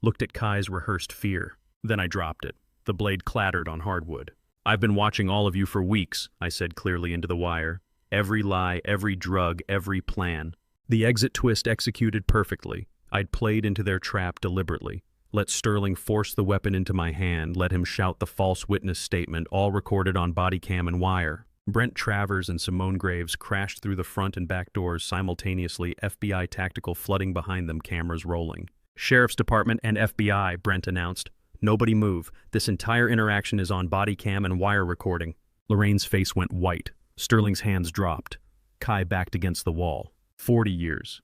looked at Kai's rehearsed fear. Then I dropped it. The blade clattered on hardwood. "I've been watching all of you for weeks," I said clearly into the wire. "Every lie, every drug, every plan. The exit twist executed perfectly. I'd played into their trap deliberately. Let Sterling force the weapon into my hand, let him shout the false witness statement, all recorded on body cam and wire. Brent Travers and Simone Graves crashed through the front and back doors simultaneously, FBI tactical flooding behind them, cameras rolling. "Sheriff's Department and FBI," Brent announced. "Nobody move. This entire interaction is on body cam and wire recording." Lorraine's face went white. Sterling's hands dropped. Kai backed against the wall. 40 years.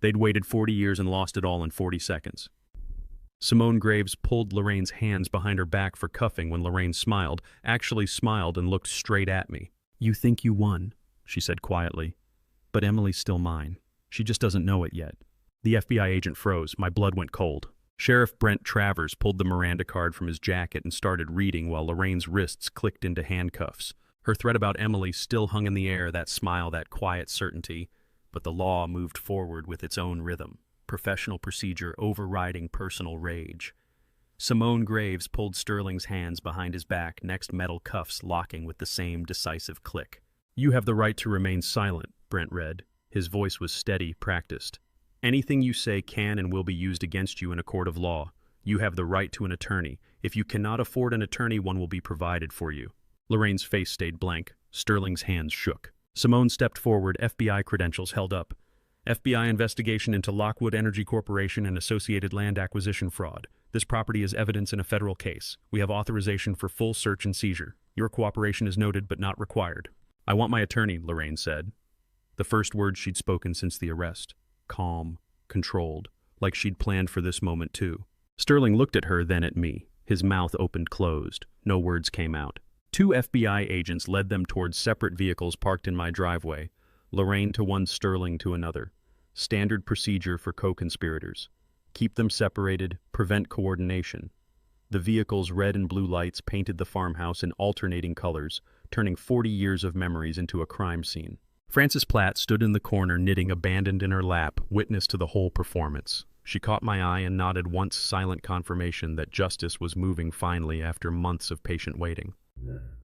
They'd waited 40 years and lost it all in 40 seconds. Simone Graves pulled Lorraine's hands behind her back for cuffing when Lorraine smiled, actually smiled and looked straight at me. "You think you won," she said quietly. "But Emily's still mine. She just doesn't know it yet." The FBI agent froze. My blood went cold. Sheriff Brent Travers pulled the Miranda card from his jacket and started reading while Lorraine's wrists clicked into handcuffs. Her threat about Emily still hung in the air, that smile, that quiet certainty, but the law moved forward with its own rhythm. Professional procedure overriding personal rage. Simone Graves pulled Sterling's hands behind his back, next metal cuffs locking with the same decisive click. "You have the right to remain silent," Brent read. His voice was steady, practiced. "Anything you say can and will be used against you in a court of law. You have the right to an attorney. If you cannot afford an attorney, one will be provided for you." Lorraine's face stayed blank. Sterling's hands shook. Simone stepped forward, FBI credentials held up. "FBI investigation into Lockwood Energy Corporation and associated land acquisition fraud. This property is evidence in a federal case. We have authorization for full search and seizure. Your cooperation is noted but not required." "I want my attorney," Lorraine said. The first words she'd spoken since the arrest. Calm, controlled, like she'd planned for this moment too. Sterling looked at her, then at me. His mouth opened closed. No words came out. 2 FBI agents led them towards separate vehicles parked in my driveway. Lorraine to one, Sterling to another. Standard procedure for co-conspirators. Keep them separated, prevent coordination. The vehicles' red and blue lights painted the farmhouse in alternating colors, turning 40 years of memories into a crime scene. Frances Platt stood in the corner, knitting, abandoned in her lap, witness to the whole performance. She caught my eye and nodded once, silent confirmation that justice was moving finally after months of patient waiting.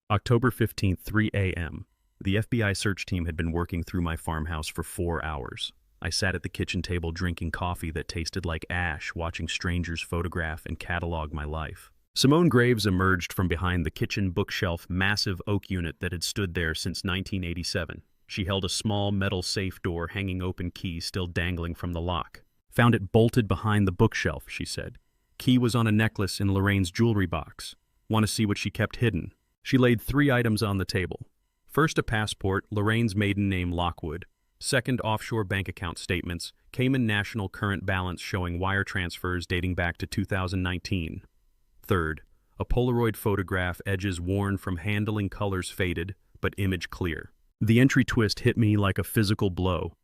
October 15th, 3 a.m. The FBI search team had been working through my farmhouse for 4 hours. I sat at the kitchen table drinking coffee that tasted like ash, watching strangers photograph and catalog my life. Simone Graves emerged from behind the kitchen bookshelf, massive oak unit that had stood there since 1987. She held a small metal safe door, hanging open, key still dangling from the lock. "Found it bolted behind the bookshelf," she said. "Key was on a necklace in Lorraine's jewelry box. Want to see what she kept hidden?" She laid 3 items on the table. First, a passport, Lorraine's maiden name Lockwood. Second, offshore bank account statements, Cayman National current balance showing wire transfers dating back to 2019. Third, a Polaroid photograph, edges worn from handling, colors faded, but image clear. The entry twist hit me like a physical blow.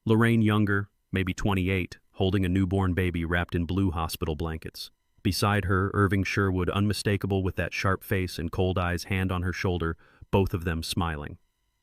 Lorraine younger, maybe 28, holding a newborn baby wrapped in blue hospital blankets. Beside her, Irving Sherwood, unmistakable with that sharp face and cold eyes, hand on her shoulder, both of them smiling.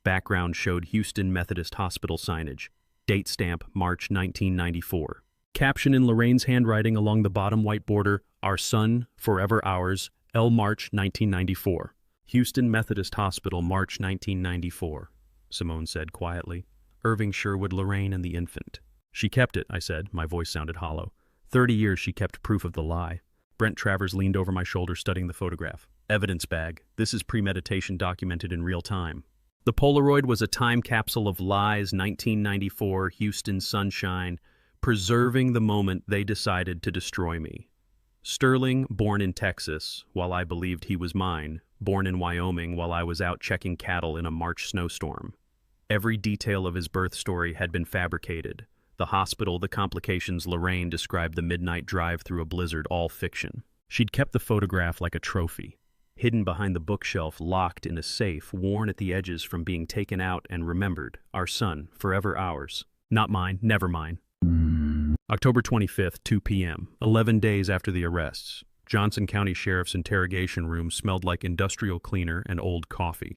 Background showed Houston Methodist Hospital signage. Date stamp, March 1994. Caption in Lorraine's handwriting along the bottom white border, "Our son, forever ours, L. March 1994. Houston Methodist Hospital, March 1994, Simone said quietly. Irving Sherwood, Lorraine, and the infant. She kept it, I said. My voice sounded hollow. 30 years she kept proof of the lie. Brent Travers leaned over my shoulder studying the photograph. Evidence bag. This is premeditation documented in real time. The Polaroid was a time capsule of lies, 1994, Houston sunshine, preserving the moment they decided to destroy me. Sterling, born in Texas, while I believed he was mine, born in Wyoming while I was out checking cattle in a March snowstorm. Every detail of his birth story had been fabricated. The hospital, the complications, Lorraine described the midnight drive through a blizzard, all fiction. She'd kept the photograph like a trophy, hidden behind the bookshelf, locked in a safe, worn at the edges from being taken out and remembered. Our son, forever ours. Not mine, never mine. October 25th, 2 p.m., 11 days after the arrests. Johnson County Sheriff's interrogation room smelled like industrial cleaner and old coffee.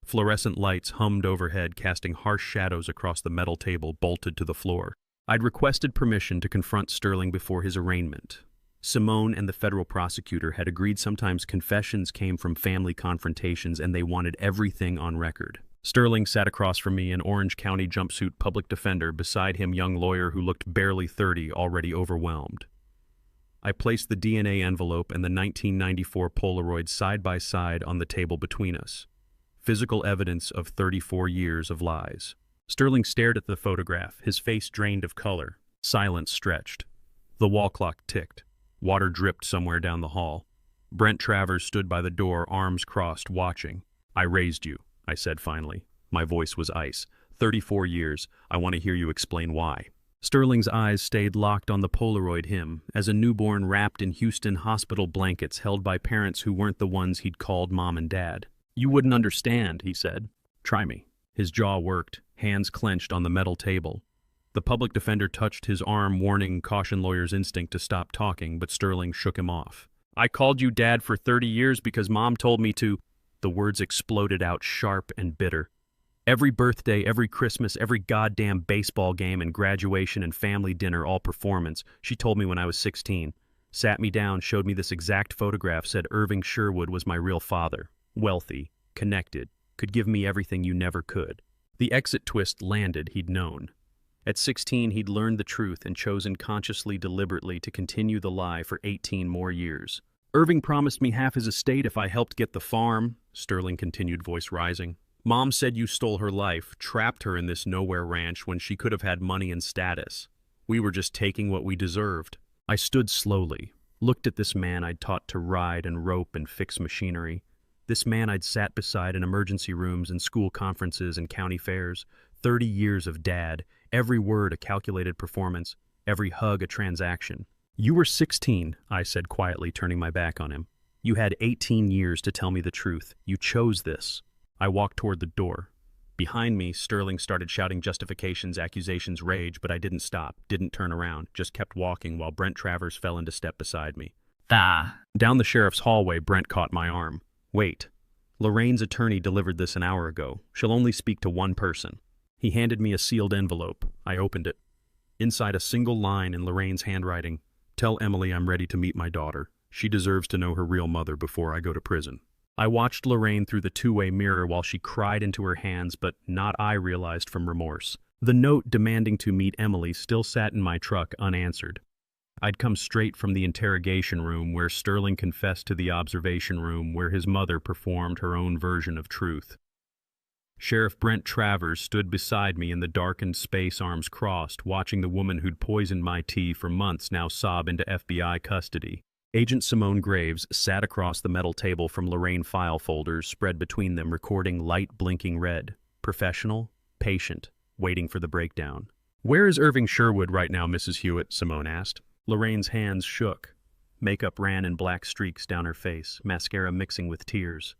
Fluorescent lights hummed overhead, casting harsh shadows across the metal table bolted to the floor. I'd requested permission to confront Sterling before his arraignment. Simone and the federal prosecutor had agreed sometimes confessions came from family confrontations and they wanted everything on record. Sterling sat across from me, an Orange County jumpsuit public defender, beside him young lawyer who looked barely 30, already overwhelmed. I placed the DNA envelope and the 1994 Polaroid side by side on the table between us. Physical evidence of 34 years of lies. Sterling stared at the photograph, his face drained of color. Silence stretched. The wall clock ticked. Water dripped somewhere down the hall. Brent Travers stood by the door, arms crossed, watching. I raised you, I said finally. My voice was ice. 34 years. I want to hear you explain why. Sterling's eyes stayed locked on the Polaroid him, as a newborn wrapped in Houston hospital blankets held by parents who weren't the ones he'd called mom and dad. You wouldn't understand, he said. Try me. His jaw worked, hands clenched on the metal table. The public defender touched his arm, warning caution lawyer's instinct to stop talking, but Sterling shook him off. I called you dad for 30 years because mom told me to. The words exploded out sharp and bitter. Every birthday, every Christmas, every goddamn baseball game and graduation and family dinner, all performance, she told me when I was 16. Sat me down, showed me this exact photograph, said Irving Sherwood was my real father. Wealthy, connected, could give me everything you never could. The exit twist landed, he'd known. At 16, he'd learned the truth and chosen consciously, deliberately to continue the lie for 18 more years. Irving promised me half his estate if I helped get the farm, Sterling continued, voice rising. Mom said you stole her life, trapped her in this nowhere ranch when she could have had money and status. We were just taking what we deserved. I stood slowly, looked at this man I'd taught to ride and rope and fix machinery. This man I'd sat beside in emergency rooms and school conferences and county fairs. 30 years of dad, every word a calculated performance, every hug a transaction. You were 16, I said quietly, turning my back on him. You had 18 years to tell me the truth. You chose this. I walked toward the door. Behind me, Sterling started shouting justifications, accusations, rage, but I didn't stop, didn't turn around, just kept walking while Brent Travers fell into step beside me. Down the sheriff's hallway, Brent caught my arm. Wait. Lorraine's attorney delivered this an hour ago. She'll only speak to one person. He handed me a sealed envelope. I opened it. Inside, a single line in Lorraine's handwriting. Tell Emily I'm ready to meet my daughter. She deserves to know her real mother before I go to prison. I watched Lorraine through the two-way mirror while she cried into her hands, but not I realized from remorse. The note demanding to meet Emily still sat in my truck unanswered. I'd come straight from the interrogation room where Sterling confessed to the observation room where his mother performed her own version of truth. Sheriff Brent Travers stood beside me in the darkened space, arms crossed, watching the woman who'd poisoned my tea for months now sob into FBI custody. Agent Simone Graves sat across the metal table from Lorraine, file folders spread between them, recording light blinking red. Professional, patient, waiting for the breakdown. Where is Irving Sherwood right now, Mrs. Hewitt? Simone asked. Lorraine's hands shook. Makeup ran in black streaks down her face, mascara mixing with tears.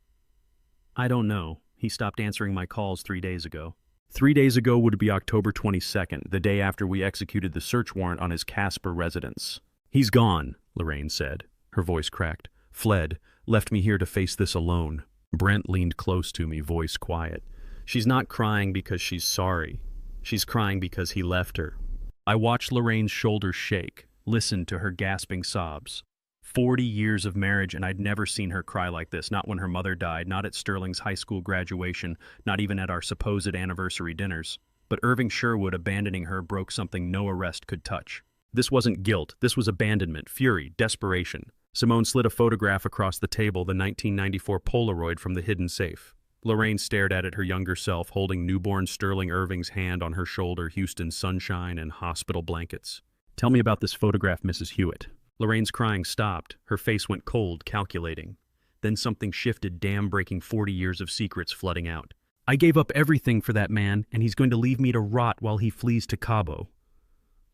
I don't know. He stopped answering my calls 3 days ago. 3 days ago would be October 22nd, the day after we executed the search warrant on his Casper residence. He's gone, Lorraine said. Her voice cracked. Fled. Left me here to face this alone. Brent leaned close to me, voice quiet. She's not crying because she's sorry. She's crying because he left her. I watched Lorraine's shoulders shake, listened to her gasping sobs. 40 years of marriage, and I'd never seen her cry like this, not when her mother died, not at Sterling's high school graduation, not even at our supposed anniversary dinners. But Irving Sherwood abandoning her broke something no arrest could touch. This wasn't guilt, this was abandonment, fury, desperation. Simone slid a photograph across the table, the 1994 Polaroid from the hidden safe. Lorraine stared at it, her younger self, holding newborn Sterling Irving's hand on her shoulder, Houston's sunshine and hospital blankets. "Tell me about this photograph, Mrs. Hewitt." Lorraine's crying stopped. Her face went cold, calculating. Then something shifted, dam-breaking 40 years of secrets flooding out. "I gave up everything for that man, and he's going to leave me to rot while he flees to Cabo."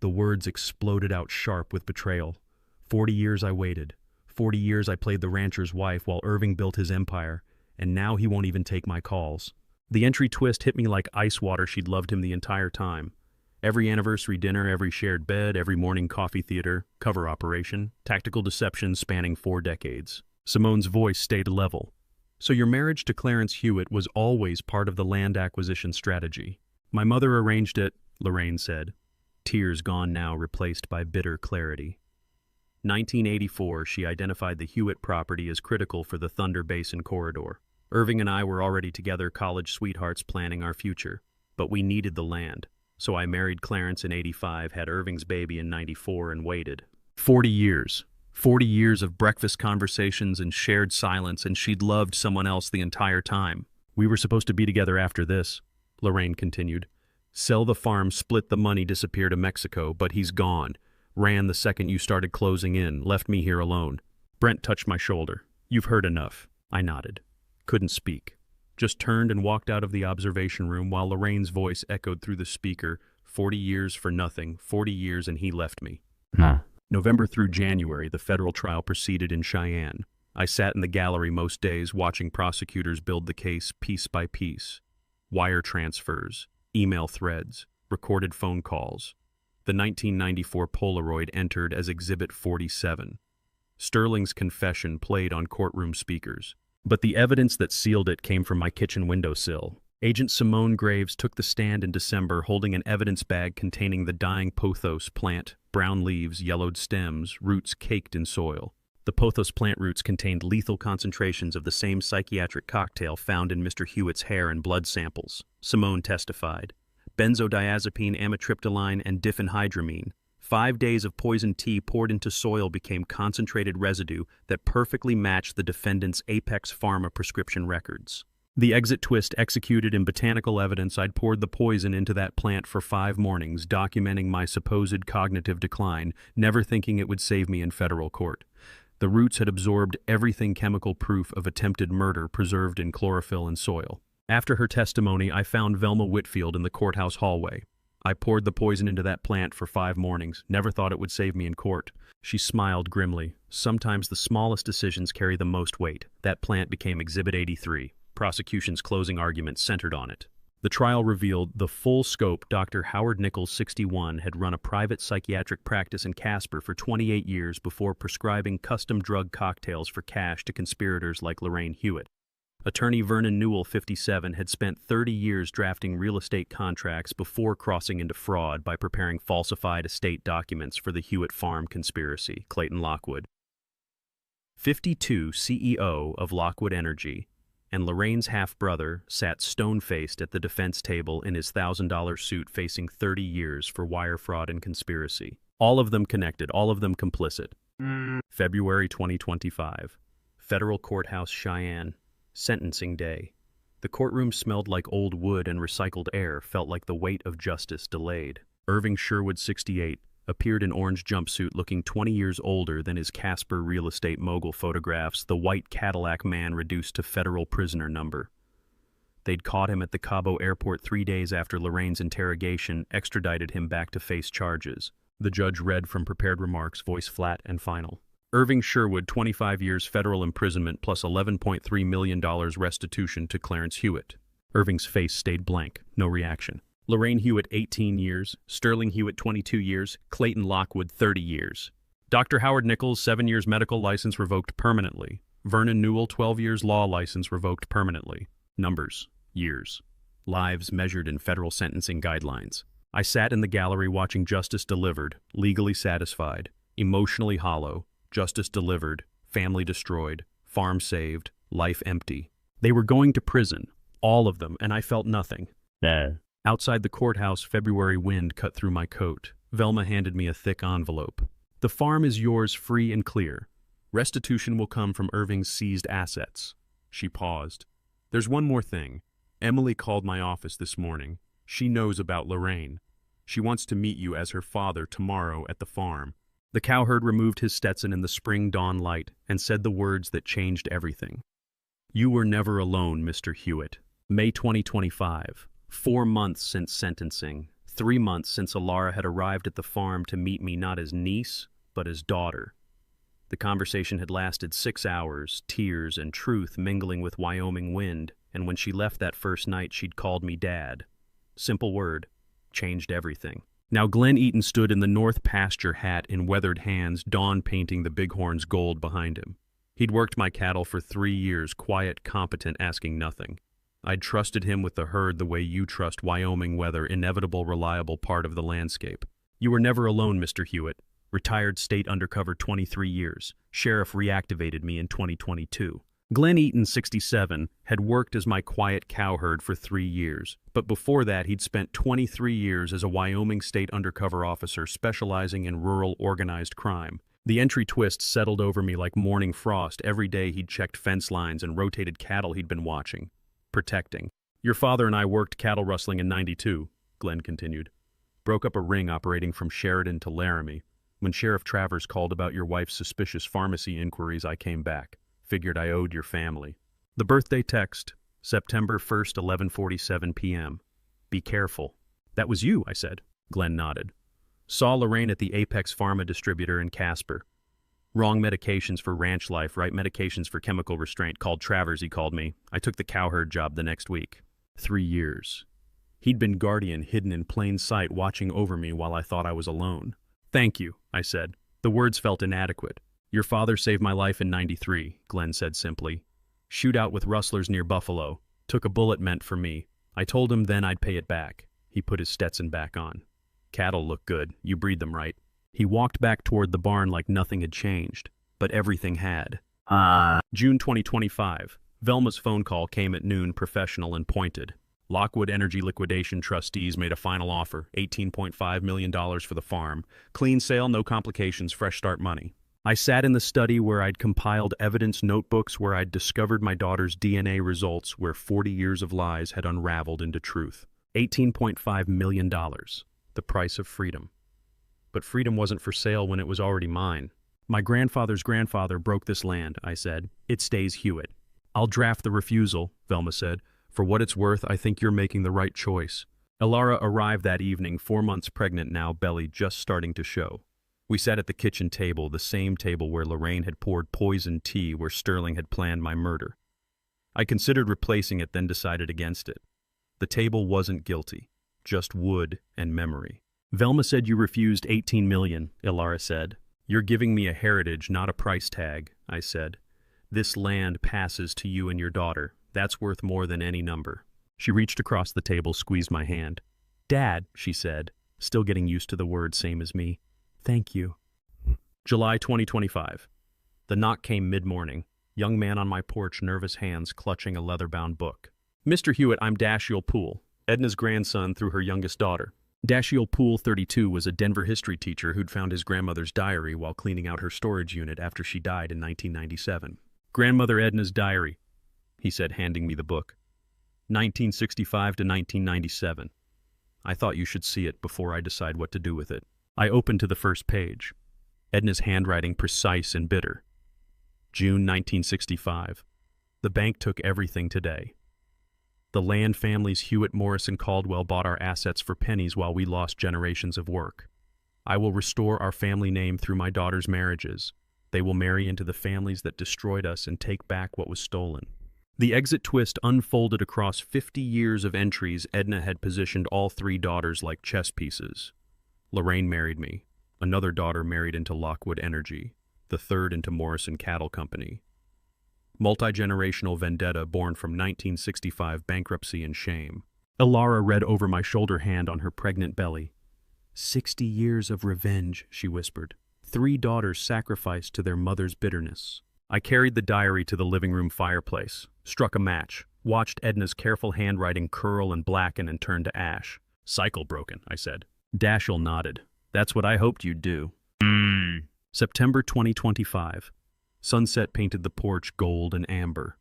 The words exploded out sharp with betrayal. 40 years I waited. 40 years I played the rancher's wife while Irving built his empire, and now he won't even take my calls. The entry twist hit me like ice water. She'd loved him the entire time. Every anniversary dinner, every shared bed, every morning coffee theater, cover operation, tactical deception spanning 4 decades. Simone's voice stayed level. "So your marriage to Clarence Hewitt was always part of the land acquisition strategy." "My mother arranged it," Lorraine said. Tears gone now, replaced by bitter clarity. 1984, she identified the Hewitt property as critical for the Thunder Basin corridor. Irving and I were already together, college sweethearts planning our future. But we needed the land. So I married Clarence in 85, had Irving's baby in 94, and waited. 40 years. 40 years of breakfast conversations and shared silence, and she'd loved someone else the entire time. "We were supposed to be together after this," Lorraine continued. "Sell the farm, split the money, disappear to Mexico, but he's gone. Ran the second you started closing in, left me here alone." Brent touched my shoulder. "You've heard enough." I nodded. Couldn't speak. Just turned and walked out of the observation room while Lorraine's voice echoed through the speaker. 40 years for nothing, 40 years and he left me. No. November through January, the federal trial proceeded in Cheyenne. I sat in the gallery most days watching prosecutors build the case piece by piece. Wire transfers, email threads, recorded phone calls. The 1994 Polaroid entered as Exhibit 47. Sterling's confession played on courtroom speakers. But the evidence that sealed it came from my kitchen windowsill. Agent Simone Graves took the stand in December holding an evidence bag containing the dying pothos plant, brown leaves, yellowed stems, roots caked in soil. The pothos plant roots contained lethal concentrations of the same psychiatric cocktail found in Mr. Hewitt's hair and blood samples. Simone testified. Benzodiazepine, amitriptyline, and diphenhydramine. 5 days of poison tea poured into soil became concentrated residue that perfectly matched the defendant's Apex Pharma prescription records. The exit twist executed in botanical evidence. I'd poured the poison into that plant for 5 mornings, documenting my supposed cognitive decline, never thinking it would save me in federal court. The roots had absorbed everything, chemical proof of attempted murder preserved in chlorophyll and soil. After her testimony, I found Velma Whitfield in the courthouse hallway. "I poured the poison into that plant for 5 mornings, never thought it would save me in court." She smiled grimly. "Sometimes the smallest decisions carry the most weight." That plant became Exhibit 83. Prosecution's closing argument centered on it. The trial revealed the full scope. Dr. Howard Nichols, 61, had run a private psychiatric practice in Casper for 28 years before prescribing custom drug cocktails for cash to conspirators like Lorraine Hewitt. Attorney Vernon Newell, 57, had spent 30 years drafting real estate contracts before crossing into fraud by preparing falsified estate documents for the Hewitt Farm conspiracy. Clayton Lockwood, 52, CEO of Lockwood Energy, and Lorraine's half-brother sat stone-faced at the defense table in his $1,000 suit facing 30 years for wire fraud and conspiracy. All of them connected, all of them complicit. February 2025. Federal Courthouse, Cheyenne. Sentencing day. The courtroom smelled like old wood and recycled air, felt like the weight of justice delayed. Irving Sherwood, 68, appeared in orange jumpsuit looking 20 years older than his Casper real estate mogul photographs, the white Cadillac man reduced to federal prisoner number. They'd caught him at the Cabo airport 3 days after Lorraine's interrogation, extradited him back to face charges. The judge read from prepared remarks, voice flat and final. Irving Sherwood, 25 years federal imprisonment plus $11.3 million restitution to Clarence Hewitt. Irving's face stayed blank, no reaction. Lorraine Hewitt, 18 years. Sterling Hewitt, 22 years. Clayton Lockwood, 30 years. Dr. Howard Nichols, 7 years medical license revoked permanently. Vernon Newell, 12 years law license revoked permanently. Numbers. Years. lives measured in federal sentencing guidelines. I sat in the gallery watching justice delivered, legally satisfied, emotionally hollow, justice delivered, family destroyed, farm saved, life empty. They were going to prison, all of them, and I felt nothing. Outside the courthouse, February wind cut through my coat. Velma handed me a thick envelope. The farm is yours free and clear. Restitution will come from Irving's seized assets. She paused. There's one more thing. Emily called my office this morning. She knows about Lorraine. She wants to meet you as her father tomorrow at the farm. The cowherd removed his Stetson in the spring dawn light and said the words that changed everything. You were never alone, Mr. Hewitt. May 2025. 4 months since sentencing. 3 months since Alara had arrived at the farm to meet me not as niece, but as daughter. The conversation had lasted 6 hours, tears and truth mingling with Wyoming wind, and when she left that first night she'd called me Dad. Simple word, changed everything. Now Glenn Eaton stood in the north pasture hat in weathered hands, dawn painting the bighorns gold behind him. He'd worked my cattle for 3 years, quiet, competent, asking nothing. I'd trusted him with the herd the way you trust Wyoming weather, inevitable, reliable part of the landscape. You were never alone, Mr. Hewitt. Retired state undercover 23 years. Sheriff reactivated me in 2022. Glenn Eaton, 67, had worked as my quiet cowherd for 3 years, but before that he'd spent 23 years as a Wyoming state undercover officer specializing in rural organized crime. The entry twist settled over me like morning frost. Every day he'd checked fence lines and rotated cattle he'd been watching, protecting. Your father and I worked cattle rustling in '92, Glenn continued. Broke up a ring operating from Sheridan to Laramie. When Sheriff Travers called about your wife's suspicious pharmacy inquiries, I came back. Figured I owed your family. The birthday text, September 1st, 11:47 p.m. Be careful. That was you, I said. Glenn nodded. Saw Lorraine at the Apex Pharma distributor in Casper. Wrong medications for ranch life, right medications for chemical restraint. Called Travers, he called me. I took the cowherd job the next week. 3 years. He'd been guardian, hidden in plain sight, watching over me while I thought I was alone. Thank you, I said. The words felt inadequate. Your father saved my life in '93, Glenn said simply. Shootout with rustlers near Buffalo. Took a bullet meant for me. I told him then I'd pay it back. He put his Stetson back on. Cattle look good. You breed them right. He walked back toward the barn like nothing had changed, but everything had. June 2025. Velma's phone call came at noon, professional and pointed. Lockwood Energy Liquidation trustees made a final offer, $18.5 million for the farm. Clean sale, no complications, fresh start money. I sat in the study where I'd compiled evidence notebooks, where I'd discovered my daughter's DNA results, where 40 years of lies had unraveled into truth. $18.5 million, the price of freedom. But freedom wasn't for sale when it was already mine. My grandfather's grandfather broke this land, I said. It stays Hewitt. I'll draft the refusal, Velma said. For what it's worth, I think you're making the right choice. Alara arrived that evening, 4 months pregnant now, belly just starting to show. We sat at the kitchen table, the same table where Lorraine had poured poisoned tea, where Sterling had planned my murder. I considered replacing it, then decided against it. The table wasn't guilty, just wood and memory. Velma said you refused $18 million, Alara said. You're giving me a heritage, not a price tag, I said. This land passes to you and your daughter. That's worth more than any number. She reached across the table, squeezed my hand. Dad, she said, still getting used to the word, same as me. Thank you. July 2025. The knock came mid-morning. Young man on my porch, nervous hands clutching a leather-bound book. Mr. Hewitt, I'm Dashiell Poole, Edna's grandson through her youngest daughter. Dashiell Poole, 32, was a Denver history teacher who'd found his grandmother's diary while cleaning out her storage unit after she died in 1997. Grandmother Edna's diary, he said, handing me the book. 1965 to 1997. I thought you should see it before I decide what to do with it. I opened to the first page. Edna's handwriting precise and bitter. June 1965. The bank took everything today. The land families Hewitt, Morris, and Caldwell bought our assets for pennies while we lost generations of work. I will restore our family name through my daughter's marriages. They will marry into the families that destroyed us and take back what was stolen. The exit twist unfolded across 50 years of entries. Edna had positioned all 3 daughters like chess pieces. Lorraine married me. Another daughter married into Lockwood Energy. The third into Morrison Cattle Company. Multi-generational vendetta born from 1965 bankruptcy and shame. Ilara read over my shoulder hand on her pregnant belly. 60 years of revenge, she whispered. 3 daughters sacrificed to their mother's bitterness. I carried the diary to the living room fireplace, struck a match, watched Edna's careful handwriting curl and blacken and turn to ash. Cycle broken, I said. Dashiell nodded. That's what I hoped you'd do. September 2025. Sunset painted the porch gold and amber.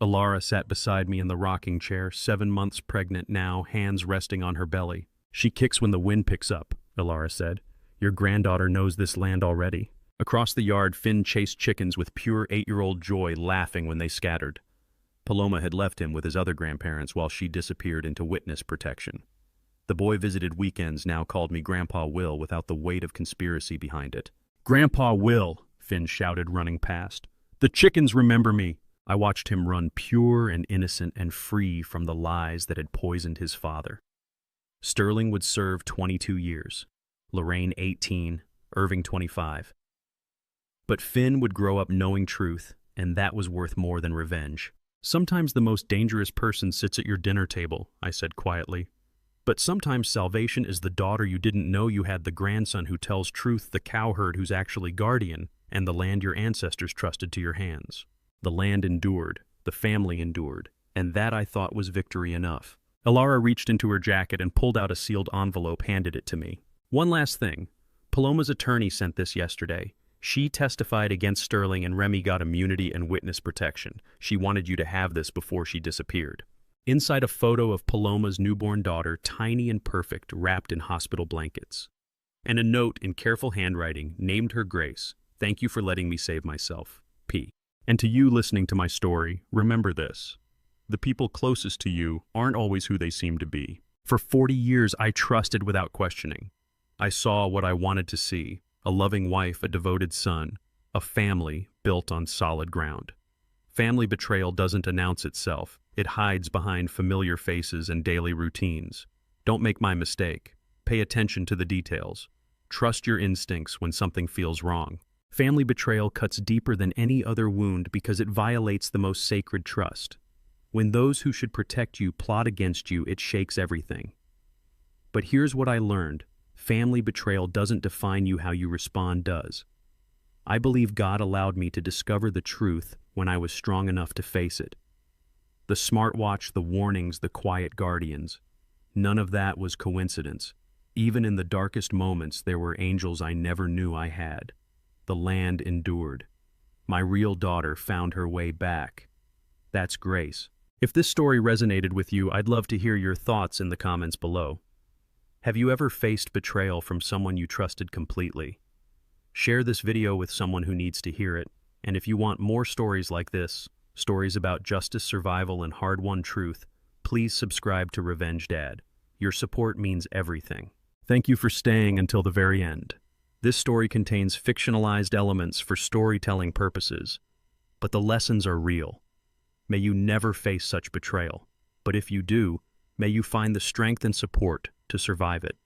Ilara sat beside me in the rocking chair, 7 months pregnant now, hands resting on her belly. She kicks when the wind picks up, Ilara said. Your granddaughter knows this land already. Across the yard, Finn chased chickens with pure 8-year-old joy, laughing when they scattered. Paloma had left him with his other grandparents while she disappeared into witness protection. The boy visited weekends now called me Grandpa Will without the weight of conspiracy behind it. Grandpa Will, Finn shouted, running past. The chickens remember me. I watched him run pure and innocent and free from the lies that had poisoned his father. Sterling would serve 22 years, Lorraine 18, Irving 25. But Finn would grow up knowing truth, and that was worth more than revenge. Sometimes the most dangerous person sits at your dinner table, I said quietly. But sometimes salvation is the daughter you didn't know you had, the grandson who tells truth, the cowherd who's actually guardian, and the land your ancestors trusted to your hands. The land endured, the family endured, and that I thought was victory enough. Ilara reached into her jacket and pulled out a sealed envelope, handed it to me. One last thing. Paloma's attorney sent this yesterday. She testified against Sterling and Remy got immunity and witness protection. She wanted you to have this before she disappeared. Inside a photo of Paloma's newborn daughter, tiny and perfect, wrapped in hospital blankets. And a note in careful handwriting named her Grace. Thank you for letting me save myself. P. And to you listening to my story, remember this. The people closest to you aren't always who they seem to be. For 40 years, I trusted without questioning. I saw what I wanted to see. A loving wife, a devoted son, a family built on solid ground. Family betrayal doesn't announce itself. It hides behind familiar faces and daily routines. Don't make my mistake. Pay attention to the details. Trust your instincts when something feels wrong. Family betrayal cuts deeper than any other wound because it violates the most sacred trust. When those who should protect you plot against you, it shakes everything. But here's what I learned. Family betrayal doesn't define you, how you respond does. I believe God allowed me to discover the truth when I was strong enough to face it. The smartwatch, the warnings, the quiet guardians. None of that was coincidence. Even in the darkest moments, there were angels I never knew I had. The land endured. My real daughter found her way back. That's grace. If this story resonated with you, I'd love to hear your thoughts in the comments below. Have you ever faced betrayal from someone you trusted completely? Share this video with someone who needs to hear it. And if you want more stories like this, stories about justice, survival, and hard-won truth, please subscribe to Revenge Dad. Your support means everything. Thank you for staying until the very end. This story contains fictionalized elements for storytelling purposes, but the lessons are real. May you never face such betrayal, but if you do, may you find the strength and support to survive it.